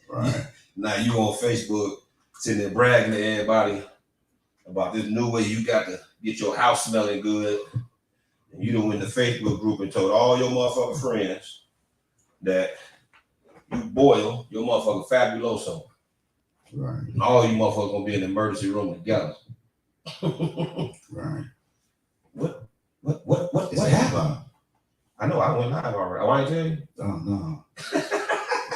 Right. Now you on Facebook sitting there bragging to everybody about this new way you got to get your house smelling good. And you done went in the Facebook group and told all your motherfucking friends that you boil your motherfucking fabuloso. Right. And all you motherfuckers gonna be in the emergency room together. Right. What happened? I know I went live already. I ain't tell you. Oh no.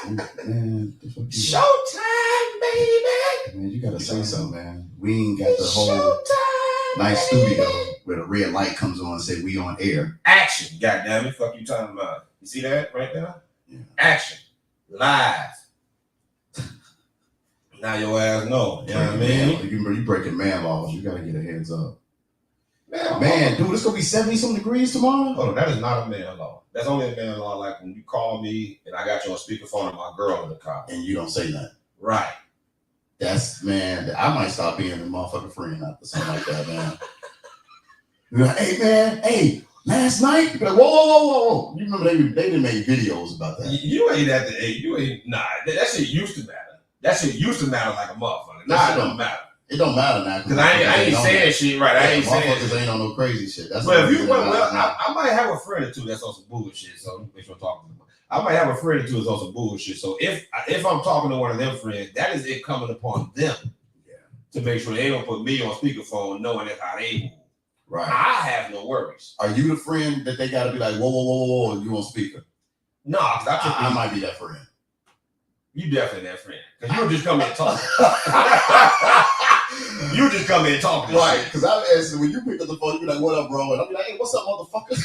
Man, Showtime, baby. Man, you gotta say something, man. We ain't got the whole nice studio where the red light comes on and say we on air. Action, goddamn it! Fuck you talking about? You see that right there? Yeah. Action, live. Now your ass know. You know what I mean? You breaking man laws. You gotta get a heads up. Man, dude, it's gonna be 70-some degrees tomorrow. Hold on, that is not a man law. That's only a man law like when you call me and I got you on speakerphone and my girl in the car. And you don't say nothing. Right. That's, man, I might stop being a motherfucking friend after something like that, man. You're like, hey, man, hey, last night? You're like, whoa. You remember they didn't make videos about that. You ain't at the, you ain't, nah, that shit used to matter. That shit used to matter like a motherfucker. Nah, it don't matter. It don't matter now. Because I ain't saying shit, right? I ain't saying motherfuckers ain't on no crazy shit. That's but if you, I might have a friend or two that's on some bullshit, so make sure I'm talking to them. I might have a friend or two that's on some bullshit. So if I'm talking to one of them friends, that is it coming upon them to make sure they don't put me on speakerphone knowing that's how they move. Right. I have no worries. Are you the friend that they gotta be like, whoa, you on speaker? No, I might be that friend. You definitely that friend. Because you'll just come in and talk. You just come in and talk. Right. Because I'm asking, when you pick up the phone, you be like, what up, bro? And I'll be like, hey, what's up, motherfucker?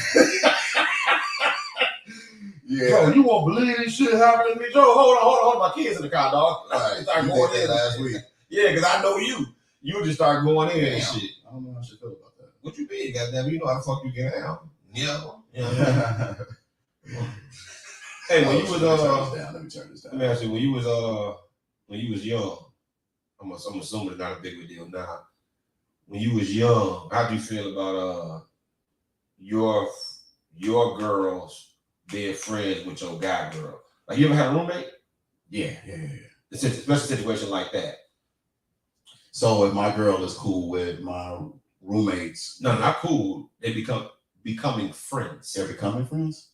Yeah. Bro, you won't believe this shit happening to me. Joe, hold on. My kids in the car, dog. Right. Start going in last week. Yeah, because I know you. You just start going in and shit. I don't know how I should feel about that. What you mean, goddamn? You know how the fuck you get out. Yeah. Hey, when you was let me turn this down. Let me ask you, when you was young, I'm assuming it's not a big deal now. When you was young, how do you feel about your girls being friends with your guy girl? Like, you ever had a roommate? Yeah. Especially a situation like that. So if my girl is cool with my roommates, no, not cool. They becoming friends. They're becoming friends.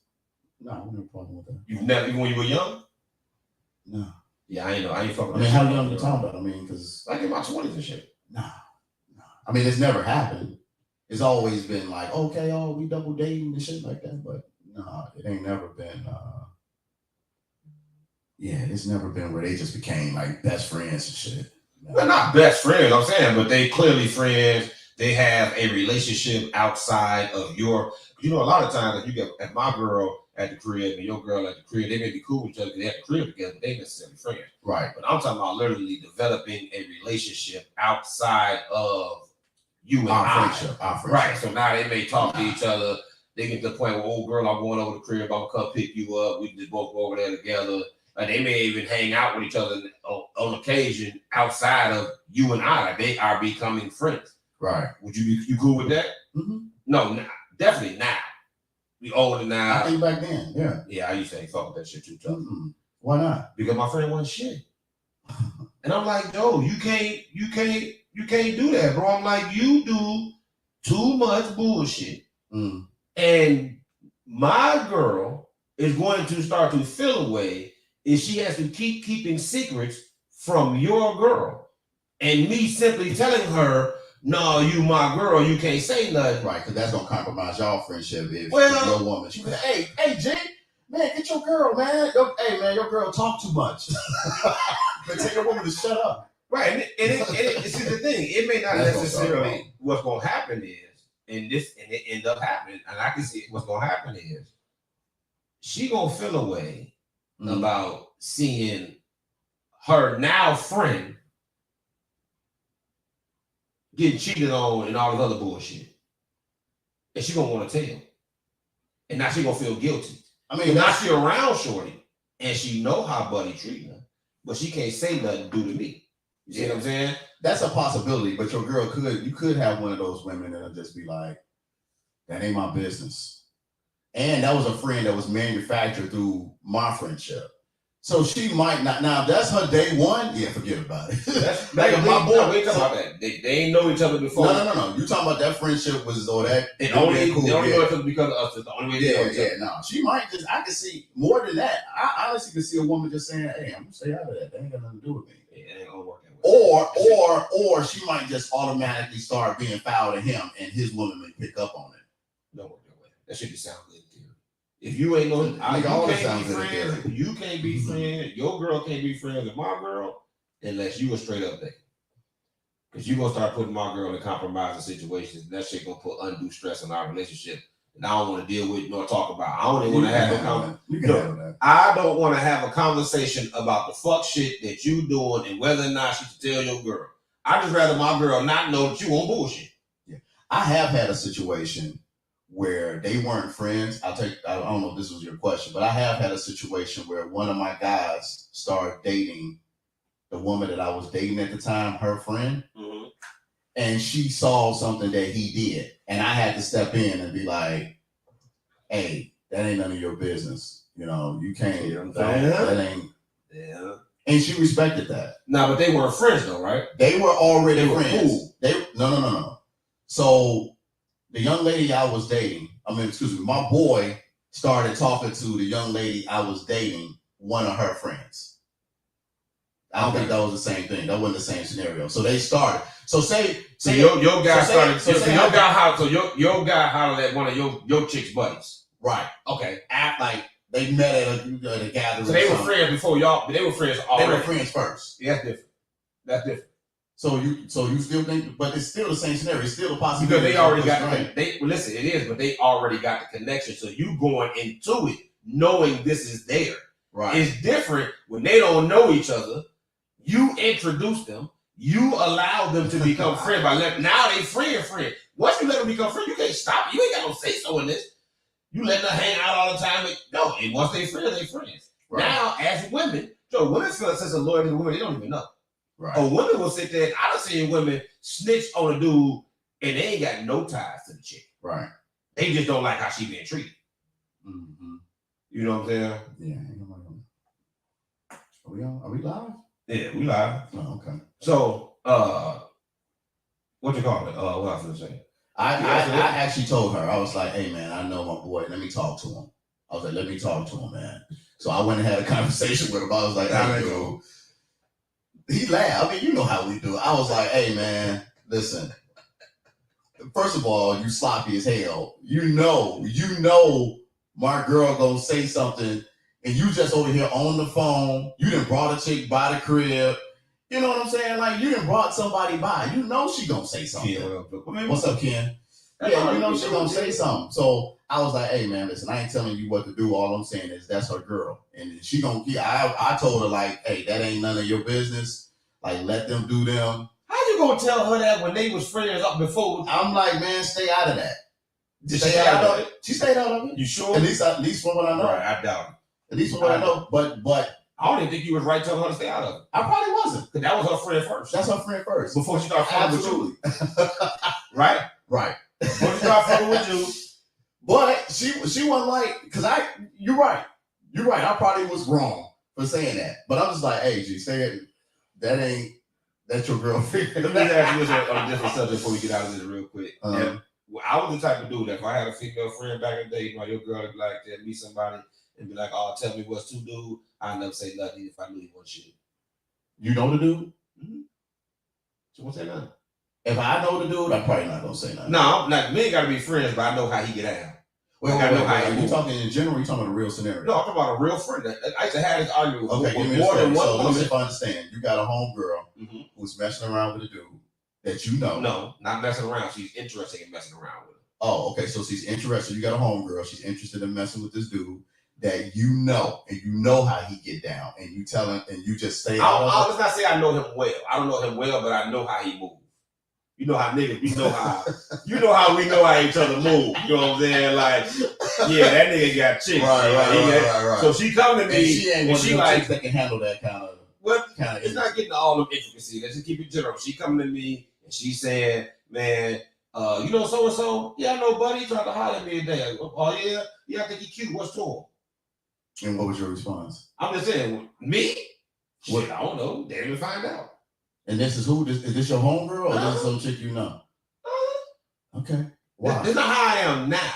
No, I don't have a problem with that. You've never, even when you were young? No. Yeah, I ain't fucking. I mean, how young you talking about? I mean, because like in my 20s and shit. No. I mean, it's never happened. It's always been like, okay, we double dating and shit like that. But no, it ain't never been. It's never been where they just became like best friends and shit. No. Well, not best friends, I'm saying, but they clearly friends. They have a relationship outside of your. You know, a lot of times if you get at my girl at the crib and your girl at the crib, they may be cool with each other because they have the crib together, but they ain't necessarily friends. Right. But I'm talking about literally developing a relationship outside of you and our friendship. Right. So now they may talk to each other. They get to the point where, old girl, I'm going over to the crib. I'm gonna come pick you up. We just both go over there together. Like they may even hang out with each other on occasion outside of you and I. Like they are becoming friends. Right. Would you cool with that? Mm-hmm. No, definitely now. We older now. I think back then, yeah. Yeah, I used to fuck with that shit too tough. Mm-hmm. Why not? Because my friend wasn't shit. And I'm like, yo, you can't do that, bro. I'm like, you do too much bullshit. Mm. And my girl is going to start to feel away if she has to keep keeping secrets from your girl. And me simply telling her, no, you my girl, you can't say nothing. Right, because that's gonna compromise y'all friendship if your woman. She be like, hey, Jay, man, get your girl, man. Hey, man, your girl talk too much. But tell your woman to shut up. Right, and it's the thing. It may not necessarily what's gonna happen is, and it end up happening, and I can see what's gonna happen is she gonna feel away about seeing her now friend getting cheated on and all this other bullshit. And she gonna want to tell. And now she gonna feel guilty. I mean, now she around shorty and she know how buddy treating her, but she can't say nothing due to me. You see what I'm saying? That's a possibility, but your girl you could have one of those women that'll just be like, that ain't my business. And that was a friend that was manufactured through my friendship. So she might not. Now, if that's her day one, yeah, forget about it. That's like like my boy. No, we ain't talking about that. They ain't know each other before. No. You talking about that friendship was or that? They only cool, know each other because of us. It's the only way they know each other. No. She might just. I can see more than that. I honestly can see a woman just saying, "Hey, I'm gonna stay out of that. That ain't got nothing to do with me." Yeah, it ain't gonna work that way. Or she might just automatically start being foul to him, and his woman may pick up on it. Don't work that way. That should be sound good. If you ain't no, you can't be friends. Your girl can't be friends with my girl unless you a straight up date. Because you gonna start putting my girl in compromising situations, and that shit gonna put undue stress on our relationship. And I don't want to deal with nor talk about. I don't even want to have I don't want to have a conversation about the fuck shit that you doing and whether or not she should tell your girl. I just rather my girl not know that you on bullshit. Yeah, I have had a situation where they weren't friends. I don't know if this was your question, but I have had a situation where one of my guys started dating the woman that I was dating at the time, her friend, and she saw something that he did, and I had to step in and be like, "Hey, that ain't none of your business. You know, you can't. That ain't." Yeah. And she respected that. Nah, but they weren't friends though, right? They were already friends. Cool. No. So the young lady I was dating, my boy started talking to the young lady I was dating, one of her friends. I don't think that was the same thing. That wasn't the same scenario. So they started. So your guy hollered at one of your chick's buddies. Right. Okay. Act like they met at a gathering. So they were friends before y'all, but they were friends already. They were friends first. Yeah, that's different. So you still think, but it's still the same scenario. It's still a possibility. Because they already got listen, it is, but they already got the connection. So you going into it knowing this is there. Right. It's different when they don't know each other. You introduce them. You allow them to become friends now they friend. Once you let them become friends, you can't stop it. You ain't got no say so in this. You let them hang out all the time. And once they friends. Right. Now, as women, so women feel a sense of loyalty to women they don't even know. Right. A woman will sit there. I done seen women snitch on a dude and they ain't got no ties to the chick. Right. They just don't like how she being treated. Mm-hmm. You know what I'm saying? Yeah. Are we live? Yeah, we live. Oh, okay. So, what you call it? What I was gonna say? I actually told her, I was like, "Hey man, I know my boy. Let me talk to him." I was like, "Let me talk to him, man." So I went and had a conversation with him. I was like, "Hey, dude." He laughed. I mean, you know how we do. I was like, "Hey man, listen. First of all, you sloppy as hell. You know, my girl gonna say something, and you just over here on the phone. You done brought a chick by the crib. You know what I'm saying? Like you done brought somebody by. You know she gonna say something. Yeah, what's up, Ken? Yeah, you know she gonna say something. So I was like, hey man, listen, I ain't telling you what to do. All I'm saying is that's her girl. And she gonna I told her like, hey, that ain't none of your business. Like let them do them. How you gonna tell her that when they was friends up before? I'm like, man, stay out of that. Did she stay out of it? She stayed out of it. You sure? At least from what I know. Right, I doubt it. At least from what I know. But I don't even think you was right telling her to stay out of it. I probably wasn't. Because that was her friend first. That's her friend first. Before she started fucking with you. Right? Before she started fucking with you. But she wasn't like, because you're right. I probably was wrong for saying that. But I'm just like, hey, G, say it. That's your girlfriend. Let me ask you this on a different subject before we get out of this real quick. I was the type of dude that if I had a female friend back in the day, your girl would be like, meet somebody and be like, oh, tell me what's to do. I'd never say nothing if I knew he wasn't shit. You know the dude? Mm-hmm. So what's that now? If I know the dude, I'm probably not going to say nothing. No, like, we ain't got to be friends, but I know how he get out. Wait, you talking in general or you talking about a real scenario? No, I'm talking about a real friend. I used to have this argument with more than one woman. So if I understand, you got a homegirl who's messing around with a dude that you know. No, not messing around. She's interested in messing around with him. Oh, okay. So she's interested. You got a homegirl. She's interested in messing with this dude that you know, and you know how he get down, and you tell him, and you just stay out of it. I was not say I know him well. I don't know him well, but I know how he moves. You know how niggas, we know how we know how each other move. You know what I'm saying? Like, yeah, that nigga got chicks. Right. So she come to me, and she ain't one of them like, chicks that can handle that kind of. It's not getting all them intricacies. Let's just keep it general. She coming to me and she saying, man, you know so and so? Yeah, I know, buddy. He tried to holler at me today. Oh yeah, I think he cute. What's to him? And what was your response? I'm just saying, Me? What? Shit, I don't know. They didn't find out. And this is who? Is this your homegirl or this is some chick you know? Okay. Why? This is not how I am now.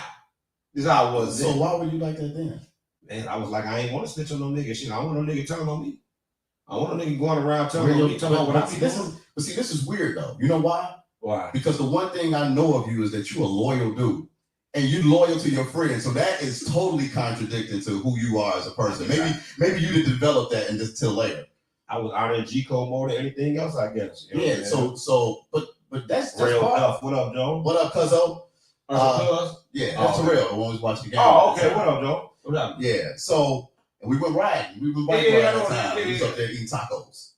This is how I was then. So why were you like that then? Man, I was like, I ain't want to snitch on no nigga shit. I don't want no nigga telling on me. I want no nigga going around telling on me, telling on what I be doing. But see, this is weird though. You know why? Why? Because the one thing I know of you is that you a loyal dude. And you loyal to your friends. So that is totally contradicting to who you are as a person. Maybe you didn't develop that until later. I was honoring G Code more than anything else, I guess. You know yeah, but that's real part. tough. What up, Joe? What up, cuzzo? Yeah, that's Terrell, the one who's watching the game. Oh, okay. What up, Joe? What up? Yeah, so and we went riding. We went bike riding at the time. We was up there eating tacos.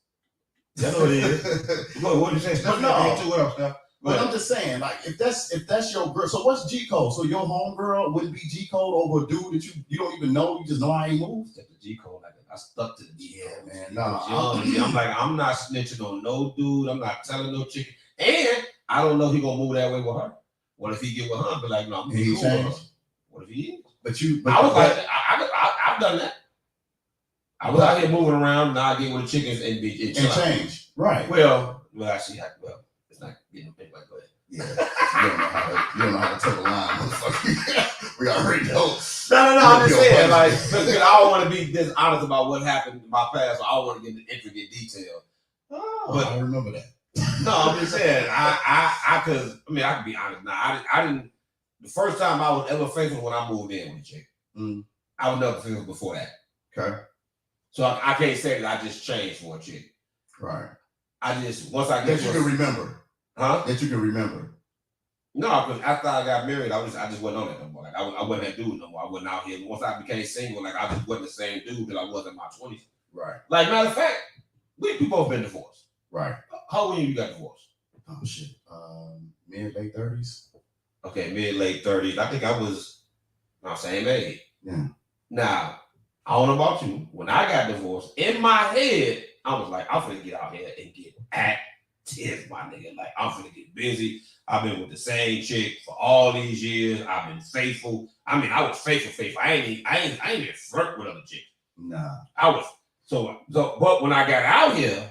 That's what it is. What did you say? But no. What up, Steph? But I'm just saying, like, if that's your girl, so what's G code? So your homegirl wouldn't be G code over a dude that you don't even know, you just know I ain't moved? The G code, like I stuck to the G code. Yeah, man. Nah, I'm like, I'm not snitching on no dude. I'm not telling no chick. And I don't know he gonna move that way with her. What if he get with her? But like, no, I'm gonna be cool with her. What if he is? I was like, I've done that. I was out here moving around, now I get with the chickens and change. Right. Well, actually, it's not getting big like that. Yeah, you don't know how to toe the line, motherfucker. We already know. No. I'm just saying, like, because I don't want to be dishonest about what happened in my past, so I don't want to get into intricate detail. Oh, but I remember that. No, I'm just saying, I can be honest now. I didn't. The first time I was ever faithful when I moved in with a chick. I was never faithful before that. Okay. So I can't say that I just changed for a chick. Right. I just once I get that you can remember. Huh? That you can remember. No, because after I got married, I just wasn't on that no more. Like I wasn't that dude no more. I wasn't out here. Once I became single, like I just wasn't the same dude that I was in my 20s. Right. Like matter of fact, we both been divorced. Right. How old you got divorced? Oh shit. Mid-late 30s. Okay, mid-late 30s. I think I was same age. Yeah. Now, I don't know about you. When I got divorced, in my head, I was like, I'm finna get out here and get active, my nigga. Like, I'm finna get busy. I've been with the same chick for all these years. I've been faithful. I mean, I was faithful. I ain't even flirt with other chicks. Nah. I was so but when I got out here,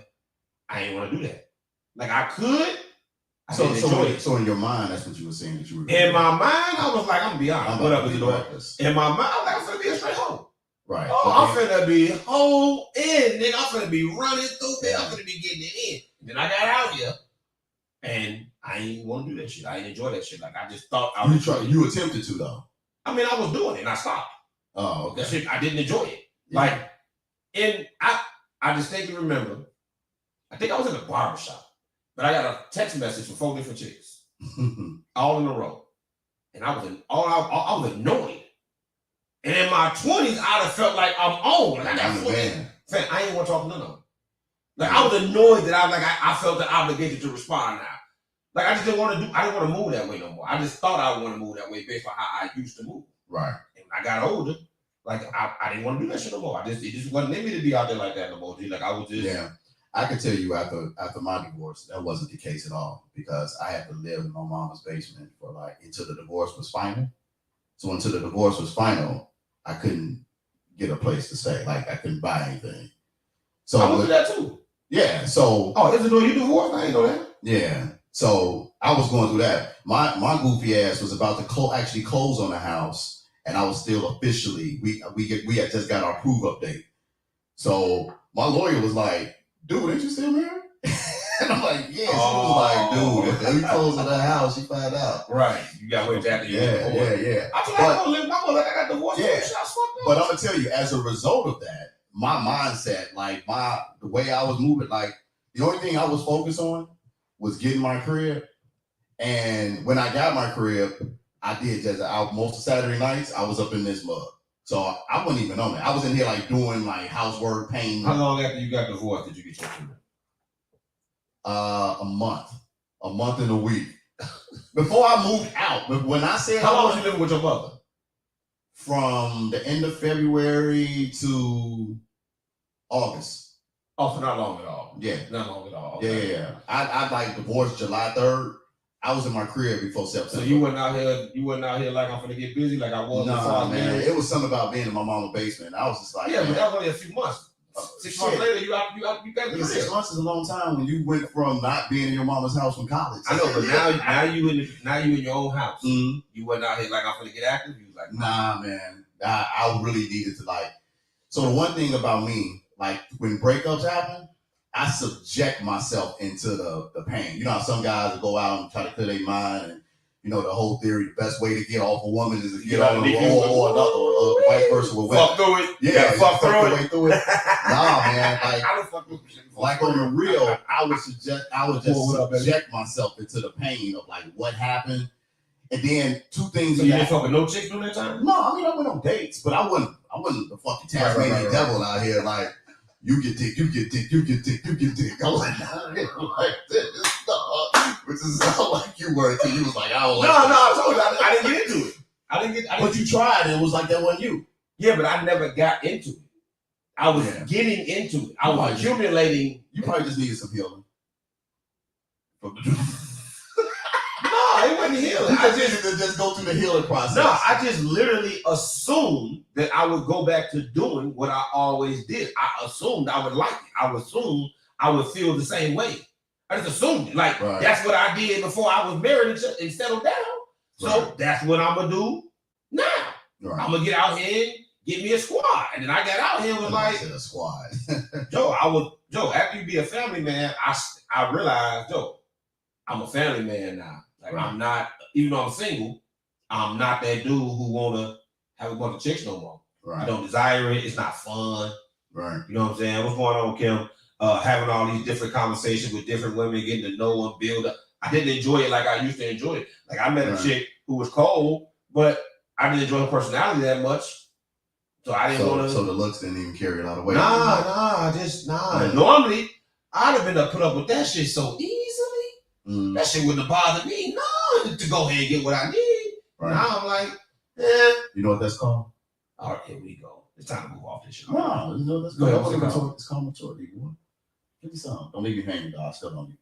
I ain't want to do that. Like I could. So in your mind, that's what you were saying that you were. In my mind, I was like, I'm gonna be honest. What up with the In my mind, I'm like, I'm finna be a straight hoe. Right. Oh, I'm finna be whole in, nigga. I'm finna be running through it. I'm finna be getting it in. And then I got out here, and I ain't want to do that shit. I ain't enjoy that shit. Like I just thought I was. You attempted to though. I mean, I was doing it, and I stopped. Oh, okay. That shit, I didn't enjoy it. Yeah. Like, and I distinctly remember. I think I was in a barbershop, but I got a text message from 4 different chicks, all in a row, and I was annoyed. And in my 20s, I'd have felt like I'm on. Like I got 40. Fam, I ain't want to talk to none of them. Like I was annoyed that I felt the obligation to respond now. Like I just didn't want to move that way no more. I just thought I would want to move that way based on how I used to move. Right. And when I got older, like I didn't want to do that shit no more. It just wasn't in me to be out there like that no more. Like I was just. Yeah. I can tell you after my divorce, that wasn't the case at all because I had to live in my mama's basement for until the divorce was final. So until the divorce was final, I couldn't get a place to stay. Like I couldn't buy anything. So I went through that too. Yeah. So is it though you divorced? I ain't know that. Yeah. So I was going through that. My goofy ass was about to actually close on the house, and I was still officially we had just got our proof update. So my lawyer was like, "Dude, ain't you still married?" And I'm like, "Yeah." She was like, "Dude, if we close on the house, she find out." Right. You got to wait after you get divorced. Yeah. I got divorced. Yeah. But I'm gonna tell you, as a result of that, my mindset, the way I was moving, the only thing I was focused on was getting my crib. And when I got my crib, I did most of Saturday nights, I was up in this mug. So I wasn't even on it. I was in here doing housework, painting. How long after you got divorced did you get your crib? A month and a week. Before I moved out. But when I said how long was you living with your mother? From the end of February to August. Oh, so not long at all. Yeah. Not long at all. Okay. Yeah. I divorced July 3rd. I was in my crib before September. So you wasn't out here like I'm gonna get busy like I was before. Man. It was something about being in my mama's basement. I was just like, yeah, but that was only a few months. 6 months later, you got Nigga, 6 months is a long time when you went from not being in your mama's house from college. I know, but now you in your own house. Mm-hmm. You wasn't out here like I'm gonna get active. You was like, nah, man. I really needed to like. So the one thing about me, like when breakups happen, I subject myself into the pain. You know how some guys go out and try to clear their mind, and you know the whole theory: the best way to get off a woman is to get on her, or another, or vice versa with women. Fuck through it. Yeah, fuck through it. Nah, man. Like on the real, I would just subject myself into the pain of like what happened, and then two things. So you didn't fuck with no chicks during that time? No, I mean I went on dates, but I wasn't the fucking Tasmanian devil out here like. You get dick, you get dick, you get dick, you get dick. I was like, like this, which is not like you were until you was like, I don't like No, I told you, I didn't get into it. But you tried, and it was like that wasn't you. Yeah, but I never got into it. I was getting into it. I was accumulating. You probably just needed some healing. No, it wasn't healing. I just go through the healing process. No, I just literally assumed that I would go back to doing what I always did. I assumed I would like it. I assumed I would feel the same way. I just assumed it. Like, that's what I did before I was married and settled down. So that's what I'm going to do now. I'm going to get out here and get me a squad. And then I got out here and was like, a squad. Joe, after you be a family man, I realized, Joe, I'm a family man now. Like I'm not, even though I'm single, I'm not that dude who wanna have a bunch of chicks no more. I don't desire it. It's not fun. You know what I'm saying? What's going on, Kim? Having all these different conversations with different women, getting to know and build up. I didn't enjoy it like I used to enjoy it. Like I met a chick who was cold, but I didn't enjoy her personality that much. So I didn't want to. So the looks didn't even carry a lot of weight. Nah. Normally, I'd have been put up with that shit so easily. That shit wouldn't have bothered me. No, to go ahead and get what I need. Now I'm like, You know what that's called? All right, here we go. It's time to move off this shit. No, you know that's called. It's called maturity. Give me some. Don't leave me hanging, dog. I still don't need.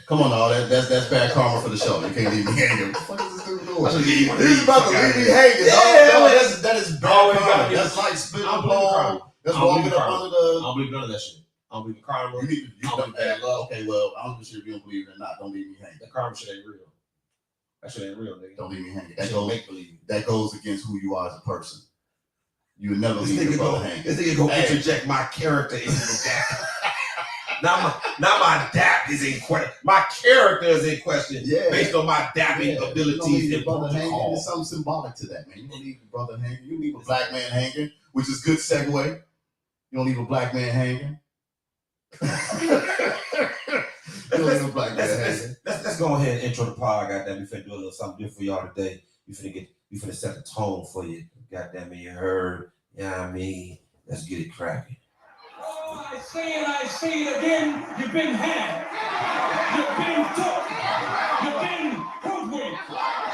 Come on, dog. That's bad karma for the show. You can't leave me hanging. What the fuck is this dude doing? He's about to leave me hanging. That is bad karma. That's like spitting a blow. That's walking up under the. I don't believe none of that shit. I don't believe in karma. Okay, well, I don't sure if you don't believe it or not. Don't leave me hanging. The karma shit ain't real. That shit ain't real, nigga. Don't leave me hanging. That goes against who you are as a person. You would never leave your brother hanging. This nigga gonna interject my character into that. Not my dap is in question. My character is in question based on my dapping abilities and protocol. There's something symbolic to that, man. You don't leave your brother hanging. You leave a black man hanging, which is good segue. You don't leave a black man hanging. Let's go ahead and intro the pod. Goddamn, we finna do a little something different for y'all today. We finna set the tone for you. Goddamn it, you heard. You know what I mean? Let's get it cracking. Oh, I say it again. You've been had. You've been took. You've been hoodwinked.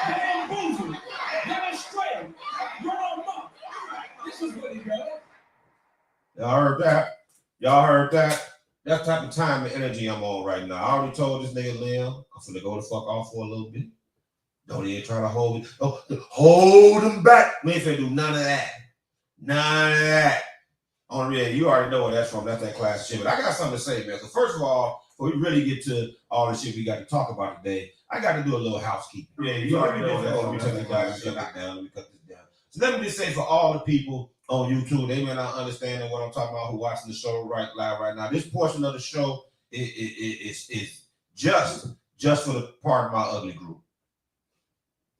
Bamboozled. Led astray. You're on muck. This is what he does. Y'all heard that? That type of time and energy I'm on right now. I already told this nigga Liam, I'm finna go the fuck off for a little bit. Don't even try to hold me. Oh, hold him back. We ain't finna do none of that. None of that. On real, you already know where that's from. That's that class shit. But I got something to say, man. So first of all, before we really get to all the shit we got to talk about today, I got to do a little housekeeping. Yeah, you already know that. Let me cut this down. Let me cut this down. So let me just say for all the people on YouTube, they may not understand what I'm talking about who watching the show live right now. This portion of the show is just for the part of my ugly group.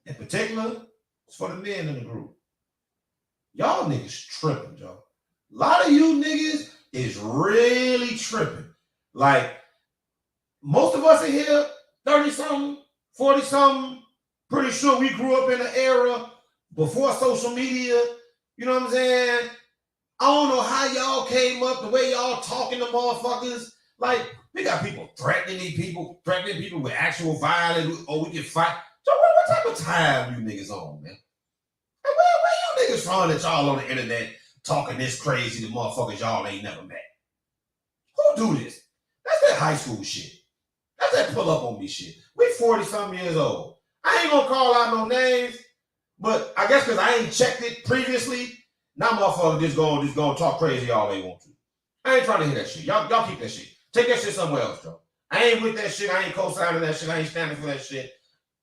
In particular, it's for the men in the group. Y'all niggas tripping, y'all. A lot of you niggas is really tripping. Like, most of us in here, 30-something, 40-something, pretty sure we grew up in an era before social media. You know what I'm saying? I don't know how y'all came up, the way y'all talking to motherfuckers. Like, we got people threatening people with actual violence, or we can fight. So what type of time you niggas on, man? Where you niggas from that y'all on the internet talking this crazy to motherfuckers y'all ain't never met? Who do this? That's that high school shit. That's that pull up on me shit. We 40-something years old. I ain't gonna call out no names, but I guess because I ain't checked it previously, now motherfuckers just gonna talk crazy all they want to. I ain't trying to hear that shit. Y'all keep that shit. Take that shit somewhere else, Joe. I ain't with that shit. I ain't co-signing that shit. I ain't standing for that shit.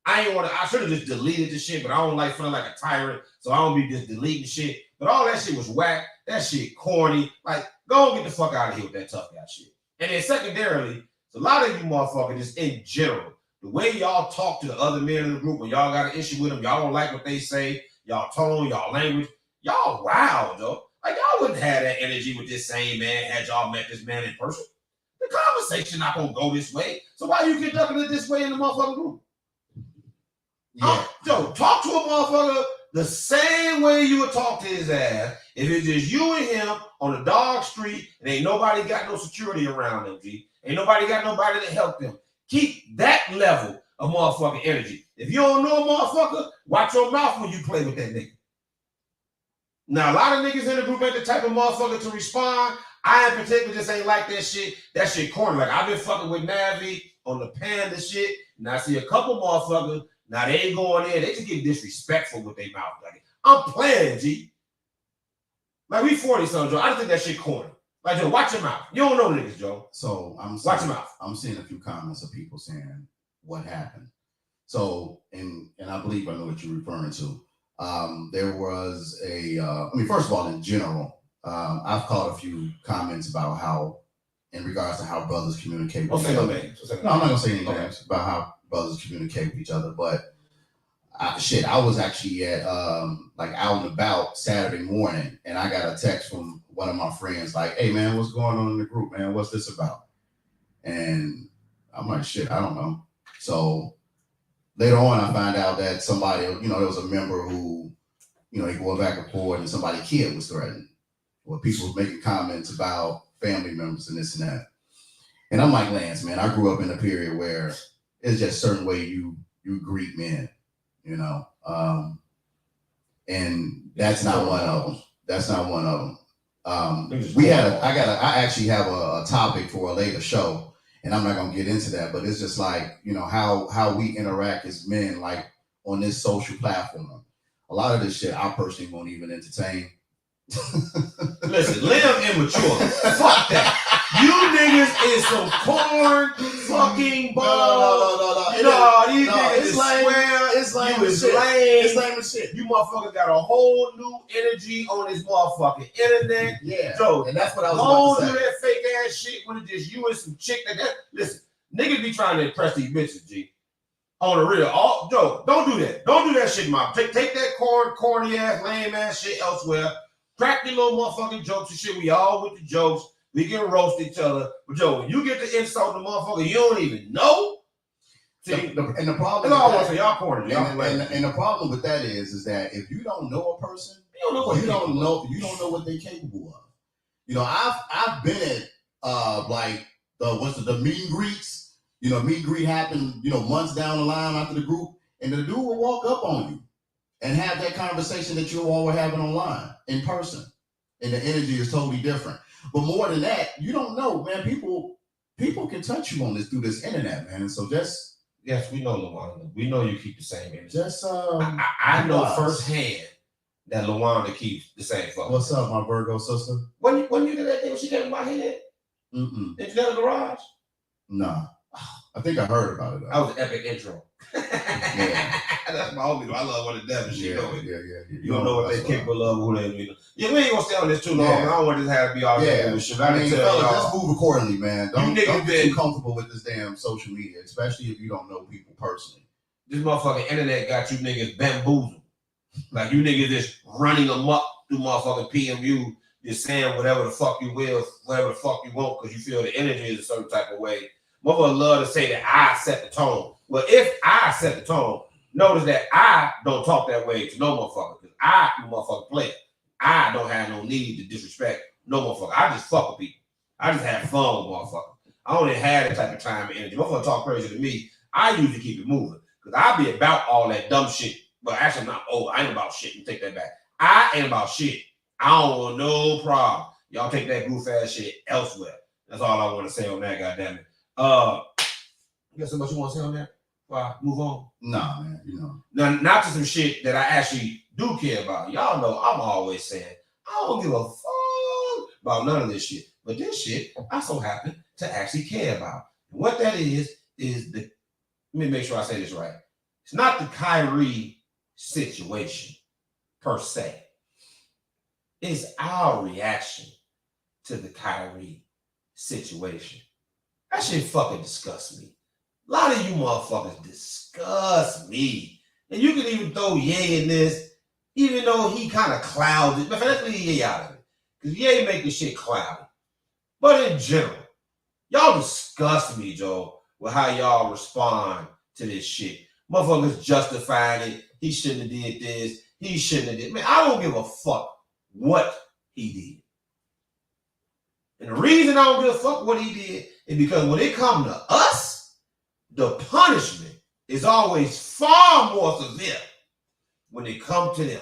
I should have just deleted the shit, but I don't like feeling like a tyrant, so I don't be just deleting shit. But all that shit was whack. That shit corny. Like, go and get the fuck out of here with that tough guy shit. And then secondarily, a lot of you motherfuckers, just in general, the way y'all talk to the other men in the group when y'all got an issue with them, y'all don't like what they say, y'all tone, y'all language, y'all wild, though. Like, y'all wouldn't have that energy with this same man had y'all met this man in person. The conversation not gonna go this way. So why you conducting it this way in the motherfucking group? Yeah. Joe, talk to a motherfucker the same way you would talk to his ass if it's just you and him on a dog street and ain't nobody got no security around them, G. Ain't nobody got nobody to help them. Keep that level of motherfucking energy. If you don't know a motherfucker, watch your mouth when you play with that nigga. Now, a lot of niggas in the group ain't the type of motherfucker to respond. I in particular just ain't like that shit. That shit corny. Like, I've been fucking with Navi on the Panda shit, and I see a couple motherfuckers. Now they ain't going in. They just get disrespectful with their mouth. Like, I'm playing, G. Like, we 40-something, Joe. I just think that shit corny. Like, Joe, watch your mouth. You don't know niggas, Joe. So watch your mouth. I'm seeing a few comments of people saying what happened. So, and I believe I know what you're referring to. There was first of all, in general, I've caught a few comments about how, in regards to how brothers communicate with each other. No, I'm not gonna say any names about how brothers communicate with each other, but I was actually at like out and about Saturday morning, and I got a text from one of my friends like, "Hey man, what's going on in the group, man? What's this about?" And I'm like, "Shit, I don't know." So later on, I find out that somebody, there was a member who, he going back and forth, and somebody's kid was threatened, or people were making comments about family members and this and that. And I'm like, Lance, man, I grew up in a period where it's just a certain way you greet men, and that's not one of them. That's not one of them. I actually have a topic for a later show, and I'm not gonna get into that, but it's just like, how we interact as men, like on this social platform. A lot of this shit I personally won't even entertain. Listen, Liam immature. Fuck that. You niggas is some corn fucking balls. No, these niggas is square. It's lame. You is lame. It's lame as shit. You motherfuckers got a whole new energy on this motherfucking internet. Yeah. So, and that's what I was about to say. Don't do that fake ass shit when it's just you and some chick that. Listen, niggas be trying to impress these bitches, G. On the real. Joe, don't do that. Don't do that shit, mom. Take that corny ass, lame ass shit elsewhere. Crack your little motherfucking jokes and shit. We all with the jokes. We can roast each other. But Joe, when you get to insult the motherfucker you don't even know. See, and the problem, that's all I want to say. Y'all corny. And the problem with that is that if you don't know a person, you don't know what they're capable of. I've been at like the meet and greets. Meet and greet happened, months down the line after the group, and the dude will walk up on you and have that conversation that you all were having online in person, and the energy is totally different. But more than that, you don't know, man. People can touch you through this internet, man. So just yes, we know, LaWanda. We know you keep the same energy. Just I know firsthand that LaWanda keeps the same fucking. What's up, my Virgo sister? When you did that thing when she came in my head? Mm-mm. Did you go to the garage? Nah. I think I heard about it though. That was an epic intro. Yeah. That's my homie. I love what the devil shit. Yeah. You don't know what they're capable of, who they mean. Yeah, we ain't gonna stay on this too long. I don't want this to have to be all that shit. Let's move accordingly, man. Don't get too comfortable with this damn social media, especially if you don't know people personally. This motherfucking internet got you niggas bamboozled. Like you niggas just running amok through motherfucking PMU, just saying whatever the fuck you will, whatever the fuck you want, because you feel the energy is a certain type of way. Motherfuckers love to say that I set the tone. Well, if I set the tone, notice that I don't talk that way to no motherfucker, because I'm a motherfucking player. I don't have no need to disrespect no motherfucker. I just fuck with people. I just have fun with motherfuckers. I don't even have that type of time and energy. Motherfucker talk crazy to me. I usually keep it moving, because I be about all that dumb shit. But actually, I'm not. I ain't about shit. You take that back. I ain't about shit. I don't want no problem. Y'all take that goof ass shit elsewhere. That's all I want to say on that. Goddamn it. You got so much you want to say on that? Well, move on. Nah, man. Now, not to some shit that I actually do care about. Y'all know I'm always saying I don't give a fuck about none of this shit. But this shit, I so happen to actually care about. And what that is let me make sure I say this right. It's not the Kyrie situation per se. It's our reaction to the Kyrie situation. That shit fucking disgusts me. A lot of you motherfuckers disgust me. And you can even throw Ye in this, even though he kind of clouds it. But let's leave Ye out of it. Because Ye make this shit cloudy. But in general, y'all disgust me, Joe, with how y'all respond to this shit. Motherfuckers justifying it. He shouldn't have did this. He shouldn't have did. Man, I don't give a fuck what he did. And the reason I don't give a fuck what he did is because when it comes to us, the punishment is always far more severe when it comes to them.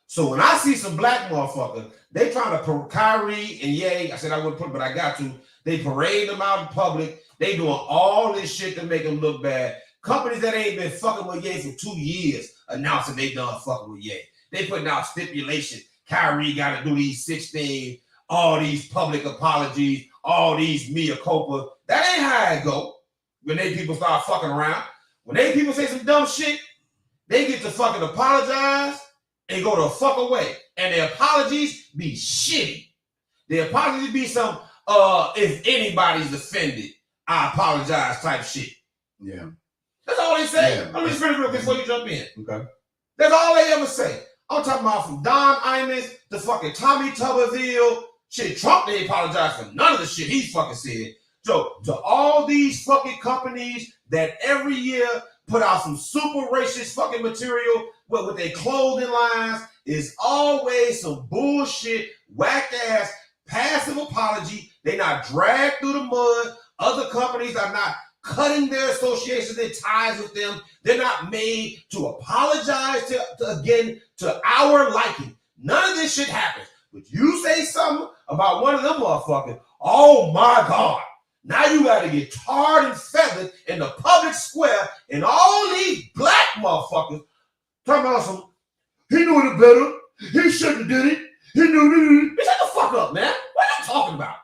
So when I see some black motherfuckers, they trying to Kyrie and Ye, I said I wouldn't put, but I got to. They parade them out in public. They doing all this shit to make them look bad. Companies that ain't been fucking with Ye for 2 years announcing they done fucking with Ye. They putting out stipulations. Kyrie got to do these 16, all these public apologies, all these mea culpa. That ain't how it go when they people start fucking around. When they people say some dumb shit, they get to fucking apologize and go the fuck away. And their apologies be shitty. Their apologies be some, if anybody's offended, I apologize type shit. Yeah. That's all they say. Yeah. Let me just finish real quick before you jump in. Okay. That's all they ever say. I'm talking about from Don Imus to fucking Tommy Tuberville. Shit, Trump didn't apologize for none of the shit he fucking said. So, to all these fucking companies that every year put out some super racist fucking material with their clothing lines, is always some bullshit, whack-ass, passive apology. They not dragged through the mud. Other companies are not cutting their associations and ties with them. They're not made to apologize to our liking. None of this shit happens. But you say something about one of them motherfuckers, oh my God. Now you got to get tarred and feathered in the public square, and all these black motherfuckers talking about some, he knew it better. He shouldn't have did it. He knew it. Shut the fuck up, man. What are you talking about?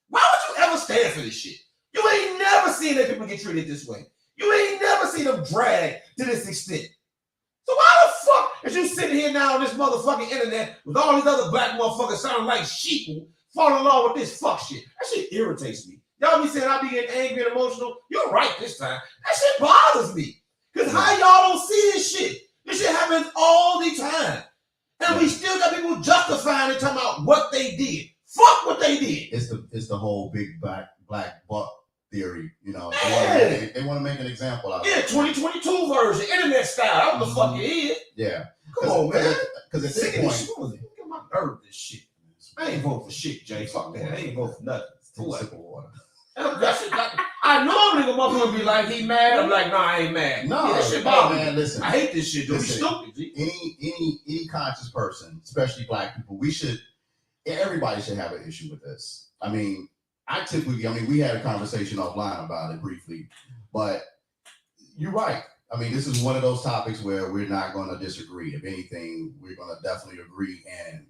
Why would you ever stand for this shit? You ain't never seen that people get treated this way. You ain't never seen them drag to this extent. So why the fuck is you sitting here now on this motherfucking internet with all these other black motherfuckers sounding like sheeple following along with this fuck shit? That shit irritates me. Y'all be saying I be getting angry and emotional. You're right this time. That shit bothers me. Because how y'all don't see this shit? This shit happens all the time. And we still got people justifying and talking about what they did. Fuck what they did. It's the whole big black buck theory, you know. Yeah. They want to make an example out of it. Yeah, 2022 version, internet style. That's what the fuck it is. Yeah. Come on, man. Because at this point, get my nerve this shit. I ain't voting for shit, Jay. Fuck that. I ain't voting for nothing. take a sip of water. I know a nigga motherfucker be like, he mad. I'm like, nah, I ain't mad. No, yeah, that shit bother me. Man, listen. I hate this shit, dude. Listen, stupid, G. Any conscious person, especially black people, everybody should have an issue with this. I mean, we had a conversation offline about it briefly, but you're right. I mean, this is one of those topics where we're not going to disagree. If anything, we're going to definitely agree. And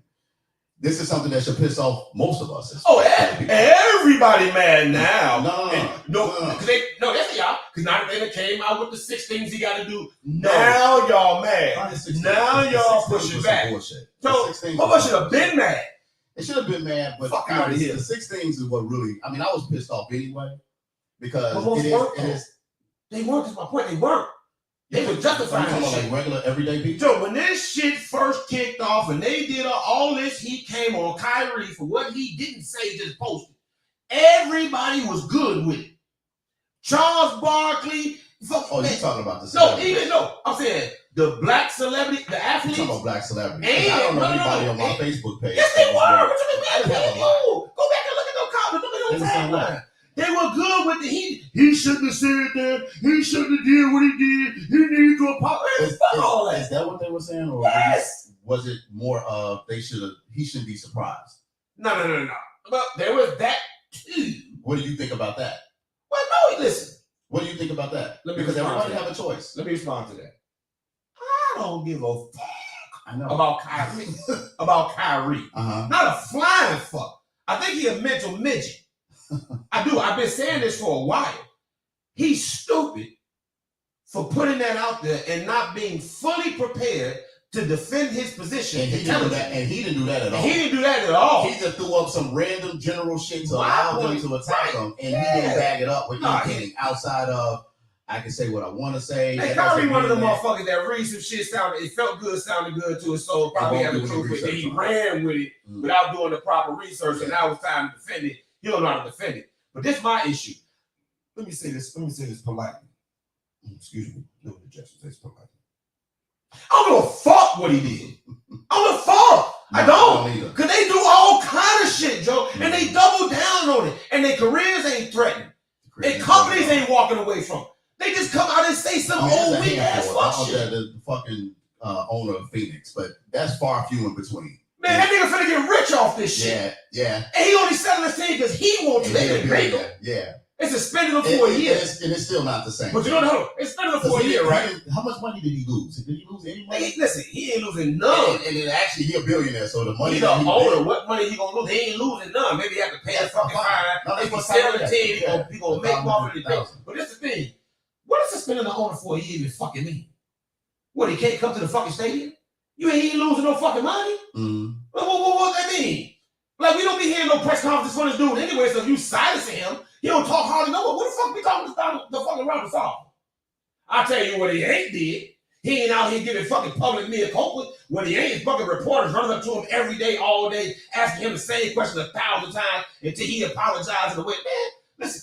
this is something that should piss off most of us. Oh, everybody mad now. No, that's y'all. Because now they came out with the 6 things he got to do. Now y'all mad. Now y'all pushing back. Bullshit. So, motherfucker should have been mad. It should have been mad, but fuck out of here. The 6 things is what really. I mean, I was pissed off anyway because They weren't. That's my point. They weren't. They were justifying shit. Like regular everyday people. So when this shit first kicked off and they did all this, he came on Kyrie for what he didn't say, just posted. Everybody was good with it. Charles Barkley. You talking about the I'm saying the black celebrity, the athlete. You talking about black celebrity? And, I don't know anybody on my Facebook page. Yes, they were. What you mean? I didn't have a lot. Go back and look at those comments. Look at those timelines. They were good with it. He shouldn't have said that. He shouldn't have did what he did. He needed to apologize. All that. Is that what they were saying? Or yes. Was it more of he shouldn't be surprised? No. But there was that too. What do you think about that? Well, no, listen. What do you think about that? Because everybody have a choice. Let me respond to that. I don't give a fuck I know. about Kyrie. Not a flying fuck. I think he a mental midget. I do. I've been saying this for a while. He's stupid for putting that out there and not being fully prepared to defend his position. And he didn't do that. And he didn't do that at all. He didn't do that at all. He just threw up some random general shit to allow them to attack him, and he didn't back it up with anything outside of I can say what I want to say. Hey, Kyrie, one of the motherfuckers that read some shit it felt good, sounded good to his soul. Probably had the truth with it. He ran with it without doing the proper research, and now it's time to defend it. He don't know how to defend it. But this is my issue. Let me say this politely. Excuse me. No objection. Say this politely. I don't give a fuck what he did. I don't give a fuck. I don't. Because they do all kind of shit, Joe. And they double down on it. And their careers ain't threatened. Their companies ain't walking away from it. They just come out and say some old weak ass fuck shit. The fucking owner of Phoenix, but that's far few in between. Man, that nigga finna get rich off this shit. Yeah. And he only selling this team because he wants to. They didn't pay him. Yeah. It's suspended him for a year. And it's still not the same. But you don't know. It's suspended him for a year, right? How much money did he lose? Did he lose any money? Listen, he ain't losing none. And then actually, he a billionaire, so the money he that he owner, what money he gonna lose? He ain't losing none. Maybe he have to pay a fucking fine. If he sell the team, he gonna make more than he pays. But this is the thing. What does suspending the owner for a year even fucking mean? What, he can't come to the fucking stadium? You ain't losing no fucking money? What that mean? Like, we don't be hearing no press conference for this dude anyway, so if you silencing him, he don't talk hardly no more. What the fuck we talking about the fucking Robert Sala? I'll tell you what he ain't did. He ain't out here giving fucking public mea culpa. What he ain't is fucking reporters running up to him every day, all day, asking him the same question 1,000 times until he apologizes and went, man, listen.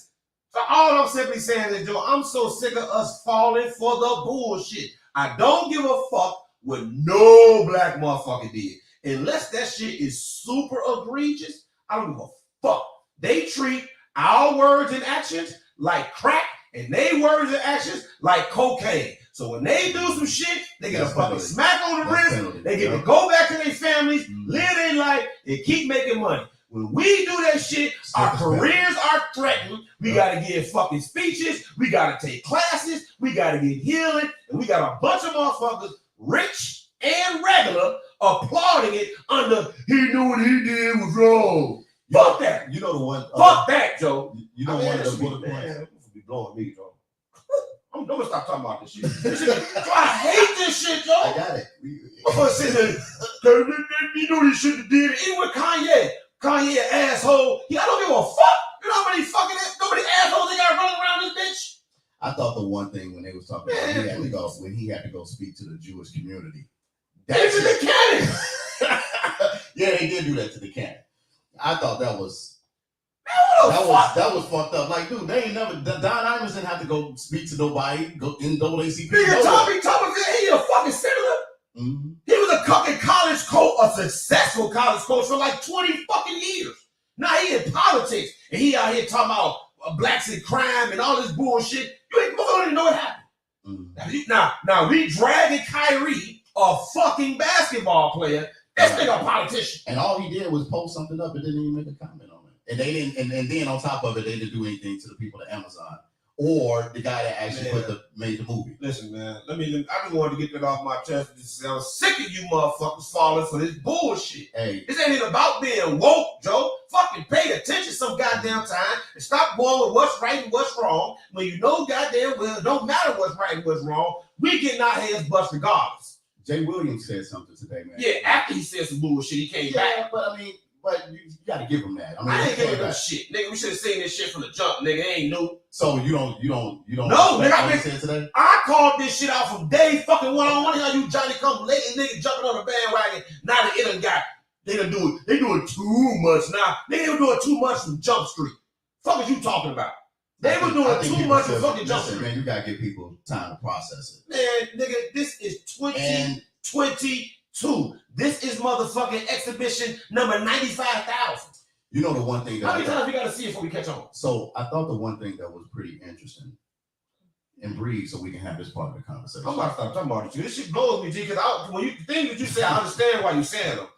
So all I'm simply saying is, Joe, I'm so sick of us falling for the bullshit. I don't give a fuck what no black motherfucker did. Unless that shit is super egregious, I don't give a fuck. They treat our words and actions like crack, and they words and actions like cocaine. So when they do some shit, they get a fucking smack on the wrist. They get to go back to their families, live their life, and keep making money. When we do that shit, our careers are threatened. We got to give fucking speeches. We got to take classes. We got to get healing. And we got a bunch of motherfuckers, rich and regular, applauding it under he knew what he did was wrong. Fuck that. You know the one. Fuck that, Joe. You know one of the bullet points. Be blowing me, Joe. I'm gonna stop talking about this shit. I hate this shit, Joe. I got it. You know this shit did. Even with Kanye, asshole. I don't give a fuck. You know how many fucking assholes they got running around this bitch? I thought the one thing when they was talking about when he had to go speak to the Jewish community. That's the cannon. Yeah, they did do that to the cannon. I thought that was fucked up. Like, dude, they ain't never. Don Imus didn't have to go speak to nobody. Go in ACP. Nigga, Tommy, he a fucking senator. Mm-hmm. He was a fucking college coach, a successful college coach for like 20 fucking years. Now he in politics and he out here talking about blacks in crime and all this bullshit. You ain't even know what happened. Mm-hmm. Now we dragging Kyrie, a fucking basketball player. This nigga a politician. And all he did was post something up and didn't even make a comment on it. And they didn't. And then on top of it, they didn't do anything to the people at Amazon or the guy that actually made the movie. Listen, man. I just wanted to get that off my chest. I'm sick of you motherfuckers falling for this bullshit. Hey, this ain't even about being woke, Joe. Fucking pay attention some goddamn time and stop going with what's right and what's wrong. When you know goddamn well, it don't matter what's right and what's wrong. We getting our heads bust regardless. Jay Williams said something today, man. Yeah, after he said some bullshit, he came back. Yeah, but you got to give him that. I ain't giving him shit, nigga. We should have seen this shit from the jump, nigga. It ain't new. So you don't. No, nigga. I called this shit out from day fucking one-on-one. How you Johnny come late and nigga jumping on the bandwagon? Now they done do it. They doing too much now. They were doing too much from Jump Street. Fuck is you talking about? They were doing too much from fucking Jump Street. Man, you gotta give people time to process it. Man, nigga, this is 2022. This is motherfucking exhibition number 95,000. You know the one thing that how many times we gotta see it before we catch on? So I thought the one thing that was pretty interesting, and breathe so we can have this part of the conversation. I'm about to stop talking about it. This shit blows me, G, because when you things that you say, I understand why you saying them.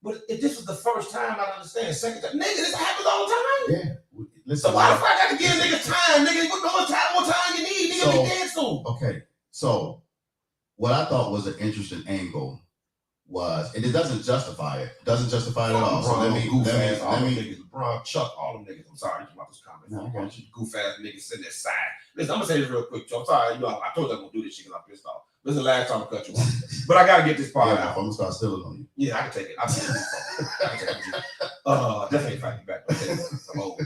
But if this was the first time, I understand. Second time, nigga, this happens all the time. Yeah. Listen, so why the fuck I got to give niggas time, nigga? What time you need, nigga? We dead soon. Okay. So what I thought was an interesting angle was, and it doesn't justify it. Doesn't justify it at all. So LeBron, let me goof ass, let all them me. niggas, LeBron, Chuck, all them niggas. I'm sorry about this comment. No, I got you. Goof ass niggas sitting there side. Listen, I'm gonna say this real quick, Joe. I'm sorry, you know, I told you I'm gonna do this shit because I'm pissed off. This is the last time I cut you off, but I gotta get this part out. I'm gonna start stealing on you. Yeah, I can take it. I can take it. Definitely fight you back. I'm old.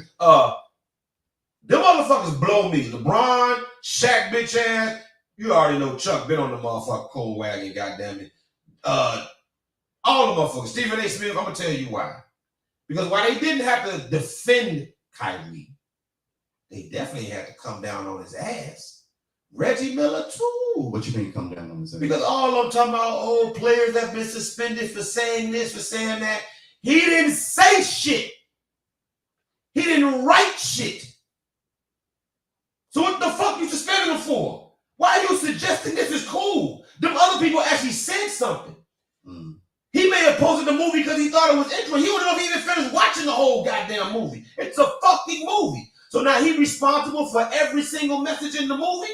Them motherfuckers blow me. LeBron, Shaq, bitch ass. You already know Chuck been on the motherfucking cold wagon, goddamn it. All the motherfuckers. Stephen A. Smith, I'm gonna tell you why. Because while they didn't have to defend Kyrie, they definitely had to come down on his ass. Reggie Miller too. What you mean come down on his ass? Because all I'm talking about old players that have been suspended for saying this, for saying that. He didn't say shit. He didn't write shit. So what the fuck you suspending him for? Why are you suggesting this is cool? Them other people actually said something. He may have posted the movie because he thought it was interesting. He wouldn't have even finished watching the whole goddamn movie. It's a fucking movie. So now he's responsible for every single message in the movie?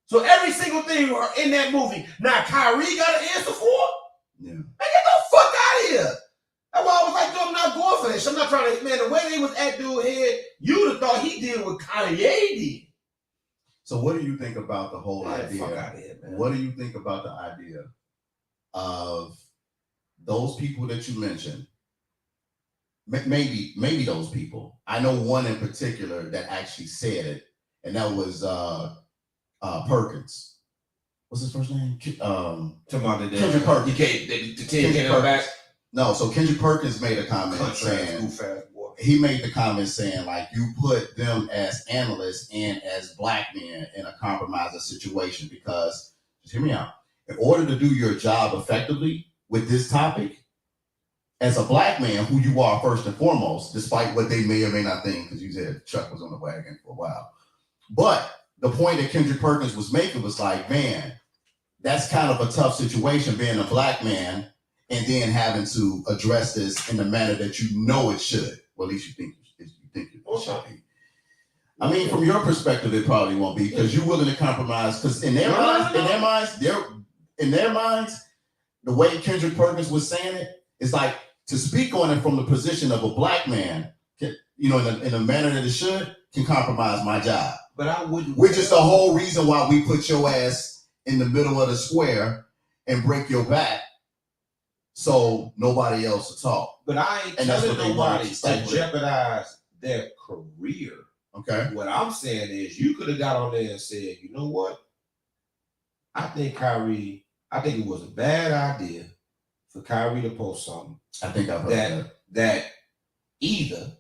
So every single thing in that movie, now Kyrie got an answer for? Yeah. Man, get the fuck out of here. That's why I was like, dude, I'm not going for this. I'm not trying to, man, the way they was at dude head, you would have thought he did what Kanye did. So what do you think about the whole idea? Fuck out of here, man. What do you think about the idea of those people that you mentioned? Maybe those people. I know one in particular that actually said it, and that was Perkins. What's his first name? Kendrick Perkins. The team came back. No, so Kendrick Perkins made a comment saying he made the comment saying like you put them as analysts and as black men in a compromising situation because just hear me out. In order to do your job effectively with this topic, as a black man, who you are first and foremost, despite what they may or may not think, because you said Chuck was on the wagon for a while. But the point that Kendrick Perkins was making was like, man, that's kind of a tough situation being a black man and then having to address this in the manner that you know it should. Well, at least you think it should be. I mean, from your perspective, it probably won't be because you're willing to compromise. Because in their minds, the way Kendrick Perkins was saying it, it's like to speak on it from the position of a black man, in a manner that it should, can compromise my job. But I wouldn't. Which is the whole reason why we put your ass in the middle of the square and break your back so nobody else will talk. But I ain't telling nobody to jeopardize their career. Okay. What I'm saying is you could have got on there and said, you know what? I think it was a bad idea for Kyrie to post something. I think I've heard that either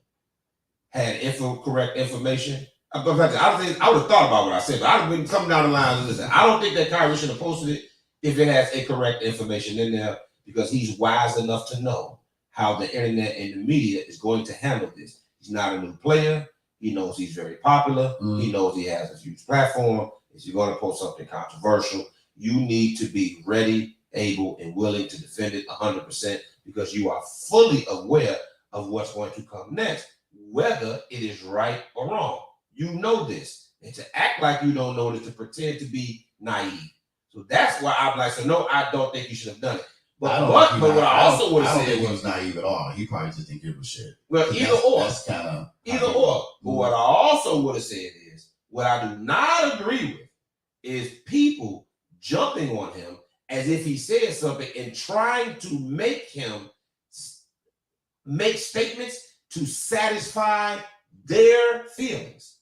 had correct information. I would have thought about what I said, but I'd have been coming down the line and listen. I don't think that Kyrie should have posted it if it has incorrect information in there because he's wise enough to know how the internet and the media is going to handle this. He's not a new player. He knows he's very popular. He knows he has a huge platform. If you're going to post something controversial, you need to be ready, able, and willing to defend it 100% because you are fully aware of what's going to come next, whether it is right or wrong. You know this. And to act like you don't know this, to pretend to be naive. So that's why I'm like, so no, I don't think you should have done it. But what I also would have said he was naive at all. He probably just didn't give a shit. Well, either or. That's kind of either or. But what I also would have said is, what I do not agree with is people jumping on him as if he said something and trying to make him make statements to satisfy their feelings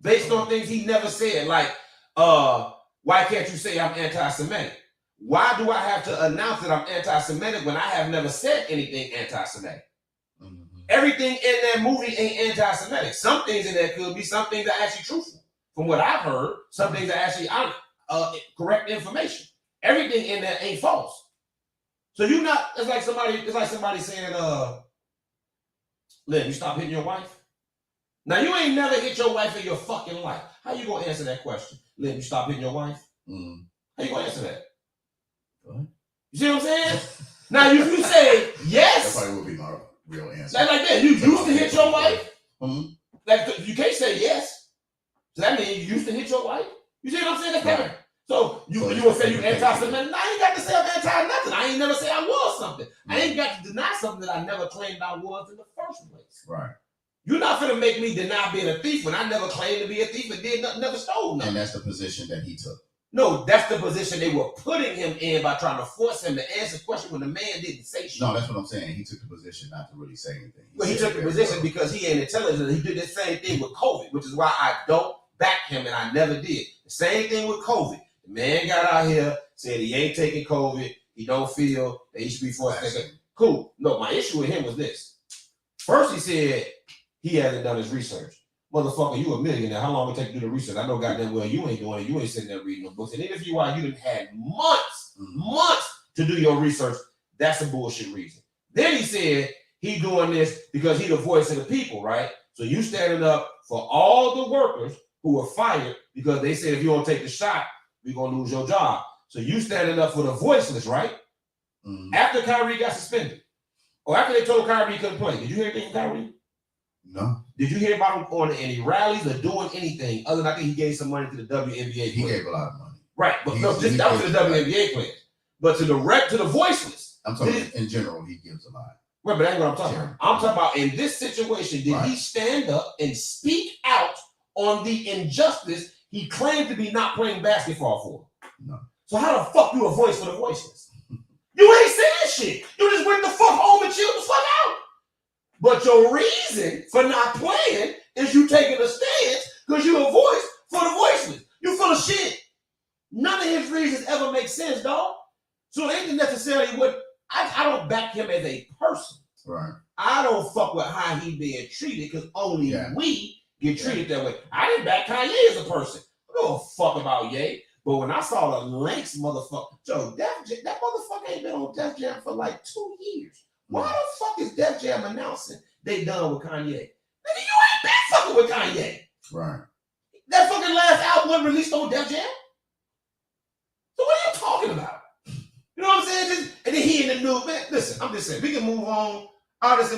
based on things he never said. Like, why can't you say I'm anti-Semitic? Why do I have to announce that I'm anti-Semitic when I have never said anything anti-Semitic? Everything in that movie ain't anti-Semitic. Some things in there could be, some things are actually truthful. From what I've heard, some things are actually correct information. Everything in there ain't false. So you're not, it's like somebody saying, Lynn, you stop hitting your wife? Now you ain't never hit your wife in your fucking life. How you gonna answer that question? Lynn, you stop hitting your wife? How you gonna answer that? What? You see what I'm saying? Now you say yes. That probably would be my real answer. Like that. You used to hit your wife? Like you can't say yes. So that means you used to hit your wife? You see what I'm saying? That's right. So you will say you anti-Semitic? Now you got to say I'm anti-nothing. I ain't never say I was something. I ain't got to deny something that I never claimed I was in the first place. Right. You're not gonna make me deny being a thief when I never claimed to be a thief and did nothing, never stole nothing. And that's the position that he took. No, that's the position they were putting him in by trying to force him to answer questions when the man didn't say shit. No, that's what I'm saying. He took the position not to really say anything. He took the position because he ain't intelligent. He did the same thing with COVID, which is why I don't back him, and I never did. The same thing with COVID. The man got out here, said he ain't taking COVID. He don't feel that he should be forced to take it. Cool. No, my issue with him was this. First, he said he hasn't done his research. Motherfucker, you a millionaire. How long it take to do the research? I know goddamn well you ain't doing it. You ain't sitting there reading no books. And even if you are, you done had months to do your research. That's a bullshit reason. Then he said he doing this because he the voice of the people, right? So you standing up for all the workers who were fired because they said if you don't take the shot, we're gonna lose your job. So you standing up for the voiceless, right? Mm-hmm. After Kyrie got suspended, or after they told Kyrie he couldn't play, did you hear anything from Kyrie? No. Did you hear about him on any rallies or doing anything other than I think he gave some money to the WNBA players? He gave a lot of money. Right, but no, that was to the WNBA players. But to the voiceless. I'm talking in general, he gives a lot. Right, but that's what I'm talking about. I'm talking about in this situation, did he stand up and speak out on the injustice he claimed to be not playing basketball for? No. So how the fuck you a voice for the voiceless? You ain't saying shit. You just went the fuck home and chilled the fuck out. But your reason for not playing is you taking a stance because you're a voice for the voiceless. You full of shit. None of his reasons ever make sense, dog. So it ain't necessarily what I don't back him as a person. Right. I don't fuck with how he being treated because only we get treated that way. I didn't back Kanye as a person. I don't give a fuck about Ye. But when I saw the links, motherfucker, Joe, that motherfucker ain't been on Def Jam for like 2 years. Why the fuck is Def Jam announcing they done with Kanye? Nigga, you ain't been fucking with Kanye. Right. That fucking last album wasn't released on Def Jam. So what are you talking about? You know what I'm saying? And then he in the news, man. Listen, I'm just saying, we can move on. I just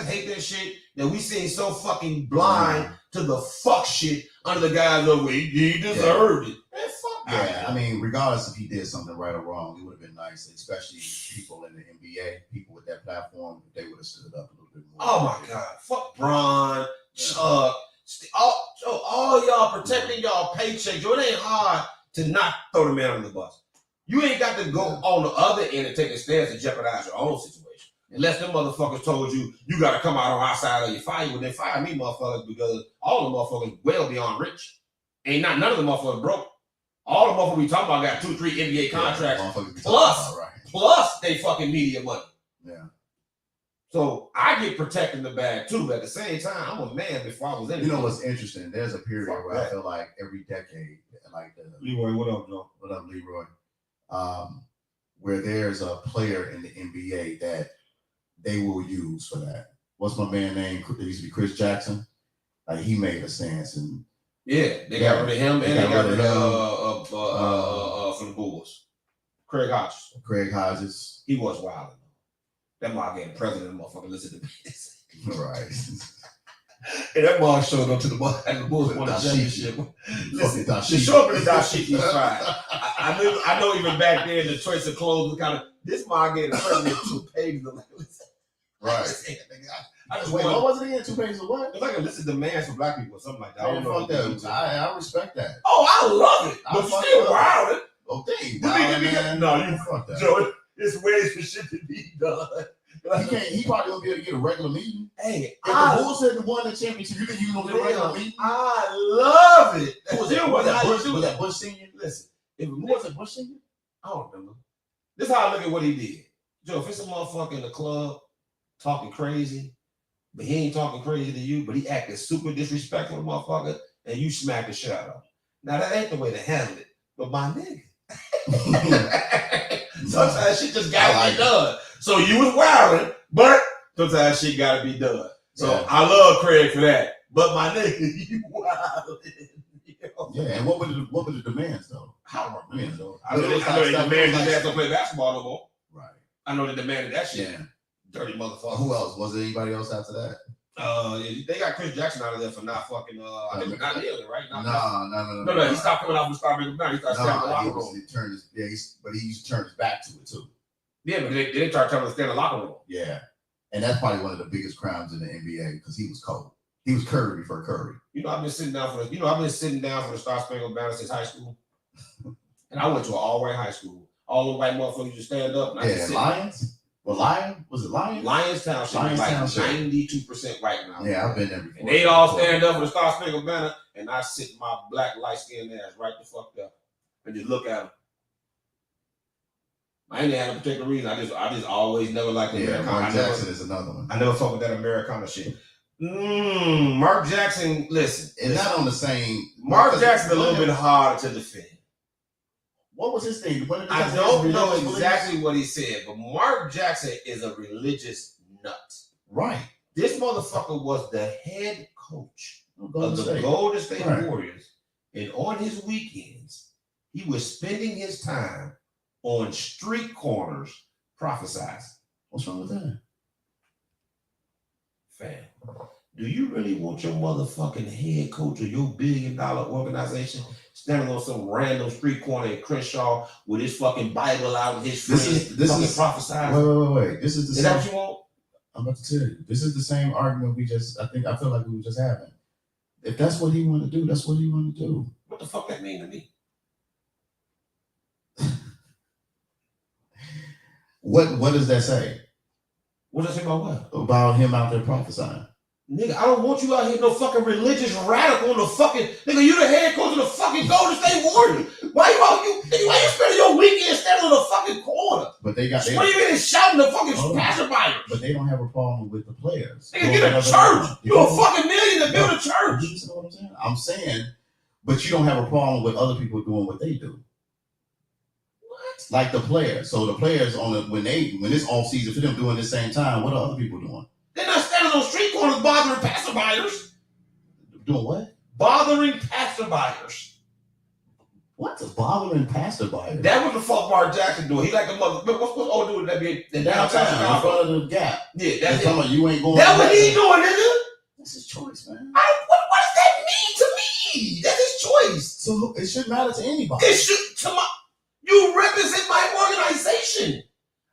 hate that shit that we seem so fucking blind to the fuck shit under the guise of he deserved it. Man, fuck yeah, I mean, regardless if he did something right or wrong, it would have been nice, especially people in the NBA, people with that platform, they would have stood up a little bit more. Oh my God. Fuck Bron, Chuck, all y'all protecting y'all paychecks. It ain't hard to not throw the man on the bus. You ain't got to go on the other end and take a stance and jeopardize your own situation. Unless them motherfuckers told you got to come out on our side or you fire you, well, then fire me, motherfuckers, because all the motherfuckers well beyond rich. Ain't none of the motherfuckers broke. All the motherfuckers we talking about got 2-3 NBA contracts plus they fucking media money. Yeah. So I get protecting the bag too, but at the same time, I'm a man before I was in. You know what's interesting? There's a period where I feel like every decade, like Leroy, what up, Joe? What up, Leroy? Where there's a player in the NBA that they will use for that. What's my man name? It used to be Chris Jackson. Like he made a stance and they got rid of him and they got rid of from the Bulls. Craig Hodges. He was wild. That motherfucker getting president, motherfucker listen to this. Right. And that motherfucker showed up to the Bulls won the championship. Listen, the show up in the dashiki was fine. I know even back then the choice of clothes was kind of this motherfucker getting president 2 pages of right. I just wait, what was it again? 2 pages of what? It's like a list of demands for black people or something like that. I don't know. I respect that. Oh, I love it. But still wild. Okay. No, you fuck that. Joe, it's ways for shit to be done. He probably won't be able to get a regular meeting. Hey, if the Bulls had won the championship, you think you gonna get a regular meeting? I love it. Was that Bush Senior? Listen, was it Bush Senior? I don't remember. This is how I look at what he did. Joe, if it's a motherfucker in the club talking crazy, but he ain't talking crazy to you, but he acted super disrespectful to motherfucker, and you smack the shit out of him. Now that ain't the way to handle it, but my nigga. Sometimes shit just gotta be done. So you was wilding, but sometimes shit gotta be done. So I love Craig for that. But my nigga, you wilding. Yeah, and what were the demands though? How demands though? I know they demanded his ass to play basketball no more. Right. I know they demanded that shit. Yeah. Dirty motherfucker. Who else? Was there anybody else after that? They got Chris Jackson out of there for not fucking. I think not kneeling, right? No. He stopped coming out from Star Maker Mountain. He started standing in the locker room. But he used to turn his back to it too. Yeah, but they tried to tell him to stand in the locker room. Yeah, and that's probably one of the biggest crimes in the NBA because he was cold. He was Curry before Curry. I've been sitting down for the Star Spangled Banner since high school, and I went to an all-white high school. All the white motherfuckers just stand up. And yeah, Lions. Well, was it Lions? Lions Township is like 92% white now. Yeah, I've been there before. And they all stand up for the Star Spangled Banner, and I sit my black light-skinned ass right the fuck up and just look at them. I ain't had a particular reason. I just always never liked the Americana. Mark Jackson is another one. I never fuck with that Americana shit. Mark Jackson, listen. And not on the same. Mark Jackson's a little bit harder to defend. What was his thing? I don't know exactly what he said, but Mark Jackson is a religious nut. Right. This motherfucker was the head coach of the Golden State Warriors. And on his weekends, he was spending his time on street corners prophesizing. What's wrong with that? Fam, do you really want your motherfucking head coach of your billion-dollar organization standing on some random street corner in Crenshaw with his fucking Bible out and his friends fucking prophesizing? Wait. This is the same. Is that what you want? I'm about to tell you. This is the same argument I feel like we were just having. If that's what he want to do, that's what he want to do. What the fuck that mean to me? What does that say? What does it say about what? About him out there prophesying. Nigga, I don't want you out here no fucking religious radical on the fucking nigga. You the head coach of the fucking Golden State Warriors. Why you spending your weekend standing on the fucking corner? But they got. What do you mean shouting the fucking passerby? But they don't have a problem with the players. Nigga, get a church. You a fucking million to build a church. You know what I'm saying? I'm saying, but you don't have a problem with other people doing what they do. Like the players. So the players when it's off season for them doing the same time, what are other people doing? They're not standing on street corners bothering passerbyers. Doing what? Bothering passerbyers. What's bothering passerbyers? That was the fuck Mark Jackson doing. He like a mother. What's old dude that be in downtown in front of the Gap? Yeah, that's it. You ain't going. That's what he doing, nigga. That's his choice, man. What does that mean to me? That's his choice. So it shouldn't matter to anybody. It should You represent my organization.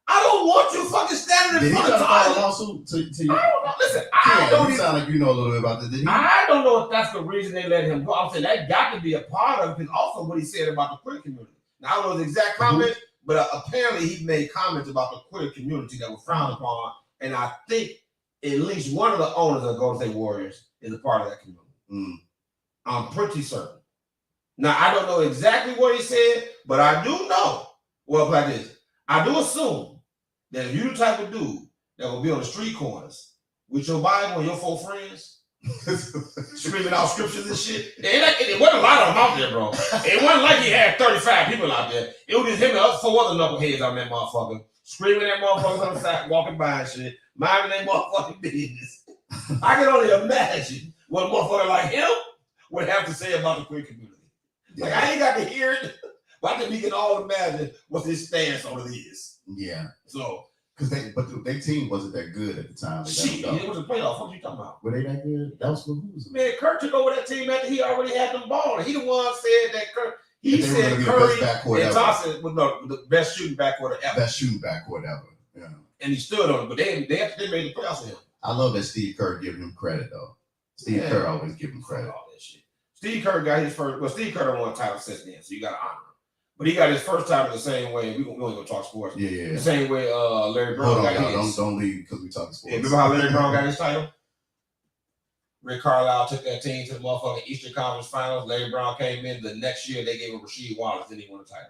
I don't want you fucking standing in front of file a lawsuit to you? I don't know. Listen, I don't even sound like you know a little bit about this. I don't know if that's the reason they let him go. I'm saying that got to be a part of it, because also what he said about the queer community. Now, I don't know the exact comments, but apparently he made comments about the queer community that were frowned upon, and I think at least one of the owners of the Golden State Warriors is a part of that community. I'm pretty certain. Now, I don't know exactly what he said, but I do know, like this, I do assume that if you're the type of dude that will be on the street corners with your Bible and your 4 friends, screaming out scriptures and shit, it wasn't a lot of them out there, bro. It wasn't like he had 35 people out there. It was just him and 4 other knuckleheads on that motherfucker, screaming at motherfuckers on the side, walking by and shit, minding their motherfucking business. I can only imagine what a motherfucker like him would have to say about the queer community. Like, I ain't got to hear it, but I think we can all imagine what his stance on it is. Yeah. So, because their team wasn't that good at the time. Shit, it was a playoff. What you talking about? Were they that good? That was for who's? Man, Kurt took over that team after he already had them balling. He the one said that Kurt. He said Curry and Thompson was the best shooting backcourt ever. Best shooting backcourt ever. Yeah. And he stood on it, but they made the playoffs with him. I love that Steve Kerr giving him credit though. Steve Kerr always give him credit. All that shit. Steve Kerr got his first. Well, Steve Kerr don't won a title since then, so you got to honor him. But he got his first title the same way. We only gonna talk sports. Yeah. The same way Larry Brown got his. Don't leave because we talking sports. Yeah, remember how Larry Brown got his title? Rick Carlisle took that team to the motherfucking Eastern Conference Finals. Larry Brown came in the next year. They gave him Rasheed Wallace. Then he won the title.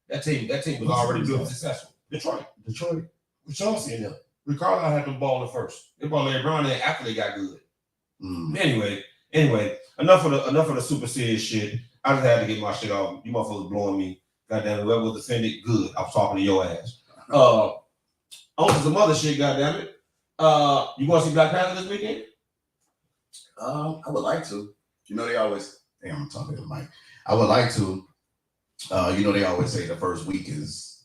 That team was already built and successful. Detroit. With Chauncey in them. Rick Carlisle had them balling first. They brought Larry Brown in after they got good. Anyway, enough of the super serious shit. I just had to get my shit off. You motherfuckers blowing me. Goddamn, whoever was offended, good. I was talking to your ass. On to some other shit, goddamn it. You want to see Black Panther this weekend? I would like to. You know, they always. Damn, I'm talking to the mic. I would like to. You know, they always say the first week is,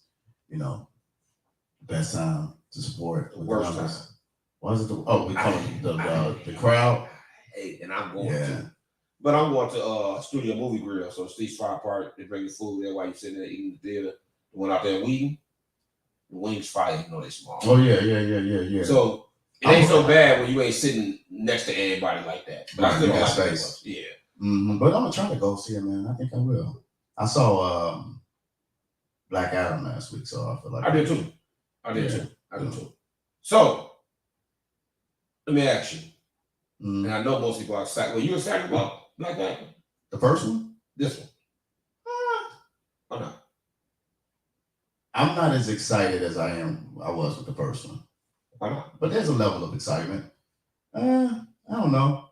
the best time to support. Worst time. What is it? We call it the crowd. Hey, and I'm going Yeah. to. But I'm going to Studio Movie Grill. So Steve's Fire Park, they bring you food there while you're sitting there eating the theater. The one out there in Wheaton, the wings fire, you know they small. Oh yeah. So it ain't so bad when you ain't sitting next to everybody like that. But I still don't like space. Yeah. Mm-hmm. But I'm gonna try to go see it, man. I think I will. I saw Black Adam last week, so I feel like I did too. I did too. So let me ask you. Mm-hmm. And I know most people are excited. Well, you excited about Black Panther? The first one? This one? Or not? I'm not as excited as I was with the first one. Why not? But there's a level of excitement. I don't know.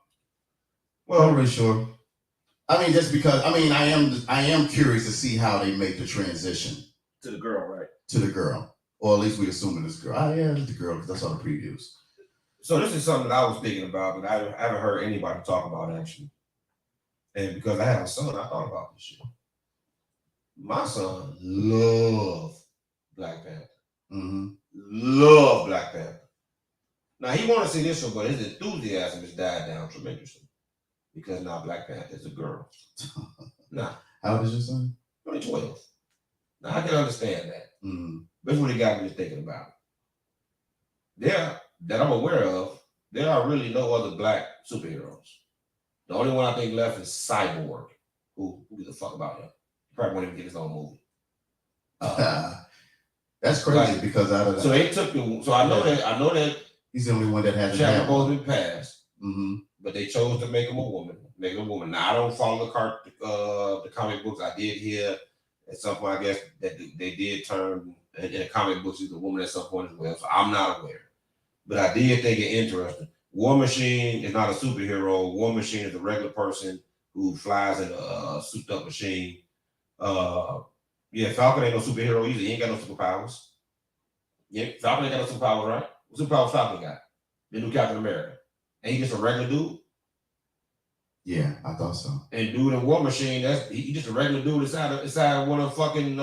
Well, I'm not really sure. I mean, just because I am curious to see how they make the transition to the girl, right? To the girl, or at least we assuming it's girl. Yeah, it's the girl because I saw the previews. So this is something that I was thinking about, but I haven't heard anybody talk about actually. And because I have a son, I thought about this shit. My son loves Black Panther. Mm-hmm. Love Black Panther. Now he want to see this one, but his enthusiasm has died down tremendously because now Black Panther is a girl. Now, how old is your son? Only 12. Now I can understand that. Mm-hmm. That's what he got me thinking about. That I'm aware of, there are really no other black superheroes. The only one I think left is Cyborg. Who gives a fuck about him? He probably won't even get his own movie. That's crazy because out of that. So they took the. So I know that he's the only one that hasn't. Chadwick Boseman passed. Mm-hmm. But they chose to make him a woman. Make him a woman. Now I don't follow the comic books. I did hear at some point, I guess, that they did turn in the comic books she's a woman at some point as well. So I'm not aware. But I did think it interesting. War Machine is not a superhero. War Machine is a regular person who flies in a souped up machine. Falcon ain't no superhero either. He ain't got no superpowers. Yeah, Falcon ain't got no superpowers, right? What superpowers Falcon got? The new Captain America. Ain't he just a regular dude? Yeah, I thought so. And dude in War Machine, he just a regular dude inside one of the fucking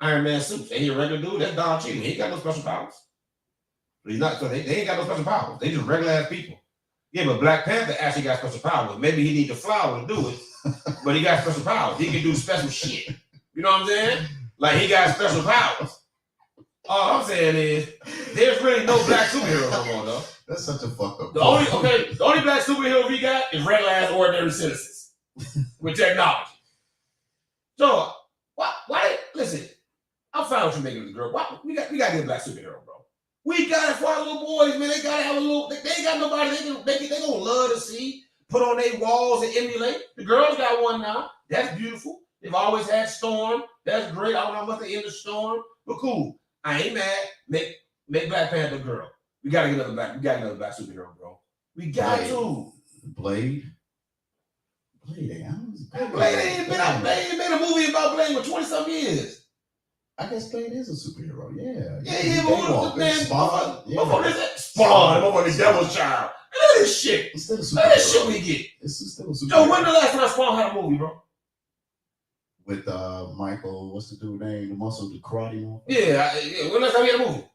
Iron Man suits. Ain't he a regular dude? That's Don Cheadle. He ain't got no special powers. He's not. So they ain't got no special powers. They just regular ass people. Yeah, but Black Panther actually got special powers. Maybe he need the flower to do it, but he got special powers. He can do special shit. You know what I'm saying? Like he got special powers. All I'm saying is there's really no black superhero no more, though. That's such a fuck up. The only black superhero we got is regular ass ordinary citizens with technology. So why listen, I'm fine with you making it a girl. Why, we gotta get a black superhero, bro. We got it for our little boys, man. They gotta have a little. They ain't got nobody they gonna love to see, put on their walls and emulate. The girls got one now. That's beautiful. They've always had Storm. That's great. I don't know how much they in the Storm, but cool. I ain't mad. Make Black Panther a girl. We gotta get another black. We got another black superhero, bro. We got to. Blade ain't made a movie about Blade for 20-something years. I guess Blade is a superhero. Yeah. But man, Spawn. Spawn. Motherfucking Devil's Child. Look at this shit. It's still a superhero. Look at this shit we get. It's still a superhero. Yo, when the last time Spawn had a movie, bro? With Michael, what's the dude name? The muscle, the karate one. Yeah. When the last time he had a movie?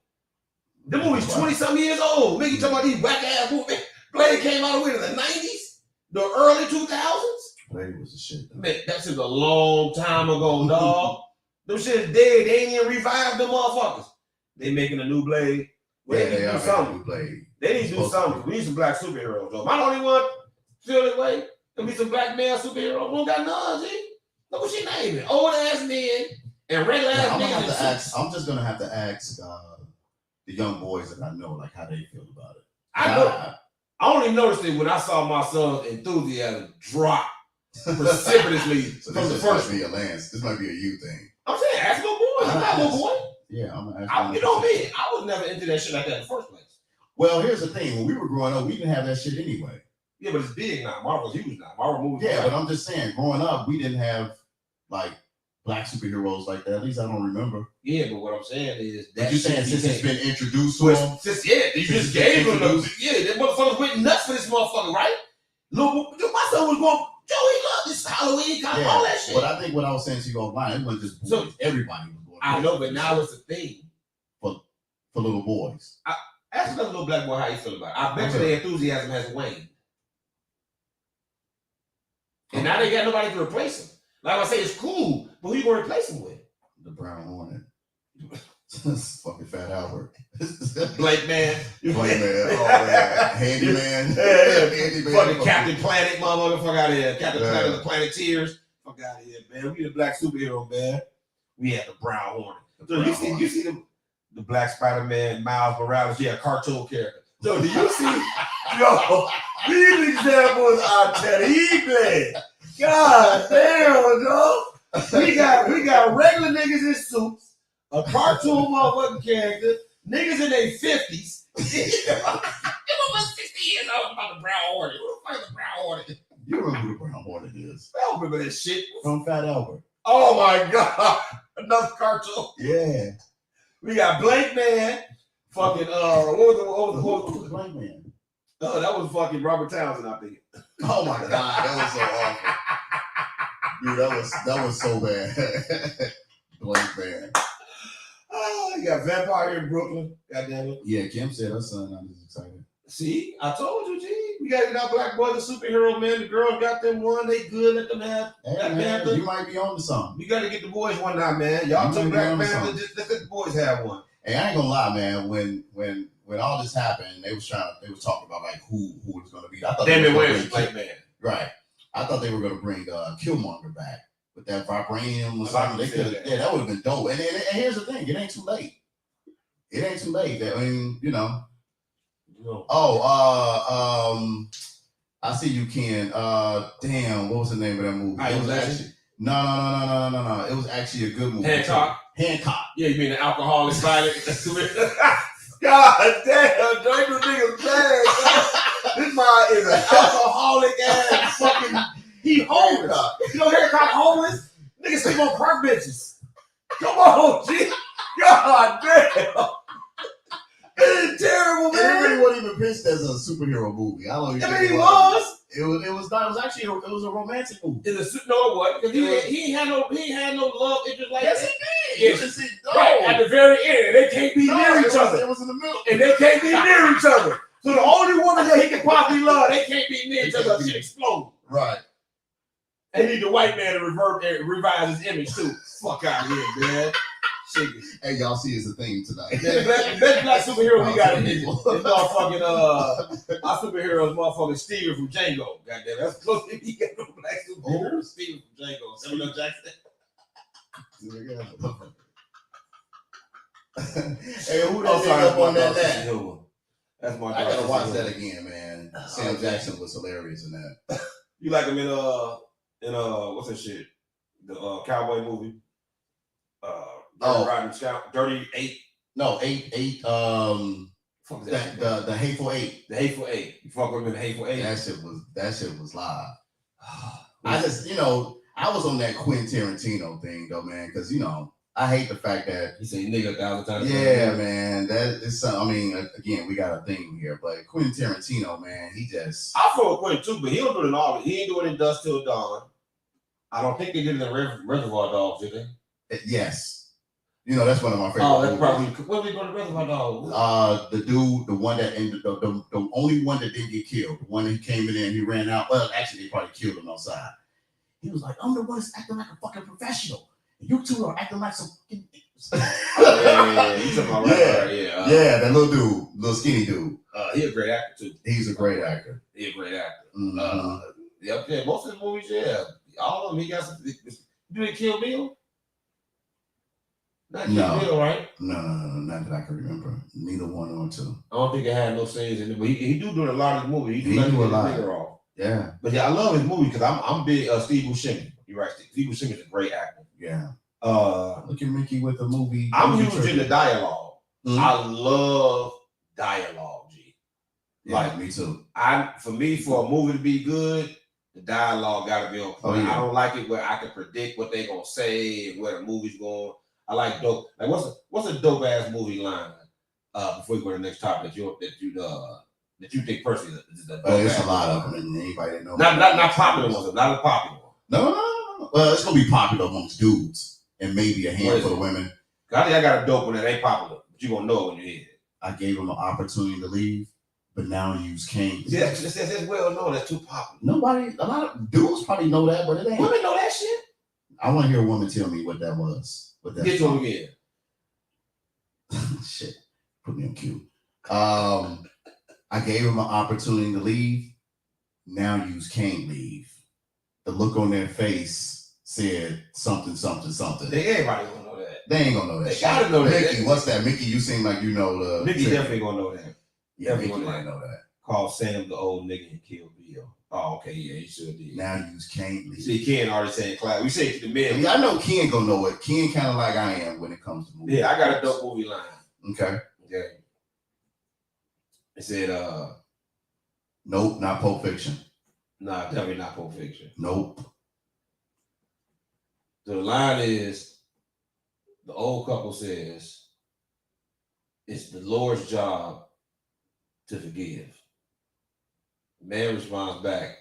The movie's 20-something years old. Nigga talking about these whack ass movies. Blade came out in the 90s, the early 2000s. Blade was a shit. Though. Man, that shit's a long time ago, dog. Them shit's dead. They ain't even revived them motherfuckers. They making a new Blade. Well, yeah, they are something. New Blade. They need to do something. We need some black superheroes, though. Am I the only one feel this way? There be some black male superheroes. We don't got none, G. Look what she naming. Old ass men and regular ass men. I'm just gonna have to ask the young boys that I know, like how they feel about it. I only noticed it when I saw my son's enthusiasm drop precipitously so from the this first. Might be a Lance. This might be a you thing. I'm saying, ask little boys. I'm not little boy. Yeah, I'm gonna ask. You know me. I was never into that shit like that in the first place. Well, here's the thing. When we were growing up, we didn't have that shit anyway. Yeah, but it's big now. Marvel's huge now. Marvel movies. Yeah, but I'm just saying, growing up, we didn't have like black superheroes like that. At least I don't remember. Yeah, but what I'm saying is that you saying since it's been introduced to them? You just gave them that motherfuckers went nuts for this motherfucker, right? Look, my son was going, Joe, he loved this Halloween, all that shit. But I think what I was saying to you online, it wasn't just boys. Everybody was going. I know, but now it's a thing. For little boys. Ask another little black boy how you feel about it. I bet you their enthusiasm has waned. And now they got nobody to replace him. Like I say, it's cool, but who you gonna replace him with? The Brown Hornet. Fucking Fat Albert. Blake Man. Blake Man. Oh man. Handyman. Handyman. Fucking Captain Planet, motherfucker. Fuck out of here. Captain Planet, the Planeteers. Fuck out of here, man. We the black superhero, man. We had the Brown Hornet. So you see the Black Spider-Man, Miles Morales, cartoon character. So do you see, these examples are terrible. God damn, yo. We got regular niggas in suits, a cartoon motherfucking character, niggas in their 50s. It was 60 years old about the Brown Hornet. Who the fuck is the Brown Hornet? You remember who the Brown Hornet is? I don't remember that shit. From Fat Albert. Oh my God. Another cartoon. Yeah. We got Blake Man. Fucking what was the Blake Man? Oh, that was fucking Robert Townsend, I think. Oh my God, that was so awful. Dude, that was so bad. Blake Man. Oh, you got Vampire in Brooklyn. God damn it. Yeah, Kim said her son not as excited. See, I told you, G. We gotta get our black boys a superhero, man. The girls got them one, they good, let them have. Hey, man, you might be on to something. We gotta get the boys one now, man. Y'all took Black Panther, just let the boys have one. Hey, I ain't gonna lie, man. When all this happened, they was talking about like who was gonna be. I thought Damon Wayans, Blake Man. Right. I thought they were gonna bring Killmonger back with that vibranium or something. They could, that. Yeah, that would have been dope. And here's the thing, it ain't too late. It ain't too late. I mean, you know. No. Oh, I see you, Ken. Damn, what was the name of that movie? It was actually no. It was actually a good movie. Hancock. Yeah, you mean the alcoholic violent? God damn, drink the nigga's bad. This man is an alcoholic ass fucking. He homeless. You know Hancock homeless? Niggas sleep on park benches. Come on, G. God damn. It's terrible, man. It really wasn't even pitched as a superhero movie. I don't even. I mean, it was. It was not. It was actually. It was a romantic movie. No, it wasn't. Because he ain't had no love interest like yes, that. he did. Yes, he did. Right at the very end, they can't be near each other. It was in the middle, and they can't be near each other. So the only woman that he can possibly love, they can't be near each other. Shit explode. Right. They need the white man to revise his image too. Fuck out of here, man. Hey, y'all see it's a thing tonight. The best black superhero we got in this motherfucking our superhero is motherfucking Steven from Django. Goddamn, that's close to he got no black superhero. Steven from Django. Samuel Jackson. Hey, who that up on that? That's my. I gotta watch that again, man. Sam Jackson was hilarious in that. You like him in what's that shit? The cowboy movie. Dirty 8. No, 8. Fuck that. The Hateful Eight. The Hateful Eight. You fuck with him in the Hateful Eight. That shit was live. I just, I was on that Quentin Tarantino thing though, man, because I hate the fact that he said nigga 1,000 times. Yeah, man. That is something. I mean, again, we got a thing here, but Quentin Tarantino, man, he just. I fuck with Quentin too, but he don't do it in all. He ain't doing it in Dust Till Dawn. I don't think they did it in Reservoir Dogs, did they? Yes. That's one of my favorite. Oh, that's probably. What we going to Reservoir Dogs? The dude, the one that ended the only one that didn't get killed, the one that he came in and he ran out. Well, actually, they probably killed him outside. He was like, "I'm the one that's acting like a fucking professional. You two are acting like some." Yeah, that little dude, little skinny dude. He a great actor too. He's a great actor. He a great actor. Mm-hmm. Yeah, most of his movies, all of them. He got some. Did he Kill Bill? Not Kill Bill, right? No, not that I can remember. Neither one or two. I don't think it had no scenes in it, but he do a lot of his movies. He do a lot. Off. Yeah, but I love his movie because I'm big Steve Buscemi. You're right, Steve Buscemi is a great actor. Yeah. Look at Ricky with the movie. I'm huge into dialogue. Mm-hmm. I love dialogue, G. Yeah, me too. For a movie to be good, the dialogue got to be on point. Oh, yeah. I don't like it where I can predict what they're gonna say and where the movie's going. I like dope. Like what's a dope ass movie line? Before we go to the next topic that you think personally is the dope there's a lot of them, and anybody that knows. Not popular ones. Not a popular one. No. Well, it's gonna be popular amongst dudes and maybe a handful of women. I think I got a dope one that ain't popular, but you gonna know it when you hear it. I gave him an opportunity to leave, but now you can't. Yeah, that's well known. That's too popular. Nobody, a lot of dudes probably know that, but it ain't. Women know that shit. I want to hear a woman tell me what that was. What that Get to him again. Shit, put me on cue. I gave him an opportunity to leave. Now you can't leave. The look on their face said something. Everybody gonna know that. They ain't gonna know that. They gotta know that. Mickey, what's that? Mickey, you seem like you know the. Mickey definitely gonna know that. Yeah, Mickey might know that. Called Sam the old nigga and killed Bill. Oh, okay, yeah, he sure did. Now you can't leave. See, Ken already saying class. We say it to the men. Yeah, I know Ken gonna know it. Ken kind of like I am when it comes to movies. Yeah, I got a dope movie line. Okay. It said, nope, not Pulp Fiction. Nah, definitely not Pulp Fiction. Nope. The line is, the old couple says, it's the Lord's job to forgive. The man responds back,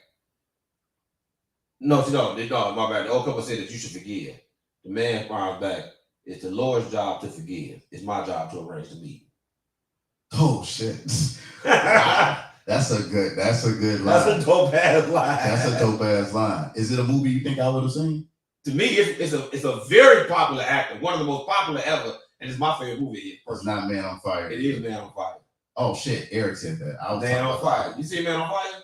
no, my bad. The old couple said that you should forgive. The man responds back, it's the Lord's job to forgive. It's my job to arrange the meeting. Oh shit. That's a good line. That's a dope ass line. That's a dope ass line. Is it a movie you think I would have seen? To me, it's a very popular actor, one of the most popular ever, and it's my favorite movie. It's not Man on Fire. It is Man on Fire. Oh shit, Eric said that. I was Man on Fire. You see Man on Fire?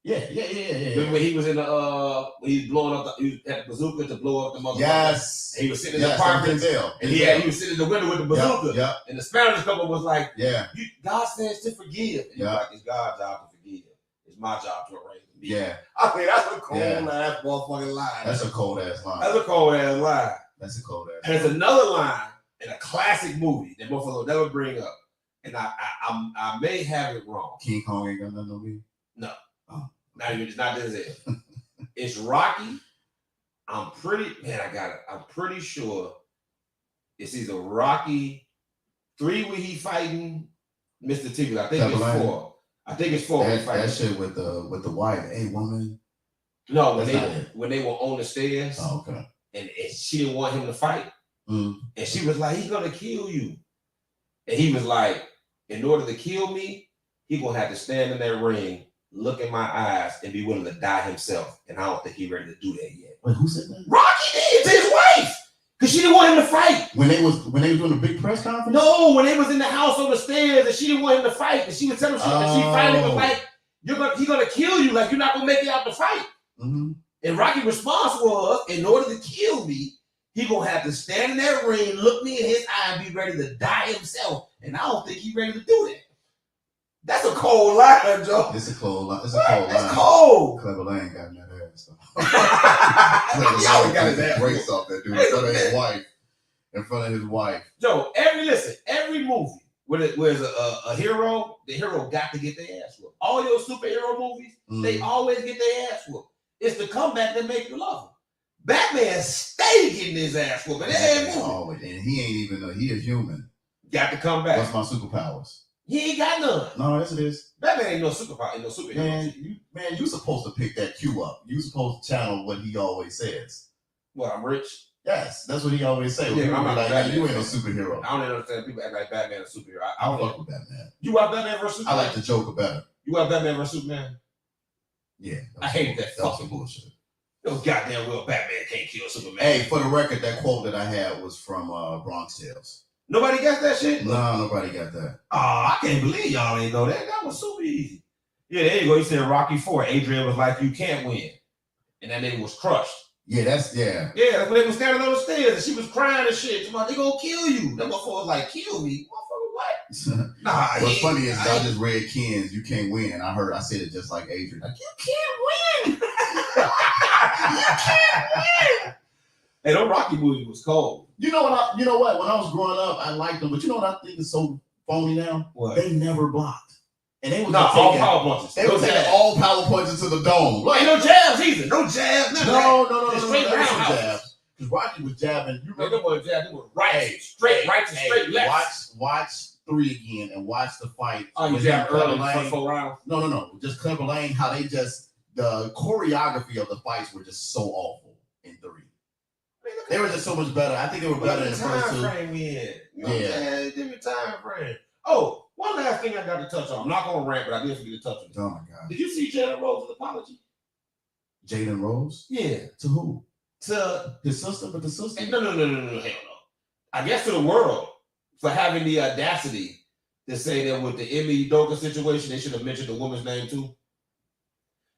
Yeah. Remember when he was in the when he was blowing up he had the bazooka to blow up the motherfucker? Yes. And he was sitting in the apartment and he was sitting in the window with the bazooka. Yep. And the Spanish couple was like, yeah, God says to forgive. And he's like, it's God's job to forgive. It's my job to arrange the meeting. Yeah. I mean, that's a cold ass motherfucking line. That's a cold ass line. That's a cold ass line. That's a cold ass And there's another line in a classic movie that motherfucker will never bring up. And I may have it wrong. King Kong ain't got nothing on me? No. Oh. It's not Denzel. It's Rocky. I'm pretty sure it's either Rocky 3 where he fighting Mr. T. I think it's 4. I think it's 4. That shit with the wife. Hey, woman. No, when they were on the stairs. Oh, okay. And she didn't want him to fight. Mm. And she was like, he's gonna kill you. And he was like, in order to kill me, he gonna have to stand in that ring, look in my eyes, and be willing to die himself. And I don't think he's ready to do that yet. Wait, who said that? Rocky did to his wife. Because she didn't want him to fight. When they was doing the big press conference? No, when they was in the house on the stairs and she didn't want him to fight. And she was telling him, and she finally was like, he's gonna kill you, like you're not gonna make it out the fight. Mm-hmm. And Rocky's response was, in order to kill me, he gonna have to stand in that ring, look me in his eye, and be ready to die himself. And I don't think he's ready to do that. That's a cold line, Joe. It's a cold line. It's a cold line. It's cold. Clever Lane got in that ass. He always got his ass. Breaks off that dude in front of his wife. In front of his wife. Joe, every movie where there's a hero, the hero got to get their ass whooped. All your superhero movies, they always get their ass whooped. It's the comeback that make you love them. Batman stay getting his ass whooped. And he ain't even he is human. Got to come back. What's my superpowers? He ain't got none. No, yes it is. Batman ain't no superpower, ain't no superhero. Man, you supposed to pick that cue up. You supposed to channel what he always says. What, I'm rich? Yes, that's what he always say. Yeah, I'm not like, Batman. You ain't no superhero. I don't understand people act like Batman is a superhero. I don't fuck with Batman. You watch Batman vs Superman? I like the Joker better. You watch Batman vs Superman? Yeah. I hated that fucking bullshit. No goddamn well Batman can't kill Superman. Hey, for the record, that quote that I had was from Bronx Tales. Nobody got that shit? No, nobody got that. Oh, I can't believe y'all ain't know that. That was super easy. Yeah, there you go. He said Rocky 4. Adrian was like, you can't win. And that nigga was crushed. Yeah, that's Yeah, that's when they was standing on the stairs and she was crying and shit. They gonna kill you. That motherfucker was like, kill me? Motherfucker, what? Nah, what's funny is I just read Ken's You Can't Win. I said it just like Adrian. Like, you can't win. You can't win. Hey, that Rocky movie was cold. You know what? When I was growing up, I liked them, but you know what I think is so phony now? What? They never blocked, and they was all power punches. They were taking all power punches to the dome. Like, ain't no jabs either. No jabs. No. Straight jabs. Because Rocky was jabbing. You remember? They was jabbing. They were right, straight left. Watch 3 again and watch the fight. Oh, you jabbed early first 4 rounds. No. Just Clever Lane. How they the choreography of the fights were just so awful in 3. They were just so much better. I think they were better in the first 2. Time frame we in. Yeah. Different time frame. Oh, One last thing I got to touch on. I'm not going to rant, but I did forget to touch on it. Oh my God. Did you see Jalen Rose's apology? Jaden Rose? Yeah. To who? To his sister, but the sister? No, hell no. I guess to the world for having the audacity to say that with the Emmy Udoka situation, they should have mentioned the woman's name too.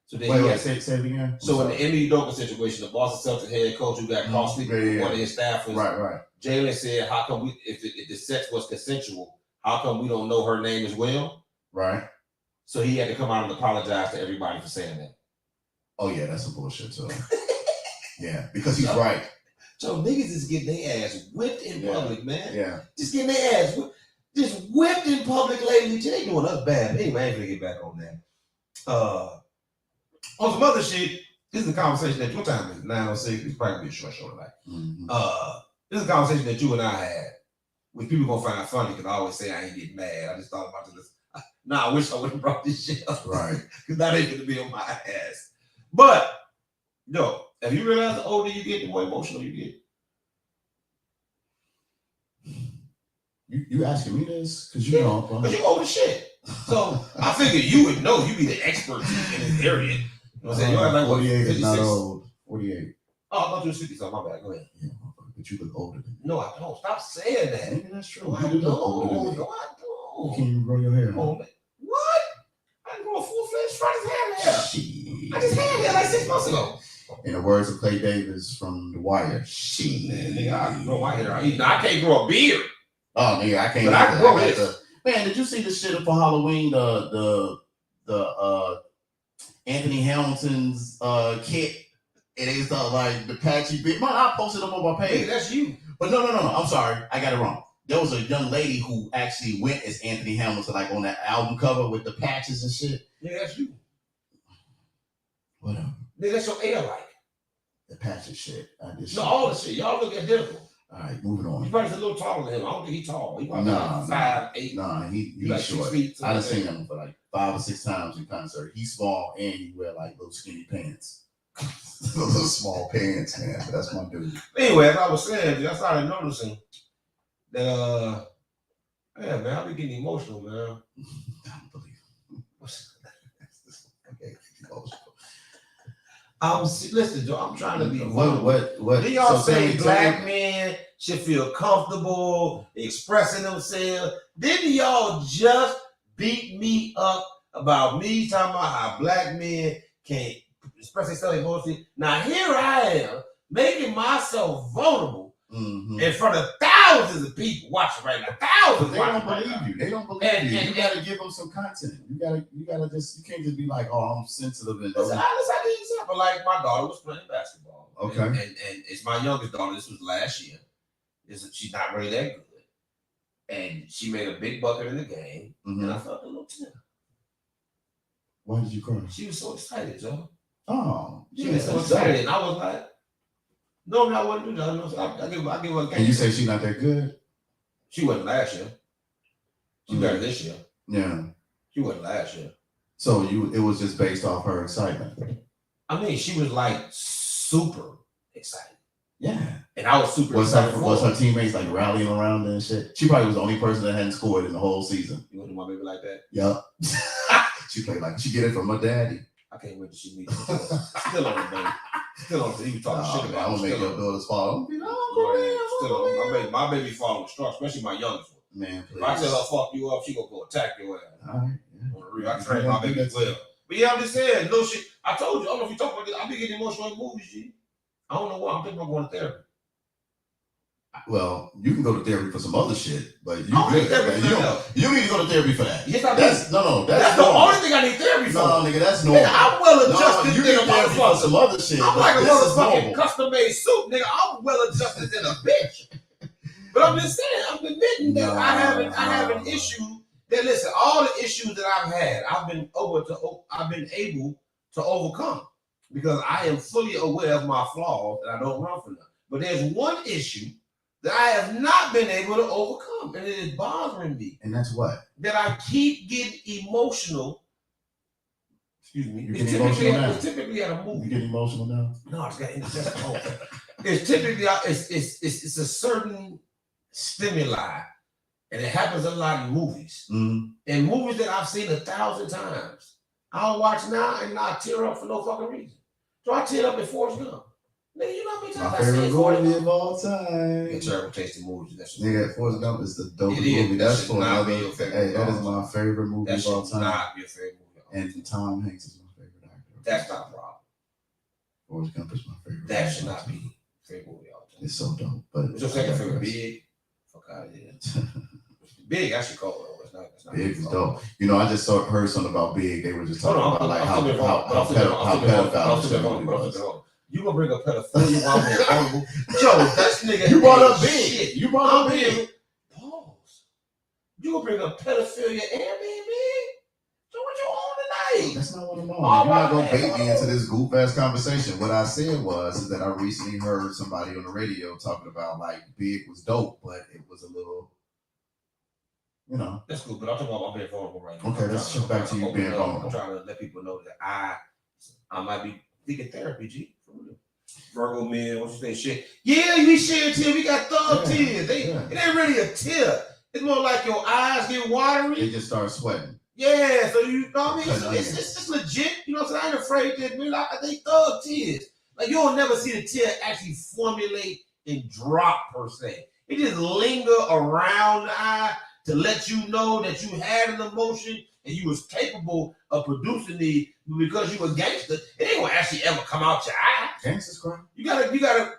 So wait, say it again. So in the Emmy Udoka situation, the Boston Celtics head coach who got caught sleeping with one of his staffers, right. Jalen said, "How come we, if the sex was consensual, how come we don't know her name as well?" Right. So he had to come out and apologize to everybody for saying that. Oh yeah, that's some bullshit too. Yeah, because he's right. So niggas is getting their ass whipped in public, man. Yeah. Just getting their ass just whipped in public lately. They doing us bad. Anyway, I ain't gonna get back on that. On some other shit, this is a conversation that, what time is it? 9:06. It's probably be a short tonight. Mm-hmm. This is a conversation that you and I had, which people gonna find funny because I always say I ain't getting mad. I just thought about this. Nah, I wish I would have brought this shit up. Right. Because now they gonna be on my ass. But yo, have you realized the older you get, the more emotional you get? You asking me this? Because you know. Because you old as shit. So I figured you would know. You be the expert in this area. You know what I'm saying? You're like 48 is not old. 48. Oh, I thought you was 50, so my bad. Go ahead. Yeah, but you look older than me. No, I don't. Stop saying that. Maybe that's true. No, I You do look older than don't. me. No, I don't. You can't even grow your hair. Oh, man. What? I grew a full-fledged front hair. Shit. I just had hair like 6 months ago. In the words of Clay Davis from The Wire. Shit. Nigga, I can grow my hair. I can't grow a beard. Oh, nigga, I can't. But I can grow this. Man, did you see the shit for Halloween? The Anthony Hamilton's kit. And they thought like the patchy bit. Man, I posted them on my page. Hey, that's you. But no. I'm sorry. I got it wrong. There was a young lady who actually went as Anthony Hamilton, like on that album cover with the patches and shit. Yeah, that's you. Whatever. Nigga, that's your hair like. The patches shit. All the shit. Y'all look identical. All right, moving on. He's probably a little taller than him. I don't think he's tall. He probably Nah, 5'8". Nah, he's like short. 6 feet. I done seen him for like 5 or 6 times in concert. He's small and he wear like little skinny pants. Little small pants, man. But that's my dude. Anyway, as I was saying, I started noticing that yeah, man, I be getting emotional, man. I don't believe it. Okay, emotional. Listen, Joe, I'm trying to be what do y'all so say black men should feel comfortable expressing themselves? Didn't y'all just beat me up about me talking about how black men can't express themselves emotionally? Now here I am making myself vulnerable in front of thousands of people watching right now. Thousands. They don't believe you. They don't believe you. You gotta give them some content. You gotta just. You can't just be like, oh, I'm sensitive and. Listen, I'll give you an example. Like my daughter was playing basketball. Okay. And it's my youngest daughter. This was last year. She's not really that good, and she made a big bucket in the game, and I felt a little tear. Why did you cry? She was so excited, Joe. Oh, she was so excited, and I was like, "No, I wouldn't do that. I give her a game." And you say she's not that good? She wasn't last year. She better this year. Yeah. She wasn't last year. So it was just based off her excitement. I mean, she was like super excited. Yeah. And I was super excited. Was her teammates like rallying around her and shit? She probably was the only person that hadn't scored in the whole season. You want to do my baby like that? Yep. She played like she get it from her daddy. I can't wait till she meets me. Still on the baby. Still on the he was talking shit about. I'm gonna make your daughters fall. My baby following strong, especially my youngest one. Man, please. If I tell her fuck you up, she gonna go attack your ass. All right. On the real, I train my baby well. But yeah, I'm just saying, little shit. I told you, I don't know if you talk about this. I be getting emotional in movies, G. I don't know why. I'm thinking about going to therapy. Well, you can go to therapy for some other shit, but you need therapy for that. You need to go to therapy for that. Yes, I do. That's the only thing I need therapy for. No, nigga, that's normal. Nigga, I'm well adjusted. You need therapy for some other shit. I'm like a motherfucking custom-made suit, nigga. I'm well adjusted in a bitch. But I'm just saying, I'm admitting that I have an issue. That listen, all the issues that I've had, I've been able to overcome because I am fully aware of my flaws and I don't run from them. But there's one issue that I have not been able to overcome, and it is bothering me. And that's what? That I keep getting emotional. Excuse me. You're getting emotional now? It's typically at a movie. You getting emotional now? No, it's got it's typically it's a certain stimuli, And it happens a lot in movies. Mm-hmm. In movies that I've seen 1,000 times, I'll watch now and not tear up for no fucking reason. So I teared up in Forrest Gump. Nigga, you know how many times My I favorite seen Forrest movie Gump? of all time. It's terrible tasting movies. That's Nigga, Forrest Gump is the dopest It is. movie. That That's should for not another. be your favorite Hey, that of is all my favorite movie that of all should time. not your favorite movie. And Tom Hanks is my favorite actor. That's not a problem. Forrest Gump is my favorite. That should not be favorite movie of all time. It's so dope. But What's your second favorite? Big? Fuck out of here. Big, actually called though. It's not Big is dope. You know, I just heard something about Big. They were just talking about like how pedophile was. You gonna bring a pedophilia while we're vulnerable? Joe, that nigga. You brought up Big. Shit. You brought up Big. Pause. You gonna bring a pedophilia and Big? So what you on tonight? That's not what I'm on. You're not gonna bait me into this goof ass conversation. What I said is that I recently heard somebody on the radio talking about like Big was dope, but it was a little, you know. That's cool, but I'm talking about being vulnerable right now. Okay, let's shift back to you being vulnerable. I'm trying to let people know that I might be thinking therapy, G. Virgo men, what you say, shit. Yeah, we share tears. We got thug tears. It ain't really a tear. It's more like your eyes get watery. They just start sweating. Yeah, so you know what I mean? It's legit. You know what I'm saying? I ain't afraid to admit I think thug tears. Like you'll never see the tear actually formulate and drop per se. It just linger around the eye to let you know that you had an emotion and you was capable of producing the because you a gangster. It ain't gonna actually ever come out your eye. Gangsters cry. You gotta,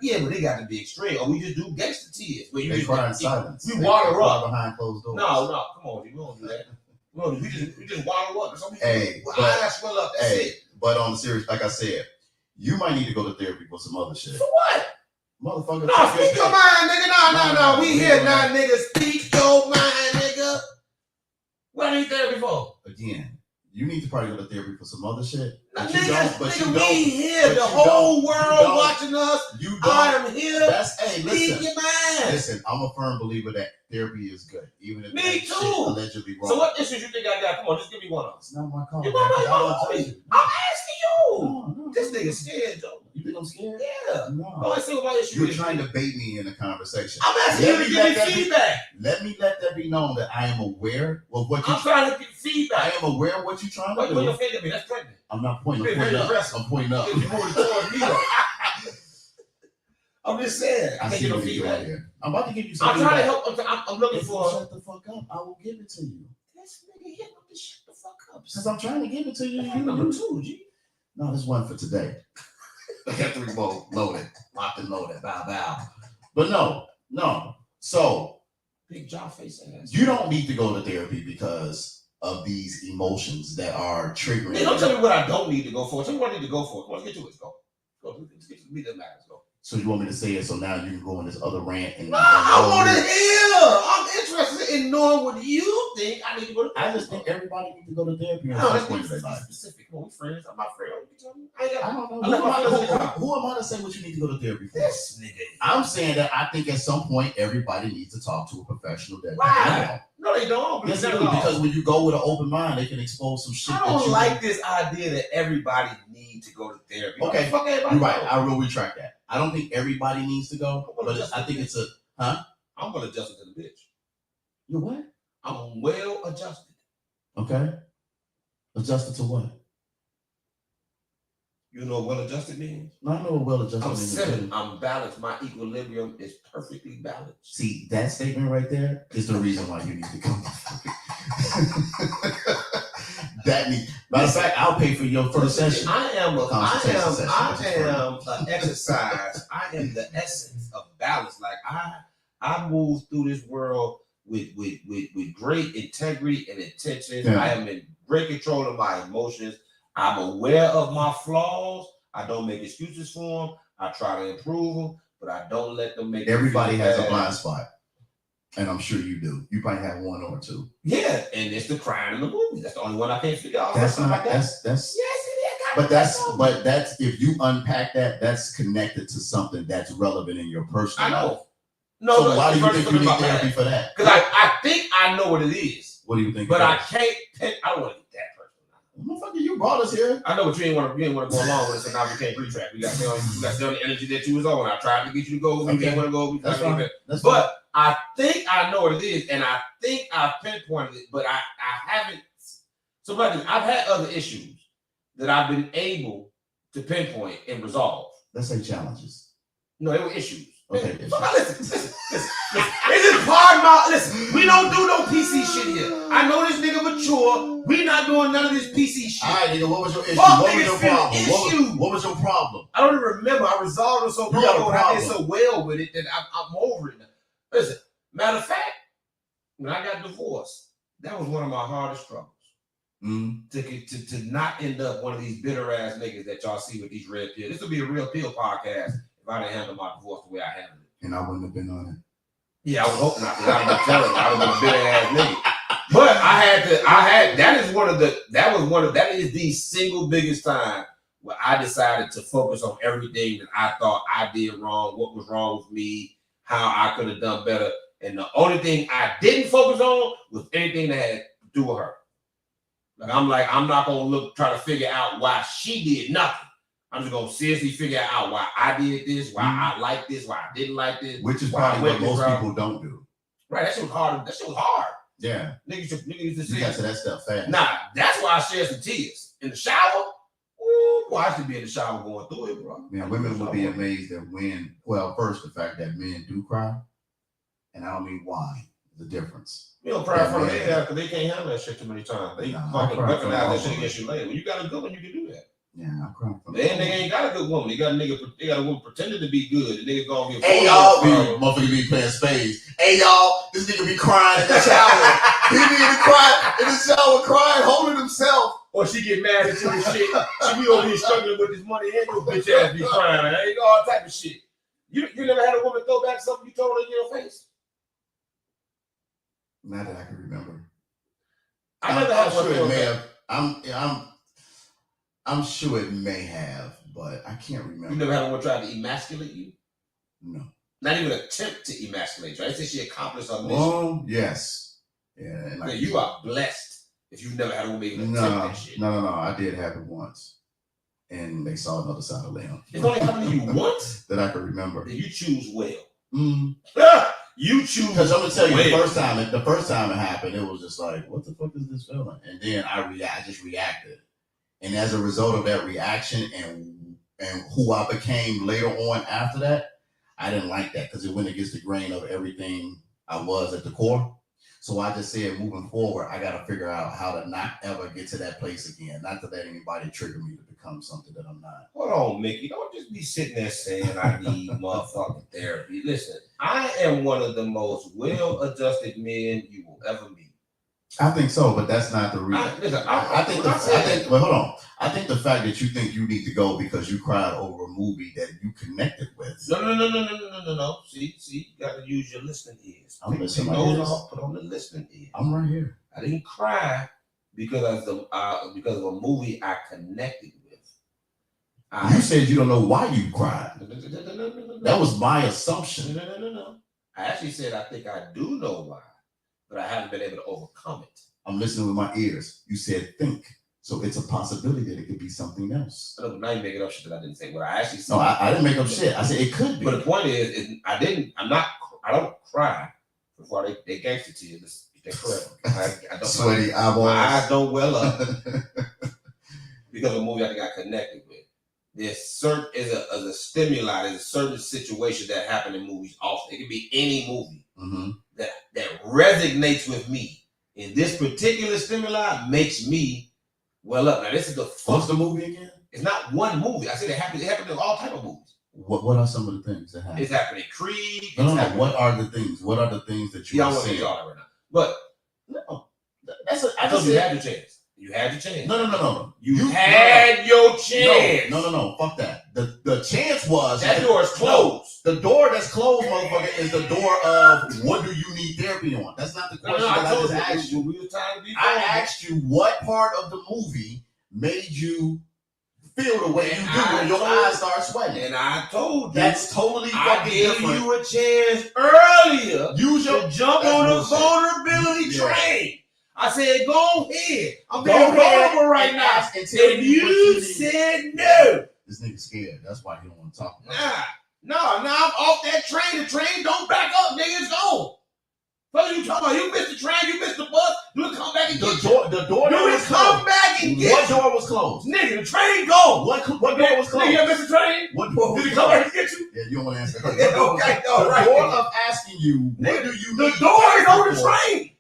yeah, but they got to be extreme. Or we just do gangster tears. Where you they just cry in silence. We water up behind closed doors. No, come on, we don't do that. We just water up. Some people, eyes swell up. That's it. But on the serious, like I said, you might need to go to therapy for some other shit. For what? Motherfucker. No, speak your mind, nigga. No. We here now, nigga. Speak your mind, nigga. What I need therapy for? Again, you need to probably go to therapy for some other shit. Nigga, we here. The whole world watching us. I am here. Listen. Your mind. Listen, I'm a firm believer that therapy is good, even if me that too. Shit allegedly wrong. So what issues you think I got? Come on, just give me one of them. It's not my call. I'm asking you. No. This nigga scared, Joe. You think I'm scared? Yeah. No. Go ahead, see what my issue You're is. trying to bait me in a conversation. I'm asking you to give me feedback. Let me let that be known that I am aware of what you're trying to get feedback. I am aware of what you're trying to do. Your finger at me. That's pregnant. I'm not pointing. I'm pointing up. You pointing towards me. I'm just saying. I can't get no feedback. I'm about to give you some feedback. I'm trying to help. I'm looking for. Shut the fuck up. I will give it to you. This nigga hit me to shut the fuck up. Because I'm trying to give it to you. Number 2, G. No, this one for today. I got the remote loaded. Locked and loaded. Bow. But no. So, big jaw face ass. You don't need to go to therapy because of these emotions that are triggering. Hey, don't tell me what I don't need to go for. Tell me what I need to go for. Come on, let's get to it. Let's get to me that matters. Go. So you want me to say it so now you can go on this other rant and I want to hear. I'm interested in knowing what you think I need to go to therapy. I just think everybody needs to go to therapy. No, let's be specific. Come on, friends. I'm not friends. I don't know. Who am I to say what you need to go to therapy for? This nigga. I'm saying that I think at some point everybody needs to talk to a professional. Why? No, they don't. Yes, they do. Because when you go with an open mind, they can expose some shit. I don't like this idea that everybody needs to go to therapy. Okay, fuck everybody. You're right. I will retract that. I don't think everybody needs to go, but I think it's a I'm gonna adjust it to the bitch. You what? I'm well adjusted. Okay. Adjusted to what? You know what well adjusted means? No, I know what well adjusted means. I'm centered. I'm balanced. My equilibrium is perfectly balanced. See, that statement right there is the reason why you need to come. Matter of fact, I'll pay for your first session. I am an exercise. I am the essence of balance. Like I move through this world with great integrity and intention. Yeah. I am in great control of my emotions. I'm aware of my flaws. I don't make excuses for them. I try to improve them, but I don't let them make. Everybody has a blind spot. And I'm sure you do. You probably have one or two. Yeah, and it's the crying in the movie. That's the only one I can't figure out. That's not. That's. Yes, but that's if you unpack that, that's connected to something that's relevant in your personal life. I know. No, so why do you think you need therapy for that? Because I think I know what it is. What do you think? But I can't. I don't want to get that person. Motherfucker, you brought us here. I know, but you ain't want to go along with it, so now we can't retract. We got still the energy that you was on. I tried to get you to go. You didn't want to go. That's fine. I think I know what it is, and I think I pinpointed it, but I haven't. So, I've had other issues that I've been able to pinpoint and resolve. Let's say challenges. No, they were issues. Okay. Listen. This is part of my. Listen, we don't do no PC shit here. I know this nigga mature. We not doing none of this PC shit. All right, nigga. What was your issue? Fuck, What was your problem? What was your problem? I don't even remember. I resolved it so long ago, and I did so well with it that I'm over it now. Listen, matter of fact, when I got divorced, that was one of my hardest struggles. To not end up one of these bitter ass niggas that y'all see with these red pills. This would be a real pill podcast if I didn't handle my divorce the way I handled it. And I wouldn't have been on it. Yeah, I would hope not. Because I would have been telling you, I would have been a bitter ass nigga. But that is the single biggest time where I decided to focus on everything that I thought I did wrong, what was wrong with me, how I could have done better. And the only thing I didn't focus on was anything that had to do with her. I'm not gonna try to figure out why she did nothing. I'm just gonna seriously figure out why I did this, why I like this, why I didn't like this. Which is probably what most people don't do. Right, that shit was hard. That shit was hard. Yeah. Niggas used to You got to that stuff fast. Nah, that's why I shed some tears. In the shower, ooh, boy, I should be in the shower going through it, bro. Man, women would be amazed at first, the fact that men do cry, and I don't mean why, the difference. You don't cry for their head because they can't handle that shit too many times. They fucking recognize that shit against you later. When you got a good one, you can do that. Yeah, I'm crying for Then they ain't got a good woman. They got a woman pretending to be good. The nigga gonna get. Hey y'all, motherfucker be playing spades. Hey y'all, this nigga be crying in the shower. He be crying in the shower, crying, holding himself. Or she get mad at you and shit. She be over here struggling with this money and your bitch ass be crying. Ain't all type of shit. You never had a woman throw back something you told her in your face? Not that I can remember. I never had one. It may have. I'm sure it may have, but I can't remember. You never had one try to emasculate you? No. Not even attempt to emasculate you. I say she accomplished her mission. Oh, yes. Yeah. So you are blessed if you've never had a woman even attempt that shit. No. I did have it once. And they saw another side of them. It's only happened to you once? That I can remember. Then you choose well. You choose. Because I'm gonna tell you, the first time it happened, it was just like, what the fuck is this feeling? And then I just reacted. And as a result of that reaction and who I became later on after that, I didn't like that because it went against the grain of everything I was at the core. So I just said, moving forward, I got to figure out how to not ever get to that place again. Not to let anybody trigger me to become something that I'm not. Hold on, Mickey. Don't just be sitting there saying I need motherfucking therapy. Listen, I am one of the most well-adjusted men you will ever meet. I think so, but that's not the reason. I think the fact that you think you need to go because you cried over a movie that you connected with. No. See, you got to use your listening ears. I'm listening. Put on the listening ears. I'm right here. I didn't cry because of a movie I connected with. You said you don't know why you cried. That was my assumption. No. I actually said I think I do know why. But I haven't been able to overcome it. I'm listening with my ears. You said think. So it's a possibility that it could be something else. Now you're making up shit that I didn't say. What I actually said. No, I didn't make up shit. I said it could be. But the point is I don't cry before they gangster tears. They're correct. I don't. Sweaty eyeballs. My eyes don't well up because of a movie I think I connected with. There's certain is a stimuli. There's a certain situation that happen in movies often. It could be any movie. Mm-hmm. That resonates with me. And this particular stimuli makes me well up. Now this is what's the movie again? It's not one movie. I said it happened in all type of movies. What are some of the things that happen? It's happening in Creed. No. What are the things? What are the things that you are saying? Right now. But no, I told you you had your chance. You had your chance. No. You had your chance. No. Fuck that. The chance was that door is closed. The door that's closed, motherfucker, is the door of what do you need therapy on? That's not the question that I just asked you. I asked you what part of the movie made you feel the way you do when your eyes start sweating. And I told you that's totally fucking different. I gave you a chance earlier. Use your to jump on the vulnerability train. I said, go ahead. I'm being vulnerable right now. If you said no. This nigga scared. That's why he don't want to talk about it. No, now I'm off that train. The train don't back up, nigga. It's gone. What are you talking about? You missed the train, you missed the bus, you come back and get you. The door You was come closed. back and get What you. door was closed? Nigga, the train go. What door was closed? Nigga, you missed the train? What door was Did he closed? come back and get you? Yeah, you don't want to answer. Okay, all right. The door of asking you, Nigga, what do you the need door to is ask on the for? train.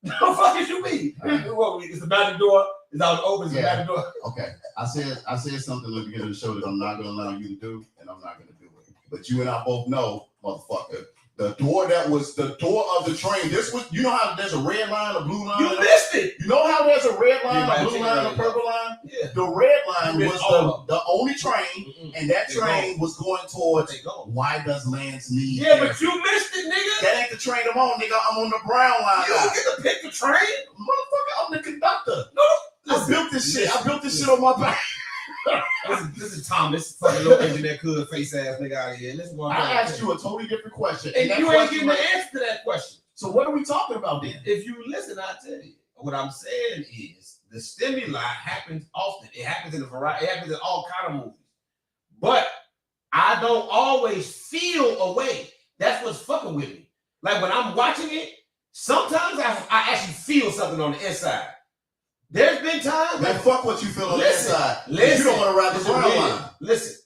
The fuck is you mean? It's the magic door. It's out open. It's the magic door. Okay. I said something at the beginning of the show that I'm not gonna allow you to do, and I'm not gonna do it. But you and I both know, motherfucker, the door that was the door of the train. This was, you know how there's a red line, a blue line. You missed it. You know how there's a red line, Yeah, a blue line, a purple line. Yeah. The red line You was missed all the only train, and that train was going towards. Why does Lance need? Yeah, but you missed it, nigga. That ain't the train I'm on, nigga. I'm on the brown line. You don't get to pick the train, motherfucker. I'm the conductor. No, I built this shit. I built this shit on my back. Listen, Tom, this fucking little engineer could face ass nigga out of here. Listen, I asked you a totally different question, and you ain't getting the answer to that question. So what are we talking about then? If you listen, I tell you. What I'm saying is the stimuli happens often. It happens in a variety. It happens in all kind of movies. But I don't always feel a way. That's what's fucking with me. Like when I'm watching it, sometimes I actually feel something on the inside. There's been times. Man, fuck what you feel on the inside. Listen, you don't want to ride the brown line. Listen,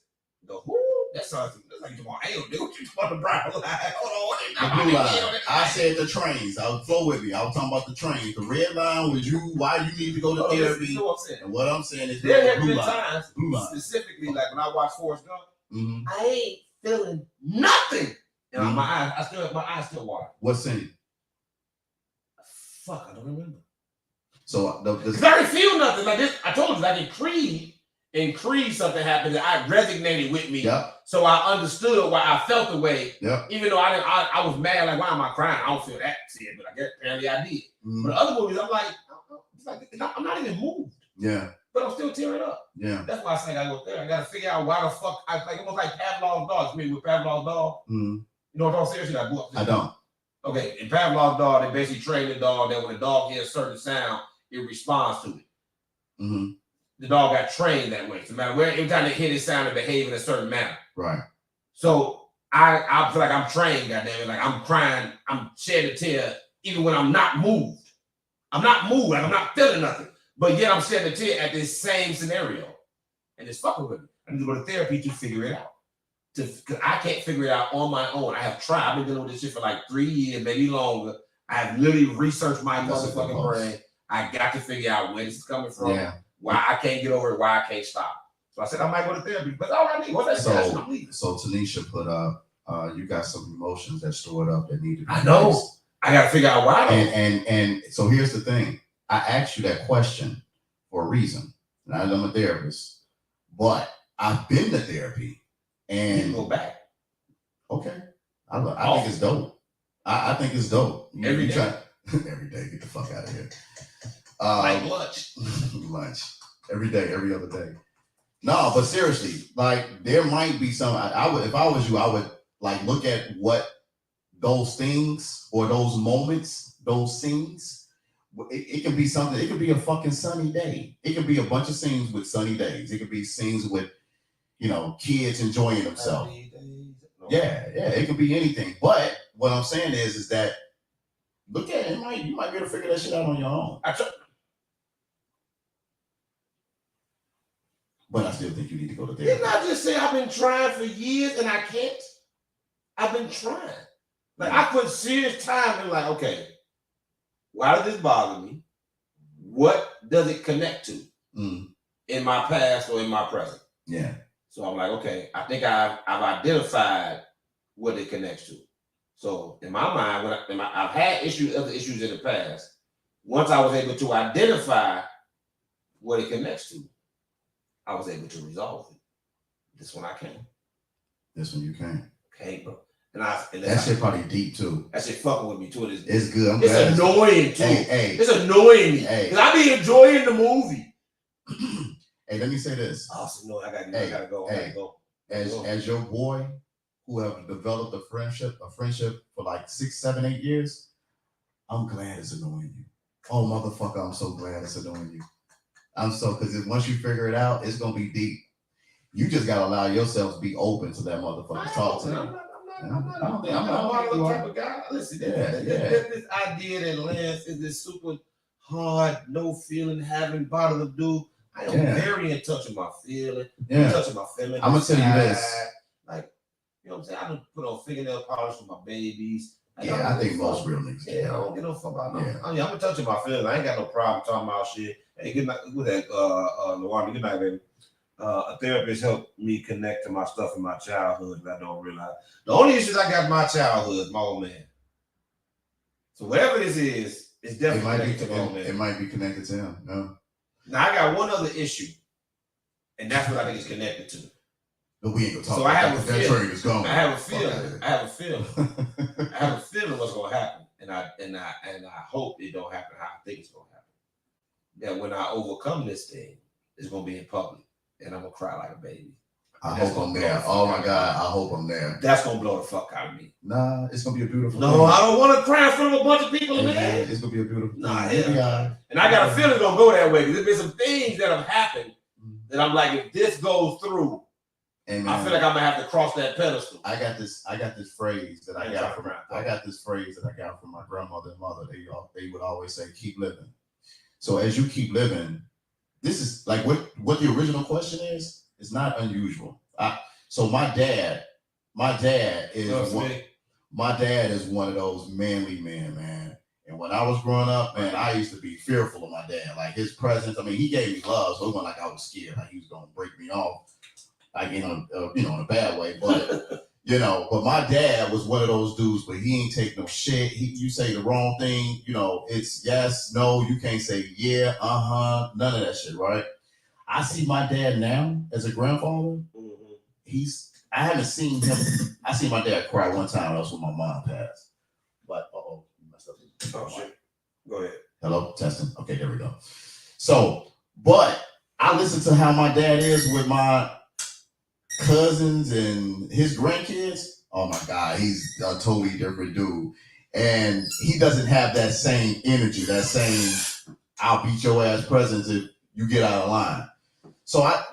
the who? That sounds like you want. Hey, dude, what you talking about the brown line? Hold on, the blue line. I said the trains. I would flow with me. I was talking about the trains. The red line was you. Why you need to go to therapy? And what I'm saying is there have blue been line. times, blue line. specifically like when I watch Forrest Gump, I ain't feeling nothing. And my eyes still water. What scene? Fuck, I don't remember. So because I didn't feel nothing like this. I told you, like in Creed, something happened that I resonated with me. Yep. So I understood why I felt the way. Yep. Even though I was mad, like, why am I crying? I don't feel that shit, but I guess apparently I did. But other movies, I'm like, I'm not even moved. Yeah. But I'm still tearing up. Yeah. That's why I say I gotta go there. I gotta figure out why the fuck it was like Pavlov's dog. You mean with Pavlov's dog? You know what I'm saying? I don't. Okay, in Pavlov's dog, they basically train the dog that when the dog hears a certain sound, it responds to it. The dog got trained that way. So no matter where, every time they hear this sound, they behave in a certain manner. Right. So I feel like I'm trained, goddamn. Like I'm crying, I'm shedding a tear, even when I'm not moved. I'm not moved, like I'm not feeling nothing. But yet I'm shedding a tear at this same scenario. And it's fucking with me. I need to go to therapy to figure it out. Because I can't figure it out on my own. I have tried. I've been dealing with this shit for like 3 years, maybe longer. I have literally researched my motherfucking brain. I got to figure out where this is coming from, why I can't get over it, why I can't stop. So I said I might go to therapy. But all I need, what's that? So Tanisha put up, you got some emotions that stored up that need to be I know. fixed. I got to figure out why. And so here's the thing. I asked you that question for a reason. And I'm a therapist, but I've been to therapy. And you can go back. Okay. I think it's dope. I think it's dope. Every day. Every day. Get the fuck out of here. Like lunch. Lunch. Every day, every other day. No, but seriously, like there might be some. I would, if I was you, I would like look at what those things or those moments, those scenes. It can be something. It could be a fucking sunny day. It could be a bunch of scenes with sunny days. It could be scenes with, kids enjoying themselves. Yeah, it could be anything. But what I'm saying is that look at it. You might be able to figure that shit out on your own. But I still think you need to go to therapy. Didn't I just say I've been trying for years and I can't? I've been trying. Like I put serious time in. Like, okay, why does this bother me? What does it connect to in my past or in my present? Yeah. So I'm like, okay, I think I've identified what it connects to. So in my mind, I've had other issues in the past. Once I was able to identify what it connects to, I was able to resolve it. This one I can. This one you can. Okay, bro. And that shit probably deep too. That shit fucking with me too. It's good. It's annoying too. Hey. It's annoying me. Because I be enjoying the movie. Hey, let me say this. Awesome. No, I gotta go. As your boy who have developed a friendship for like 6, 7, 8 years, I'm glad it's annoying you. Oh motherfucker, I'm so glad it's annoying you. Because once you figure it out, it's gonna be deep. You just gotta allow yourself to be open to that motherfucker talk to you. I'm not a bottle type of guy. Listen, this idea that Lance is this super hard, no feeling, having bottle of dude. I am very in touch with my feeling, in touch with my feeling. I'm gonna tell you this. Like, you know what I'm saying? I don't put on fingernail polish for my babies. I think most real niggas. Yeah, I don't get no fuck about no. I mean, I'm in touch with my feelings. I ain't got no problem talking about shit. Hey, good night. With that, Luana, good night, baby. A therapist helped me connect to my stuff in my childhood that I don't realize. The only issues I got in my childhood is my old man. So whatever this is, it's definitely connected to my old man. It might be connected to him. No. Now I got one other issue, and that's what I think is connected to. But we ain't gonna talk so about I have that. A feeling. Is gone. I have a feeling. I have a feeling. I have a feeling what's gonna happen, and I hope it don't happen how I think it's gonna happen. That when I overcome this thing, it's gonna be in public. And I'm gonna cry like a baby. I hope I'm there. Oh my God, I hope I'm there. That's gonna blow the fuck out of me. Nah, it's gonna be a beautiful thing. I don't want to cry in front of a bunch of people, man. It's gonna be a beautiful thing. And I got a feeling it's gonna go that way because there's been some things that have happened that I'm like, if this goes through, and I feel like I'm gonna have to cross that pedestal. I got this phrase that I got from my grandmother and mother. They would always say, "Keep living." So as you keep living. This is like what the original question is. It's not unusual. So my dad is one of those manly men, man. And when I was growing up, man, I used to be fearful of my dad. Like his presence. I mean, he gave me love, so it wasn't like I was scared. Like he was gonna break me off, like in a bad way. But but my dad was one of those dudes, but he ain't take no shit. You say the wrong thing, it's yes, no, you can't say yeah, none of that shit, right? I see my dad now as a grandfather. I haven't seen him. I seen my dad cry one time. That was when my mom passed. But you messed up. Oh shit. Go ahead. Hello, testing. Okay, there we go. So, but I listen to how my dad is with my cousins and his grandkids. Oh my God, he's a totally different dude. And he doesn't have that same energy, that same I'll beat your ass presence if you get out of line. So I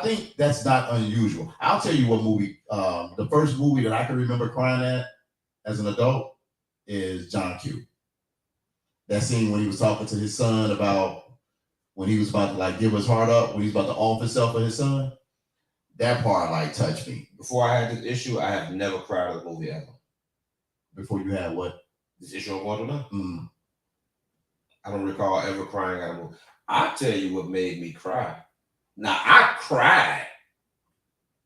think that's not unusual. I'll tell you what movie, the first movie that I can remember crying at as an adult is John Q. That scene when he was talking to his son about when he was about to like give his heart up, when he was about to off himself for his son. That part like touched me. Before I had this issue, I have never cried at a movie ever. Before you had what? This issue I'm going through now? I don't recall ever crying at a movie. I'll tell you what made me cry. Now, I cried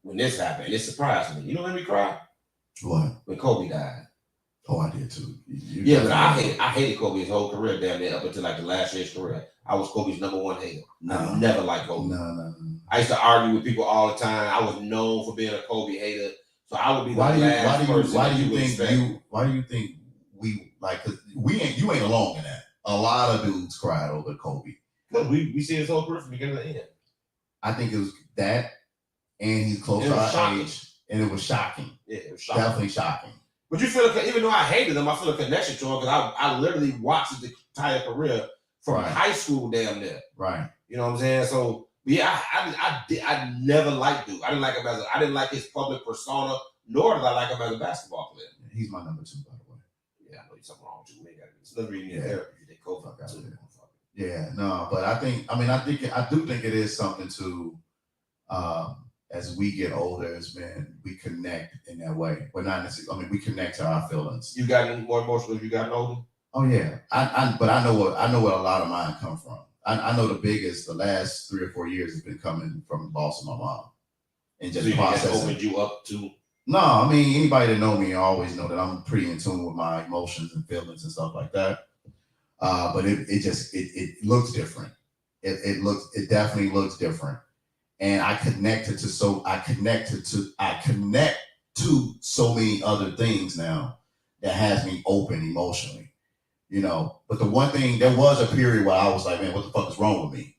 when this happened. It surprised me. You know when we cried? What? When Kobe died. Oh, I did too. But I hated Kobe his whole career damn near up until like the last year of his career. I was Kobe's number one hater. I never liked Kobe. No. I used to argue with people all the time. I was known for being a Kobe hater. So I would be the last person. Why do you think we like? Cause you ain't alone in that. A lot of dudes cried over Kobe. Look, we see his whole career from beginning to end. I think it was that, and he's close to our age, and it was shocking. Yeah, it was shocking. Definitely shocking. But you feel even though I hated him, I feel a connection to him because I literally watched his entire career from high school damn near. Right. You know what I'm saying? So yeah, I never liked dude. I didn't like him I didn't like his public persona, nor did I like him as a basketball player. He's my number 2, by the way. Yeah, I know something wrong with you. It's another reason you therapy. They co-fuck out too. Yeah, no, but I do think it is something to as we get older, as men, we connect in that way. But not necessarily, we connect to our feelings. You got any more emotional as you got older? Oh yeah. But I know what a lot of mine come from. I know the last 3 or 4 years has been coming from the loss of my mom. And just processing. Opened you up to? No, anybody that know me always know that I'm pretty in tune with my emotions and feelings and stuff like that. But it looks different. It definitely looks different. And I connect to so many other things now that has me open emotionally, But the one thing, there was a period where I was like, man, what the fuck is wrong with me?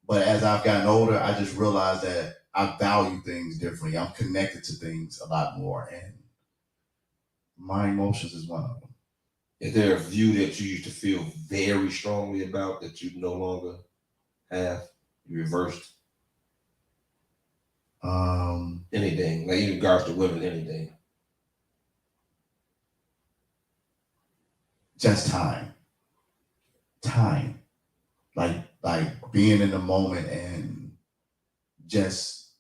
But as I've gotten older, I just realized that I value things differently. I'm connected to things a lot more, and my emotions is one of them. Is there a view that you used to feel very strongly about that you no longer have? You reversed? Anything, like in regards to women, anything. Just time. Like being in the moment and just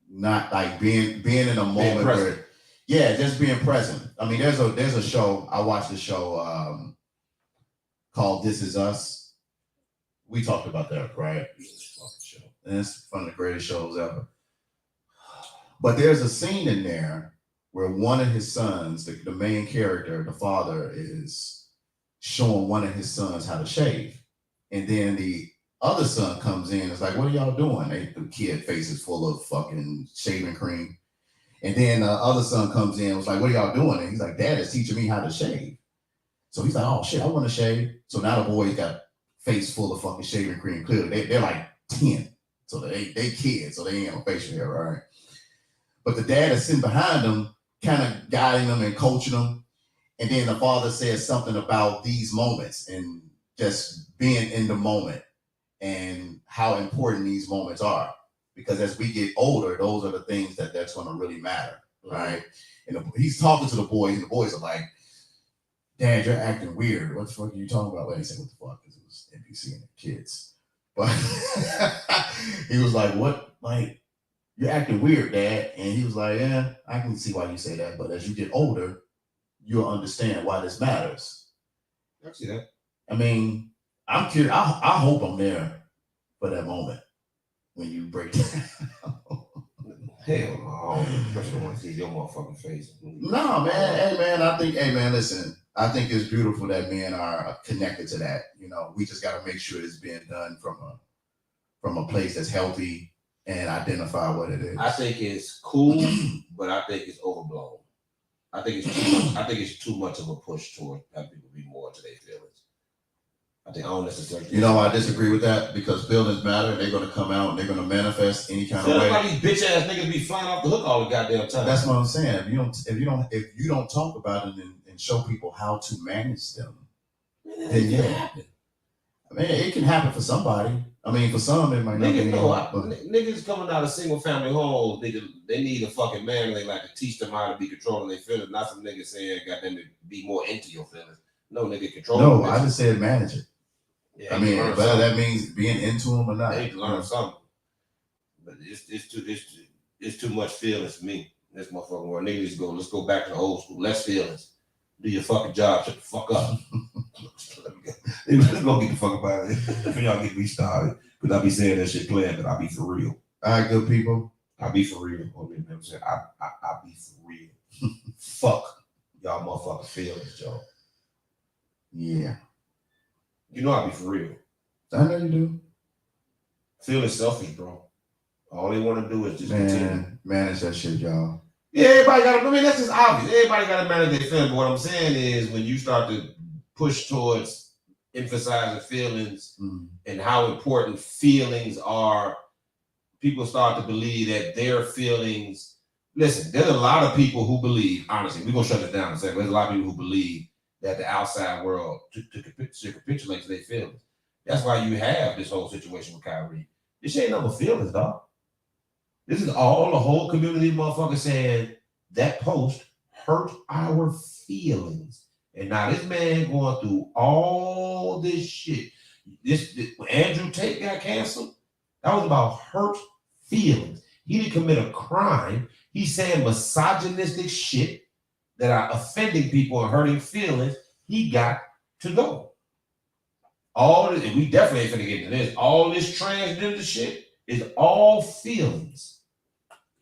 not like being in a moment where, yeah, just being present. I mean, there's a show, I watched a show called This Is Us. We talked about that, right? And it's one of the greatest shows ever. But there's a scene in there where one of his sons, the main character, the father, is showing one of his sons how to shave. And then the other son comes in, it's like, what are y'all doing? The kid face is full of fucking shaving cream. And then the other son comes in, was like, what are y'all doing? And he's like, Dad is teaching me how to shave. So he's like, oh shit, I want to shave. So now the boy's got face full of fucking shaving cream. Clearly, they're like 10. So they kids, so they ain't got no facial hair, right? But the dad is sitting behind them, kind of guiding them and coaching them. And then the father says something about these moments and just being in the moment and how important these moments are. Because as we get older, those are the things that's going to really matter, right? And he's talking to the boys, and the boys are like, Dad, you're acting weird. What the fuck are you talking about? Well, he said, what the fuck? Because it was NBC and the kids. But he was like, what? Like, you're acting weird, Dad. And he was like, yeah, I can see why you say that. But as you get older, you'll understand why this matters. I see that. I mean, I'm curious. I hope I'm there for that moment when you break down. Hell no, especially want to see your motherfucking face. No, man. Hey, man, listen, I think it's beautiful that men are connected to that. You know, we just got to make sure it's being done from a place that's healthy and identify what it is. I think it's cool, but I think it's overblown. I think it's too much. I think it's too much of a push toward having people be more into their feelings. I don't necessarily. You know, I disagree with that because feelings matter. And they're going to come out and they're going to manifest any kind of way. Like these bitch ass niggas be flying off the hook all the goddamn time. That's what I'm saying. If you don't talk about it and show people how to manage them, then yeah. I mean, it can happen for somebody. I mean, for some, it might not be. Niggas coming out of single family homes, they need a fucking man. They like to teach them how to be controlling their feelings. Not some niggas saying, got them to be more into your feelings. No, nigga, control. No, I just said manage it. Yeah, I mean, whether that means being into them or not. They need to learn something. But it's too much feelings for me. This motherfucking world. Niggas let's go back to the old school. Less feelings. Do your fucking job. Shut the fuck up. Let's go get the fuck up out of here. For y'all get me started. Because I be saying that shit playing, but I be for real. All right, good people. I be for real. I be for real. Fuck y'all motherfucking feelings, y'all. Yeah. You know I be for real. I know you do. Feeling selfish, bro. All they want to do is just continue. Manage that shit, y'all. Yeah, everybody got to, I mean, that's just obvious. Everybody got to manage their feelings. But what I'm saying is when you start to push towards emphasizing feelings and how important feelings are, people start to believe that their feelings, listen, there's a lot of people who believe, honestly, we're going to shut this down in a second. There's a lot of people who believe that the outside world to capitulate to their feelings. That's why you have this whole situation with Kyrie. This ain't no feelings, dog. This is all the whole community motherfucker saying that post hurt our feelings. And now this man going through all this shit. This when Andrew Tate got canceled, that was about hurt feelings. He didn't commit a crime. He's saying misogynistic shit that are offending people and hurting feelings. He got to go. All this, and we definitely ain't finna get into this. All this transgender shit is all feelings.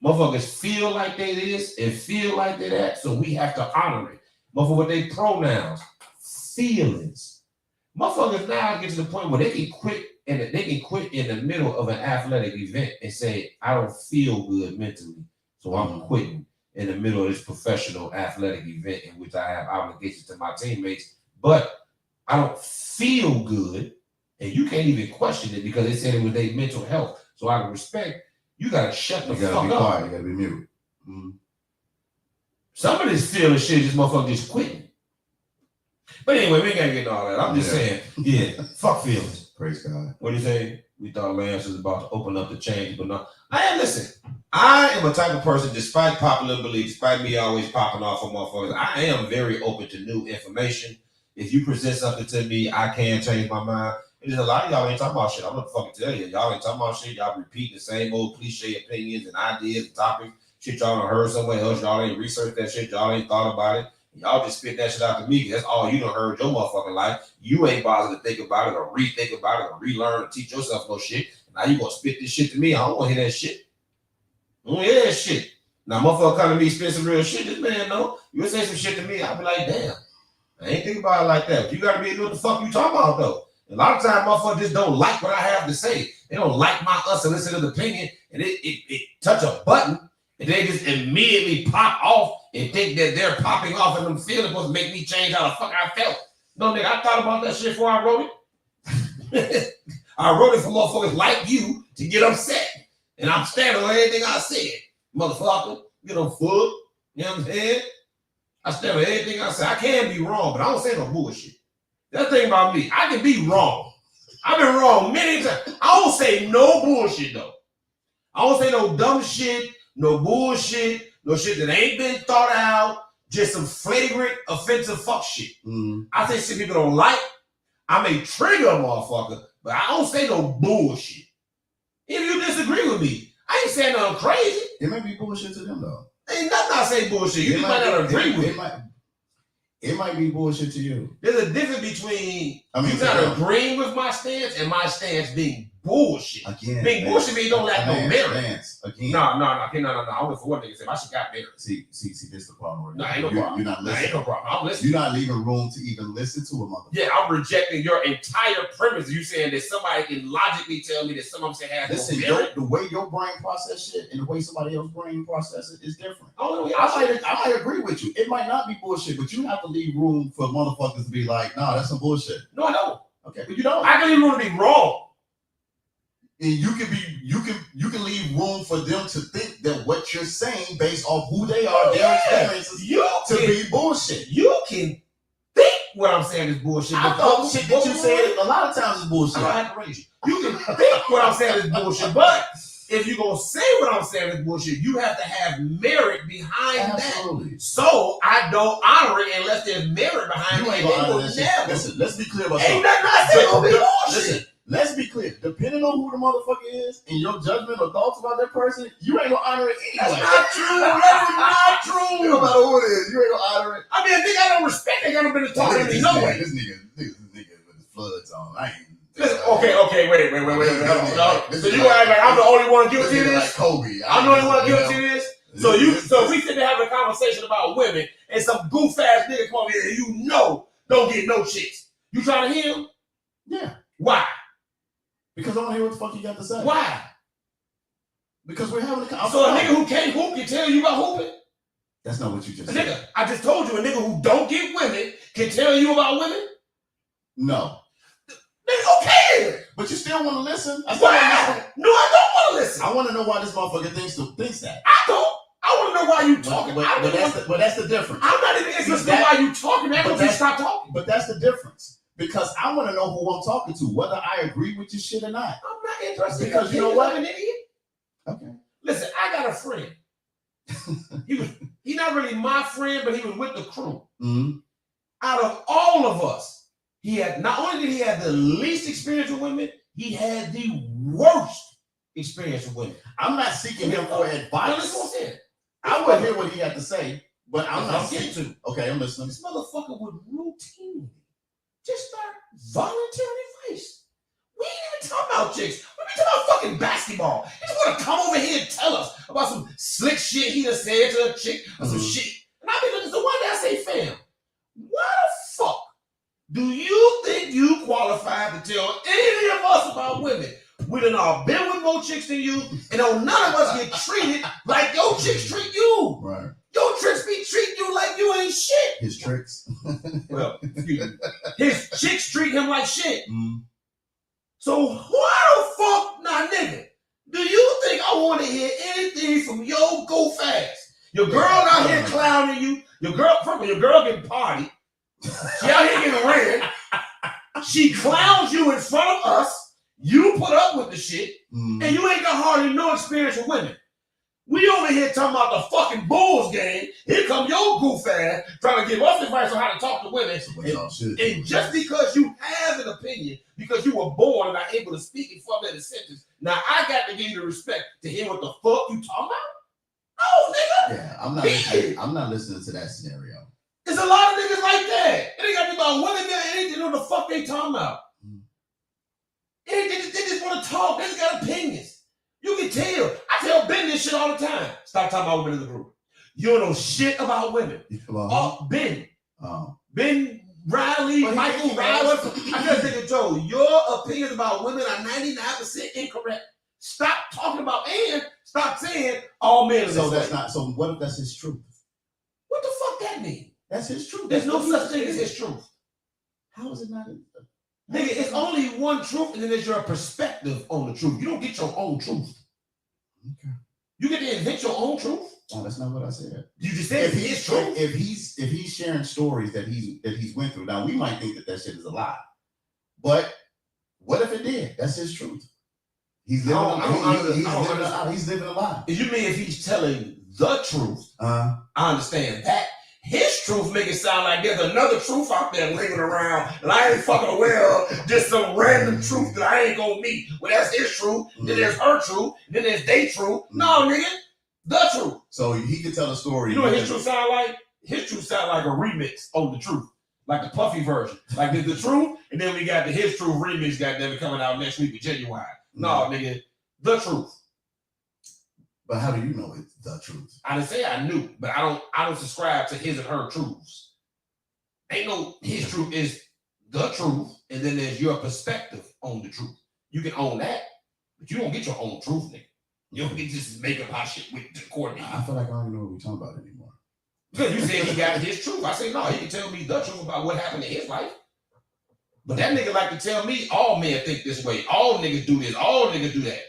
Motherfuckers feel like they this and feel like they that, so we have to honor it. Motherfuckers with their pronouns, feelings. Motherfuckers now get to the point where they can quit in the middle of an athletic event and say, I don't feel good mentally, so I'm quitting in the middle of this professional athletic event in which I have obligations to my teammates, but I don't feel good, and you can't even question it because they said it was their mental health. So out of respect, you gotta shut the fuck up. You gotta be quiet. You gotta be muted. Some of this feeling shit, this motherfucker just quitting. But anyway, we ain't gotta get into all that. I'm just saying, yeah, fuck feelings. Praise God. What do you say? We thought Lance was about to open up the change, but no. Listen. I am a type of person, despite popular belief, despite me always popping off on motherfuckers, I am very open to new information. If you present something to me, I can change my mind. And there's a lot of y'all ain't talking about shit. I'm gonna fucking tell you. Y'all ain't talking about shit. Y'all repeat the same old cliche opinions and ideas and topics. Shit y'all done heard somewhere else. Y'all ain't researched that shit. Y'all ain't thought about it. Y'all just spit that shit out to me. That's all you done heard your motherfucking life. You ain't bothered to think about it or rethink about it or relearn or teach yourself no shit. Now you gonna spit this shit to me. I don't wanna hear that shit. I don't hear that shit. Now motherfucker come to me spit some real shit. This man know. You say some shit to me, I'll be like, damn. I ain't think about it like that. But you gotta be what the fuck you talking about though. A lot of times motherfuckers just don't like what I have to say. They don't like my unsolicited opinion, and it touch a button, and they just immediately pop off and think that they're popping off and them feelings supposed to make me change how the fuck I felt. No, nigga, I thought about that shit before I wrote it. I wrote it for motherfuckers like you to get upset. And I'm standing on everything I said. Motherfucker, get them full. You know what I'm saying? I stand on everything I said. I can be wrong, but I don't say no bullshit. That's the thing about me. I can be wrong. I've been wrong many times. I don't say no bullshit, though. I don't say no dumb shit, no bullshit, no shit that ain't been thought out, just some flagrant, offensive fuck shit. I say shit people don't like. I may trigger a motherfucker, but I don't say no bullshit. If you disagree with me, I ain't saying nothing crazy. It might be bullshit to them, though. Ain't nothing I say bullshit. You might not agree with it. It might be bullshit to you. There's a difference between you not agreeing with my stance and my stance being bullshit. Again, being bullshit means you don't have no merit. Again. No. I went for one nigga said my shit got merit. See, this is the problem. Right? No, ain't no problem. You're not listening. Ain't no problem. I'm listening. You're not leaving room to even listen to a motherfucker. Yeah, I'm rejecting your entire premise. You saying that somebody can logically tell me that some of them has no merit. The way your brain process shit and the way somebody else's brain process it is different. Oh, yeah, I might agree with you. It might not be bullshit, but you have to leave room for motherfuckers to be like, nah, that's some bullshit. No, I don't. Okay, but you don't. I can leave room to be wrong. And you can leave room for them to think that what you're saying based off who they are, their experiences, to be bullshit. You can think what I'm saying is bullshit. I thought shit that you said a lot of times is bullshit. I have to raise you. You can think what I'm saying is bullshit, but if you're gonna say what I'm saying is bullshit, you have to have merit behind that. So I don't honor it unless there's merit behind it. Listen, let's be clear about something. Ain't nothing I said gonna be bullshit. Listen, let's be clear. Depending on who the motherfucker is and your judgment or thoughts about that person, you ain't gonna honor it anyway. That's not true. That is not true. No matter who it is, you ain't gonna honor it. I mean, I think I don't respect. They got been talking to me no way. This nigga with the floods on. I ain't. Listen, okay, wait. So you act like I'm the only one guilty of this? Like Kobe. I'm the only one guilty of this? So if we sit there having a conversation about women and some goof ass nigga come over here and don't get no chicks. You trying to hear him? Yeah. Why? Because I want to hear what the fuck you got to say. Why? Because we're having a conversation. So a nigga who can't hoop can tell you about hooping? That's not what you just said. Nigga, I just told you a nigga who don't get women can tell you about women? No. Nigga, okay. But you still want to listen? Why? No, I don't want to listen. I want to know why this motherfucker thinks that. I don't. I want to know why you talking. But that's the difference. I'm not even interested in why you talking. That means you stop talking. But that's the difference. Because I want to know who I'm talking to, whether I agree with your shit or not. I'm not interested. Because you know what? An idiot. Okay. Listen, I got a friend. He's not really my friend, but he was with the crew. Mm-hmm. Out of all of us, he had not only did he have the least experience with women, he had the worst experience with women. I'm not seeking him for advice. No, that's what I'm saying. I want to hear what he had to say, but I'm not getting to. Okay, I'm listening. This motherfucker would routinely just start volunteering advice. We ain't even talking about chicks. We been talking about fucking basketball. He just want to come over here and tell us about some slick shit he done said to a chick or some shit. And I be looking, so one day I say, fam, why the fuck do you think you qualified to tell any of us about women? We done all been with more chicks than you, and don't none of us get treated like your chicks treat you. Right. Your tricks be treating you like you ain't shit. His tricks. Well, his chicks treat him like shit. Mm. So why the fuck, nah, nigga, do you think I want to hear anything from your go fast? Your girl out here clowning you. Your girl getting party. She out here getting ran. She clowns you in front of us. You put up with the shit, Mm. and you ain't got hardly no experience with women. We over here talking about the fucking Bulls game. Here come your goof ass trying to give us advice on how to talk to women. And just because you have an opinion, because you were born and not able to speak and form that sentence, now I got to give you the respect to hear what the fuck you talking about? Oh, nigga. Yeah, I'm not listening to that scenario. There's a lot of niggas like that. It ain't got to be about women, it ain't know the fuck they talking about. They just want to talk. They just got opinions. You can tell. I tell Ben this shit all the time. Stop talking about women in the group. You don't know shit about women. Ben. Ben Riley, Michael Riley. I just think, Joe, your opinions about women are 99% incorrect. Stop talking about and stop saying all men are So this that's way. not. So what if that's his truth? What the fuck that mean? That's his truth. There's no such thing as his truth. How is it not? Nigga, it's only one truth, and then there's your perspective on the truth. You don't get your own truth. Okay. You get to invent your own truth. Oh, that's not what I said. You just said If it's truth. If he's sharing stories that he's went through, now we might think that shit is a lie, but what if it did? That's his truth. He's living. He's living a lie. You mean if he's telling the truth? I understand that. His truth make it sound like there's another truth out there lingering around, and I ain't fucking aware of just some random truth that I ain't gonna meet. Well, that's his truth. Then there's her truth. Then there's they truth. No, nigga, the truth. So he could tell a story. You know what his truth sound like? His truth sound like a remix on the truth, like the Puffy version. Like there's the truth, and then we got the his truth remix. Goddamn, coming out next week with Genuine. No, nigga, the truth. But how do you know it's the truth? I didn't say I knew, but I don't subscribe to his and her truths. Ain't no his truth is the truth, and then there's your perspective on the truth. You can own that, but you don't get your own truth, nigga. You don't get to just make up our shit with the coordinate. I feel like I don't even know what we're talking about anymore. Because you said he got his truth. I say no, he can tell me the truth about what happened in his life. But that nigga like to tell me all men think this way, all niggas do this, all niggas do that.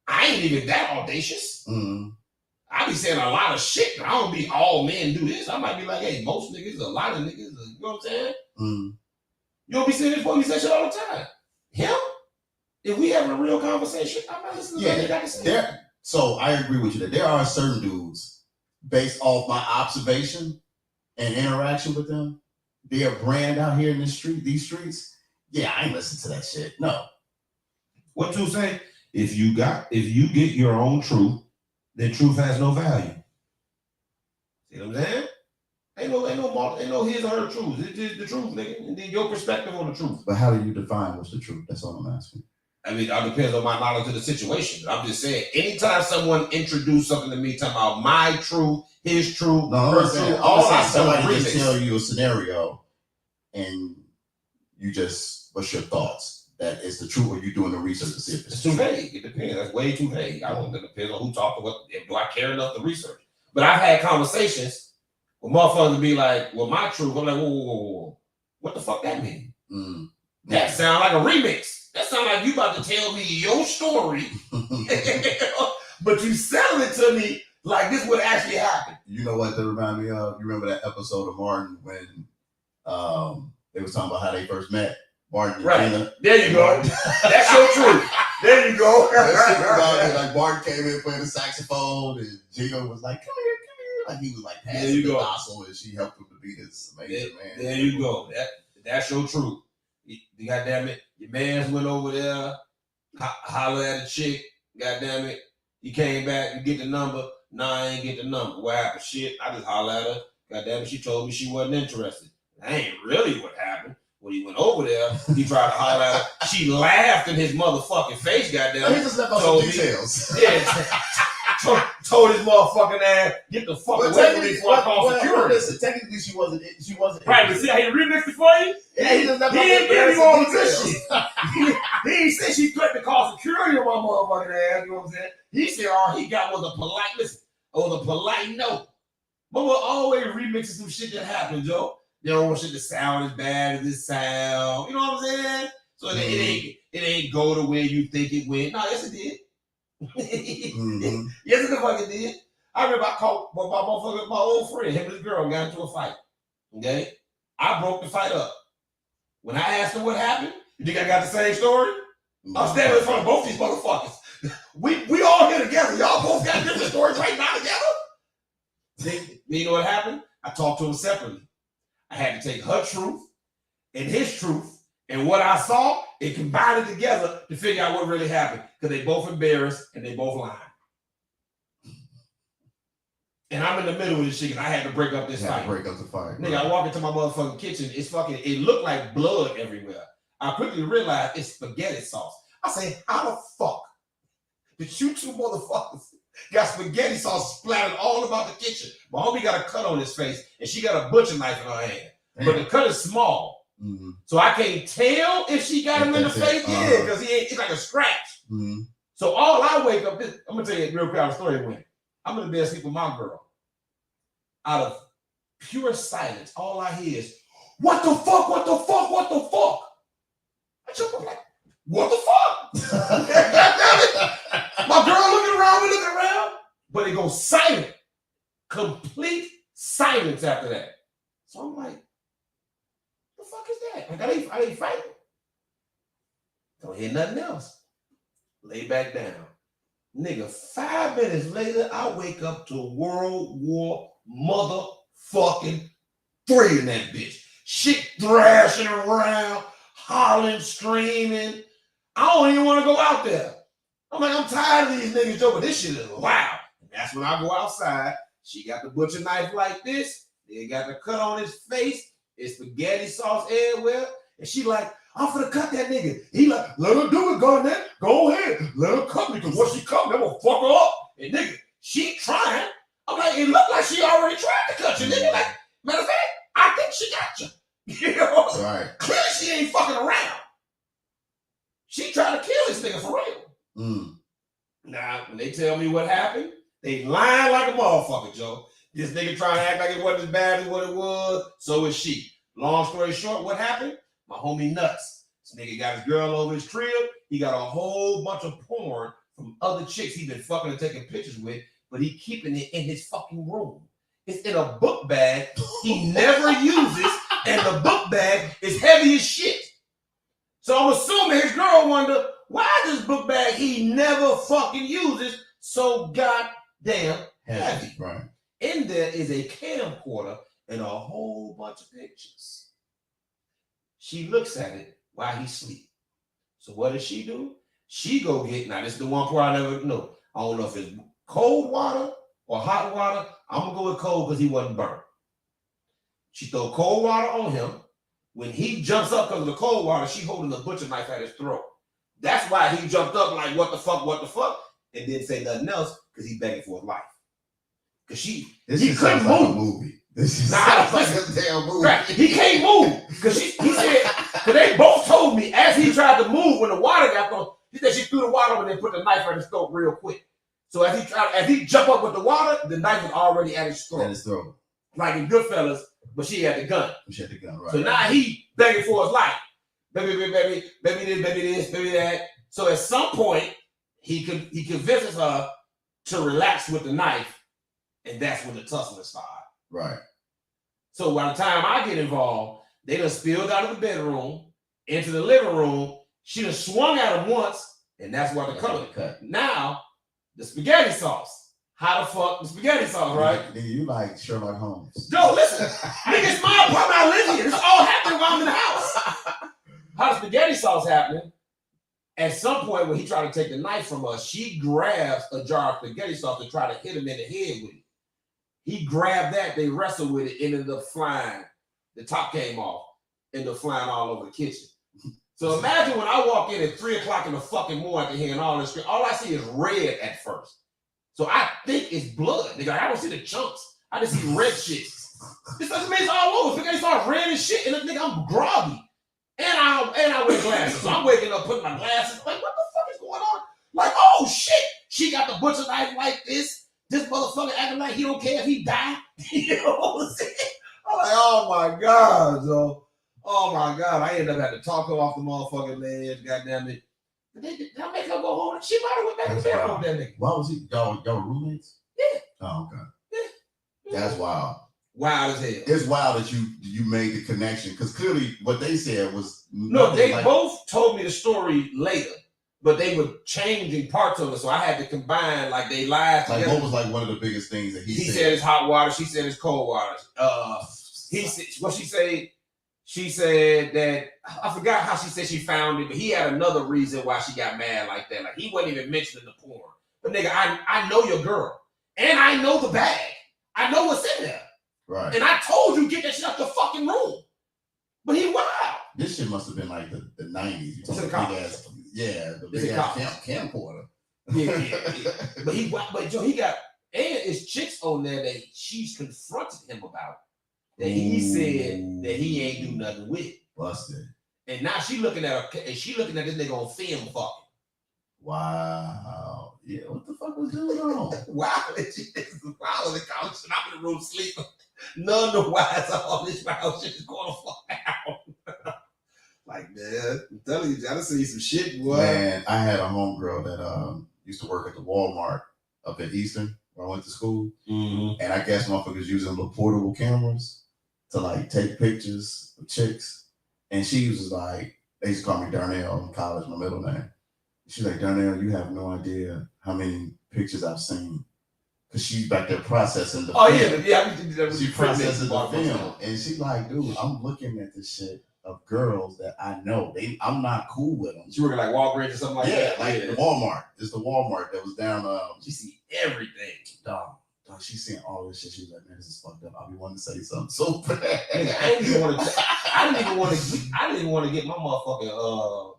I ain't even that audacious. I be saying a lot of shit, but I don't be all men do this. I might be like, hey, most niggas, a lot of niggas, you know what I'm saying? You don't be saying this before, you say shit all the time. Him? If we having a real conversation, I'm not listening to what they got to say. So I agree with you that there are certain dudes, based off my observation and interaction with them, their brand out here in these streets. Yeah, I ain't listen to that shit. No. What you say? If you get your own truth, then truth has no value. See what I'm saying? Ain't no his or her truth. It's just the truth, nigga. And then your perspective on the truth. But how do you define what's the truth? That's all I'm asking. I mean, it all depends on my knowledge of the situation. But I'm just saying, anytime someone introduced something to me talking about my truth, his truth, her truth, all I somebody just tell you a scenario and you just, what's your thoughts? That is the truth, or you doing the research to see if it's too vague. It depends. That's way too vague. I don't know. It depends on who talked to what. Do I care enough to research? But I've had conversations with motherfuckers be like, well, my truth. I'm like, whoa. What the fuck that mean? That sound like a remix. That sound like you about to tell me your story, but you sell it to me like this would actually happen. You know what that remind me of? You remember that episode of Martin when they was talking about how they first met? Martin and Gina. There you go. That's your truth. There you go. Like Martin came in playing the saxophone, and Gina was like, "Come here." Like he was like passing the gospel, and she helped him to be this amazing man. There you go. That's your truth. You goddamn it. Your man's went over there, holler at a chick. Goddamn it. He came back. You get the number. Nah, I ain't get the number. What happened? Shit. I just holler at her. Goddamn it. She told me she wasn't interested. That ain't really what happened. When he went over there, he tried to holler at her. She laughed in his motherfucking face, goddamn. He just left out some details. Yeah, told his motherfucking ass, get the fuck away from me before I call security. Listen, technically, she wasn't. Right, but see how he remixed it for you? Yeah, he just left out didn't give you all the good shit. He ain't say she threatened to call security on my motherfucking ass, you know what I'm saying? He said all he got was a polite note. But we're always remixing some shit that happened, Joe. They don't want shit to sound as bad as this sound. You know what I'm saying? So it ain't go the way you think it went. No, yes it did. Yes it fucking did. I remember I called my old friend, him and his girl got into a fight. Okay? I broke the fight up. When I asked her what happened, you think I got the same story? I'm standing in front of both these motherfuckers. We all here together. Y'all both got different stories right now together. Then you know what happened? I talked to them separately. I had to take her truth and his truth and what I saw and combine it together to figure out what really happened. Because they both embarrassed and they both lying. And I'm in the middle of this shit and I had to break up this fight. Break up the fight. Nigga, I walk into my motherfucking kitchen. It looked like blood everywhere. I quickly realized it's spaghetti sauce. I say, how the fuck did you two motherfuckers got spaghetti sauce splattered all about the kitchen? My homie got a cut on his face and she got a butcher knife in her hand. But the cut is small. Mm-hmm. So I can't tell if she got him in the face. Yeah, because it's like a scratch. Mm-hmm. So all I wake up, I'm going to tell you a real quick how the story went. I'm in the bed sleep with my girl. Out of pure silence, all I hear is, what the fuck, what the fuck, what the fuck? I jump up like, what the fuck? My girl looking around, we looking around, but it goes silent. Complete silence after that. So I'm like, what the fuck is that? Like, I ain't fighting. Don't hear nothing else. Lay back down. Nigga, 5 minutes later, I wake up to World War motherfucking 3 in that bitch. Shit thrashing around, hollering, screaming. I don't even want to go out there. I'm like, I'm tired of these niggas joking. This shit is loud. And that's when I go outside. She got the butcher knife like this. They got the cut on his face. It's spaghetti sauce everywhere. And she like, I'm finna cut that nigga. He like, let her do it, Garnett. Go ahead. Let her cut me, because when she cut me, I'm gonna fuck her up. And nigga, she trying. I'm like, it looked like she already tried to cut you, nigga. Like, matter of fact, I think she got you. You know? Right. Clearly she ain't fucking around. She trying to kill this nigga for real. Mm. Now, when they tell me what happened, they lying like a motherfucker, Joe. This nigga trying to act like it wasn't as bad as what it was. So is she. Long story short, what happened? My homie nuts. This nigga got his girl over his crib. He got a whole bunch of porn from other chicks he been fucking and taking pictures with, but he keeping it in his fucking room. It's in a book bag he never uses, and the book bag is heavy as shit. So I'm assuming his girl wonder, why is this book bag he never fucking uses so goddamn heavy? Right. In there is a camcorder and a whole bunch of pictures. She looks at it while he sleep. So what does she do? She go get, now this is the one part I never know. I don't know if it's cold water or hot water. I'm gonna go with cold because he wasn't burnt. She throw cold water on him. When he jumps up because of the cold water, she holding the butcher knife at his throat. That's why he jumped up like, what the fuck, and didn't say nothing else because he's begging for his life. Because he couldn't move. This is like a damn movie. Right. He can't move. Because he said, because they both told me as he tried to move when the water got thrown, he said she threw the water and then put the knife at his throat real quick. So as he jumped up with the water, the knife was already at his throat. Like in Goodfellas, but she had the gun. She had the gun, right. So now he begging for his life. Baby this, baby that. So at some point, he convinces her to relax with the knife, and that's when the tussling started. Right. So by the time I get involved, they done spilled out of the bedroom into the living room. She done swung at him once, and that's why the color cut. Now, the spaghetti sauce. How the fuck the spaghetti sauce, right? Nigga, you like Sherlock Holmes. Yo, listen. Nigga, it's my apartment. I live here. This all happening while I'm in the house. How the spaghetti sauce happening? At some point when he tried to take the knife from us, she grabs a jar of spaghetti sauce to try to hit him in the head with it. He grabbed that, they wrestled with it, ended up flying. The top came off, ended up flying all over the kitchen. So imagine when I walk in at 3 o'clock in the fucking morning hearing all this, all I see is red at first. So I think it's blood. Nigga, I don't see the chunks. I just see red shit. This doesn't mean it's all over. Spaghetti sauce red and shit, and nigga, I'm groggy. And I wear glasses. So I'm waking up, putting my glasses, like, what the fuck is going on? Like, oh shit, she got the butcher knife like this. This motherfucker acting like he don't care if he die. You know what I'm saying? I'm like, oh my God, Joe. Oh my God. I ended up having to talk her off the motherfucking ledge, goddamn it. They'll make her go home. She might have went back to the bedroom that nigga. Why was he? Y'all roommates? Yeah. Oh, okay. Yeah. That's wild. wild as hell. It's wild that you made the connection because clearly what they said was no. They both told me the story later, but they were changing parts of it, so I had to combine like they lied together. Like what was like one of the biggest things that he said? He said it's hot water. She said it's cold water. He said what she said. She said that I forgot how she said she found it, but he had another reason why she got mad like that. Like he wasn't even mentioning the porn. But nigga, I know your girl, and I know the bag. I know what's in there. Right. And I told you get that shit out the fucking room. But he wild. This shit must have been like the 90s. You It's talking big ass, the big ass camcorder. Yeah. But Joe, he got and it's chicks on there that she's confronted him about. That he said that he ain't do nothing with. Busted. And now she looking at her, and she looking at this nigga on film fucking. Wow. Yeah, what the fuck was going on? Wow, this is wild on the couch, and I'm in the room sleeping. None the wise all this wild shit is going to fuck out. Like, man, I'm telling you, I done see some shit, boy. Man, I had a homegirl that used to work at the Walmart up at Eastern where I went to school. Mm-hmm. And I guess motherfuckers using little portable cameras to like take pictures of chicks. And she was like, they used to call me Darnell in college, my middle name. She's like, Darnell, you have no idea how many pictures I've seen. Because she's back there processing the film. Yeah. She processing the film. And she's like, dude, I'm looking at this shit of girls that I know. I'm not cool with them. She working like Walgreens or something like that? Yeah, like the Walmart. It's the Walmart that was down. She see everything. Dog, she's seeing all this shit. She was like, man, this is fucked up. I'll be wanting to say something so bad. Nigga, I didn't even want to get my motherfucking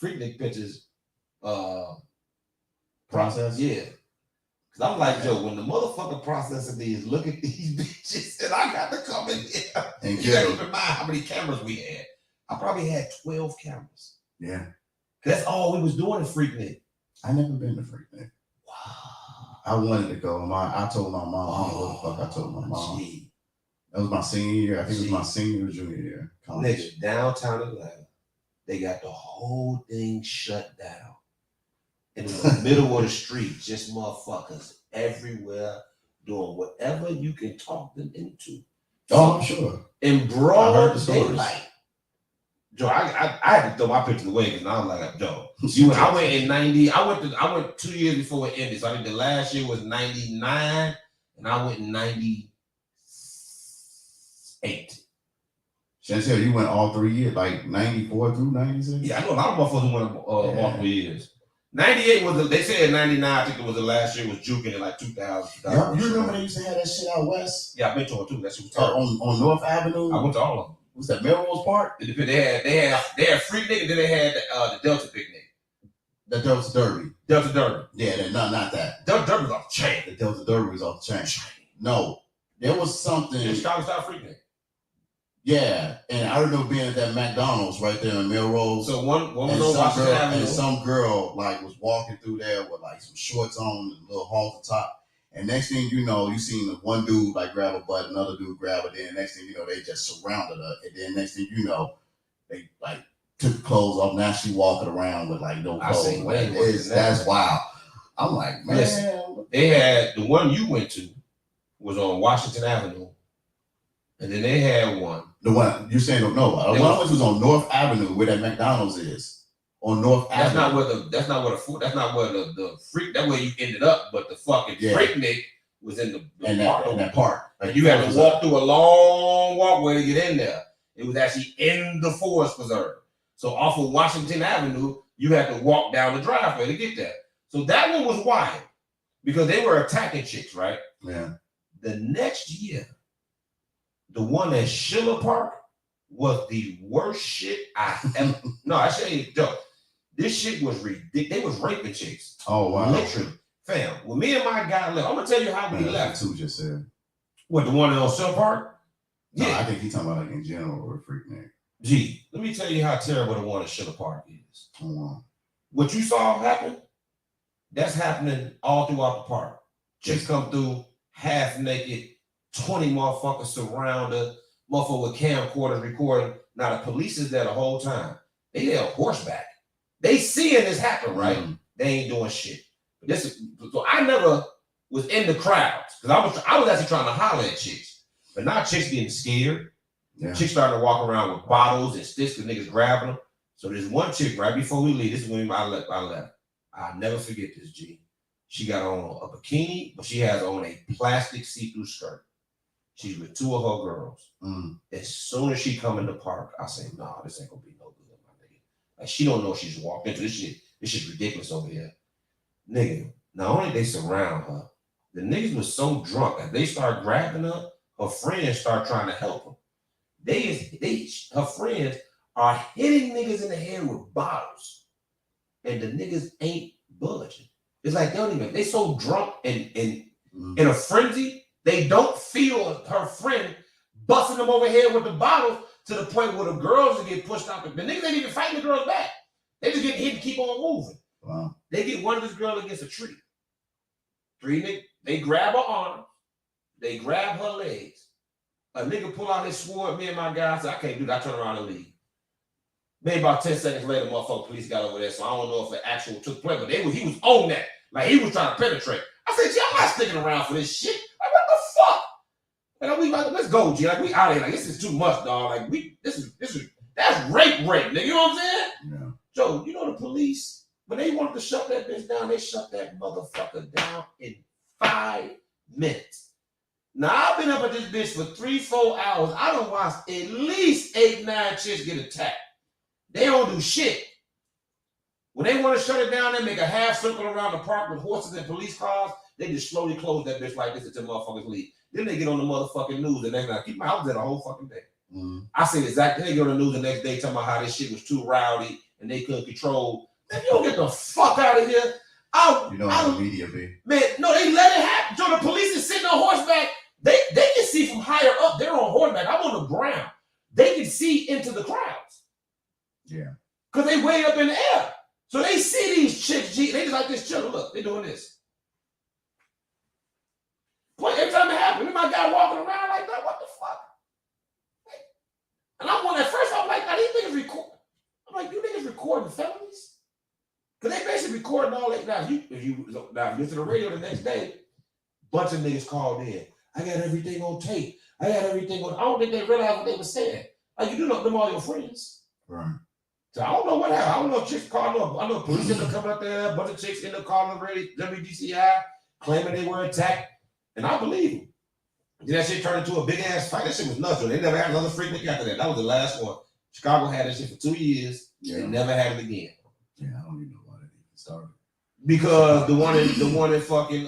Freaknik pictures process. Yeah. Cause I'm like, Joe, when the motherfucking processor is look at these bitches, and I got to come in here and you gotta keep in mind how many cameras we had. I probably had 12 cameras. Yeah. That's all we was doing in Freaknik. I never been to Freaknik. Wow. I wanted to go. I told my mom. I don't know what the fuck I told my mom. Gee. That was my senior year. I think it was my senior or junior year. College. Nigga, downtown Atlanta, they got the whole thing shut down. And in the middle of the street, just motherfuckers everywhere doing whatever you can talk them into. Oh, I'm sure. In broad daylight. Joe, I had to throw my picture away because I was like, Joe, I went in 90. I went 2 years before it ended. So I think the last year was 99, and I went in 98. Chantel, you went all 3 years, like 94 through 96? Yeah, I know a lot of motherfuckers went all 3 years. 98 was they said 99. I think it was the last year was juking in like 2000. You remember they used to have that shit out west? Yeah, I've been to it too. That shit was terrible. On North Avenue. I went to all of them. What's that, Melrose Park? They had Freaknik, and then they had the Delta Picnic. The Delta Derby. Delta Derby. Yeah, not that. Delta Derby was off the chain. The Delta Derby was off the chain. No, there was something. In Chicago style Freaknik. Yeah, and I remember being at that McDonald's right there in Melrose. So one was on Washington Avenue. And some girl like was walking through there with like some shorts on and a little halter top. And next thing you know, you seen one dude like grab a butt, another dude grab it. Then next thing you know, they just surrounded her. And then next thing you know, they like took clothes off. Now she walking around with like no clothes. That's wild. I'm like, man. Listen, they had the one you went to was on Washington Avenue. And then they had one. The one you're saying no. The one was on North Avenue where that McDonald's is. On North Avenue. That's not where the freak. That way you ended up, but the fucking Freaknik was in the park. In that park. Like you had to walk through a long walkway to get in there. It was actually in the forest preserve. So off of Washington Avenue, you had to walk down the driveway to get there. So that one was wild because they were attacking chicks, right? Yeah. The next year, the one at Schiller Park was the worst shit I ever. No, I should ain't joke. This shit was ridiculous. They was raping chicks. Oh wow. Literally, fam. When me and my guy left, I'm gonna tell you how we left. Two just said. What, the one in Schiller Park? No, Yeah. I think he's talking about like in general or Freaknik. Gee, let me tell you how terrible the one at Schiller Park is. Oh, What you saw happen, that's happening all throughout the park. Chicks come through half naked, 20 motherfuckers surround her, motherfucker with camcorders recording. Now the police is there the whole time. They there horseback. They seeing this happen, right? Mm-hmm. They ain't doing shit. So I never was in the crowds. Because I was actually trying to holler at chicks. But now chicks getting scared. Yeah. Chicks starting to walk around with bottles and sticks because niggas grabbing them. So there's one chick right before we leave. This is when I left. I'll never forget this, G. She got on a bikini, but she has on a plastic see-through skirt. She's with two of her girls. As soon as she come in the park, I say, nah, this ain't gonna be no good, my nigga. Like, she don't know she's walked into this shit. This shit's ridiculous over here. Nigga, not only they surround her, the niggas was so drunk that they start grabbing her, her friends start trying to help her. Her friends are hitting niggas in the head with bottles. And the niggas ain't budging. It's like they so drunk and in a frenzy, they don't feel her friend busting them over here with the bottles to the point where the girls will get pushed out. The niggas ain't even fighting the girls back. They just get hit and keep on moving. Wow. They get one of this girl against a tree. Three niggas, they grab her arm, they grab her legs. A nigga pull out his sword, me and my guy said, I can't do that. I turn around and leave. Maybe about 10 seconds later, motherfucker police got over there, so I don't know if it actually took place, but he was on that. Like, he was trying to penetrate. I said, G, I'm not sticking around for this shit. Like, what the fuck? Like, we like, let's go, G. Like, we out of here. Like, this is too much, dog. Like, that's rape, nigga. You know what I'm saying? Yeah. Joe, you know the police, when they wanted to shut that bitch down, they shut that motherfucker down in 5 minutes. Now, I've been up at this bitch for 3-4 hours. I done watched at least 8-9 chicks get attacked. They don't do shit. When they want to shut it down, they make a half circle around the park with horses and police cars. They just slowly close that bitch like this until motherfuckers leave. Then they get on the motherfucking news and they're like, keep my house there the whole fucking day. I see exactly. They get on the news the next day talking about how this shit was too rowdy and they couldn't control. Man, you don't get the fuck out of here. You know how the media be. Man, no, they let it happen. So the police is sitting on horseback. They can see from higher up. They're on horseback. I'm on the ground. They can see into the crowds. Yeah. Because they way up in the air. So they see these chicks, G, they just like this children. Look, they doing this. But every time it happens, my guy walking around like that, what the fuck? And I'm on at first, I'm like, now these niggas record. I'm like, you niggas recording felonies? Because they basically recording all that. Now, if you listen to the radio the next day, bunch of niggas called in. I got everything on tape. I don't think they realized what they were saying. Like, you do know them all your friends. Right. So I don't know what happened. I don't know if chicks called up. I know police ended up coming up there. A bunch of chicks ended up calling the WDCI, claiming they were attacked. And I believe them. Then that shit turned into a big ass fight. That shit was nuts. They never had another freak nigga after that. That was the last one. Chicago had that shit for 2 years. Yeah. They never had it again. Yeah, I don't even know why that even started. Because the one in fucking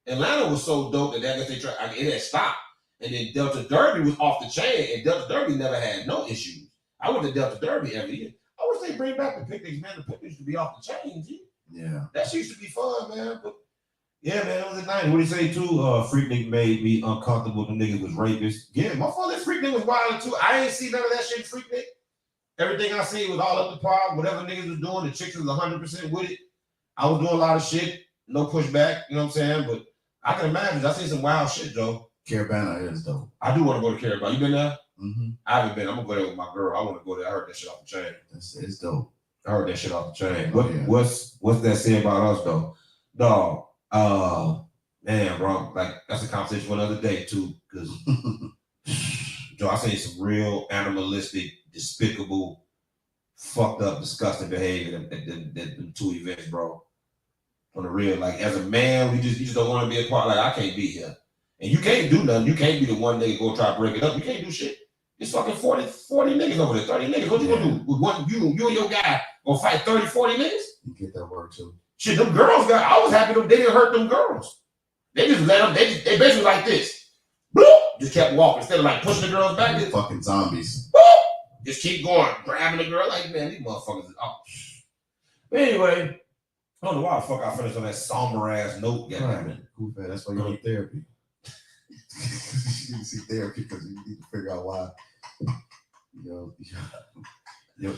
Atlanta was so dope that I guess they tried. It had stopped. And then Delta Derby was off the chain, and Delta Derby never had no issues. I went to Delta Derby every year. I wish they bring back the picnics, man. The picnics used to be off the chain, G. Yeah. That shit used to be fun, man. But yeah, man, it was a night. What do you say too? Freaknik made me uncomfortable. The niggas was rapists. Yeah, my father Freaknik was wild too. I ain't see none of that shit Freaknik. Everything I see was all up to par. Whatever niggas was doing, the chicks was 100% with it. I was doing a lot of shit, no pushback, you know what I'm saying? But I can imagine, I seen some wild shit, Joe. Caravana is dope. I do want to go to Caravana. You been there? Mm-hmm. I haven't been. I'm gonna go there with my girl. I want to go there. I heard that shit off the chain. It's dope. I heard that shit off the chain. Oh, yeah. What's that say about us though? Dog. Man, bro. Like that's a conversation for another day too. Because Joe, I seen some real animalistic, despicable, fucked up, disgusting behavior at the 2 events, bro. On the real, like as a man, you just don't want to be a part. Like I can't be here. And you can't do nothing. You can't be the one nigga go try to break it up. You can't do shit. It's fucking 40 niggas over there, 30 niggas. What you gonna do? With one, you and your guy gonna fight 30, 40 niggas? You get that word too. Shit, them girls I was happy they didn't hurt them girls. They just let them, they basically like this. Bloop, just kept walking. Instead of like pushing the girls back. Just, fucking zombies. Boop, just keep going, grabbing the girl. Like, man, these motherfuckers is off. But anyway, I don't know why the fuck I finished on that somber ass note. Right. That's why you need therapy. You need to see therapy because you need to figure out why your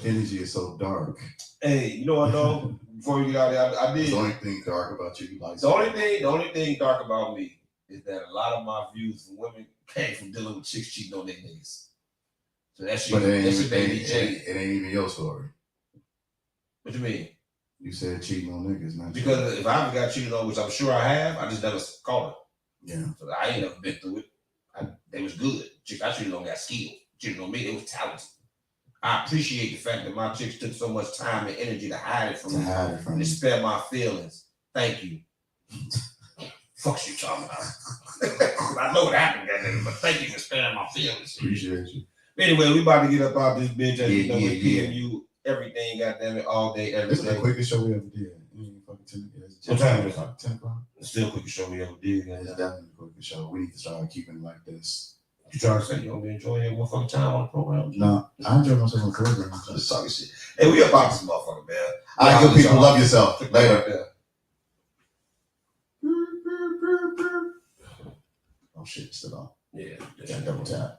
energy is so dark. Hey, you know what though? Before we get out there, I did. The only thing dark about you like the only thing dark about me is that a lot of my views from women came from dealing with chicks cheating on their niggas. So that shit, it ain't even your story. What you mean? You said cheating on niggas, not Because if I ever got cheated on, which I'm sure I have, I just never caught it. Yeah. So I ain't never been through it. They was good. Chicks I cheated on got skilled. Cheated on me, they was talented. I appreciate the fact that my chicks took so much time and energy to hide it from me and to spare my feelings. Thank you. Fuck you talking about. I know what happened, goddamn, but thank you for sparing my feelings. Appreciate you. Anyway, we about to get up out this bitch as you know with PMU, everything, goddamn it, all day, every This is day. the quickest show we ever did. What time is it? 10 o'clock. It's still the quickest show we ever did. It's definitely the quickest show. We need to start keeping it like this. You trying to say you don't be enjoying your motherfucking time on the program? No, I enjoy myself on the program. I'm just talking shit. Hey, we about this motherfucker, man. All right, good people. Love yourself. Later. Oh shit, still on. Yeah. Double tap.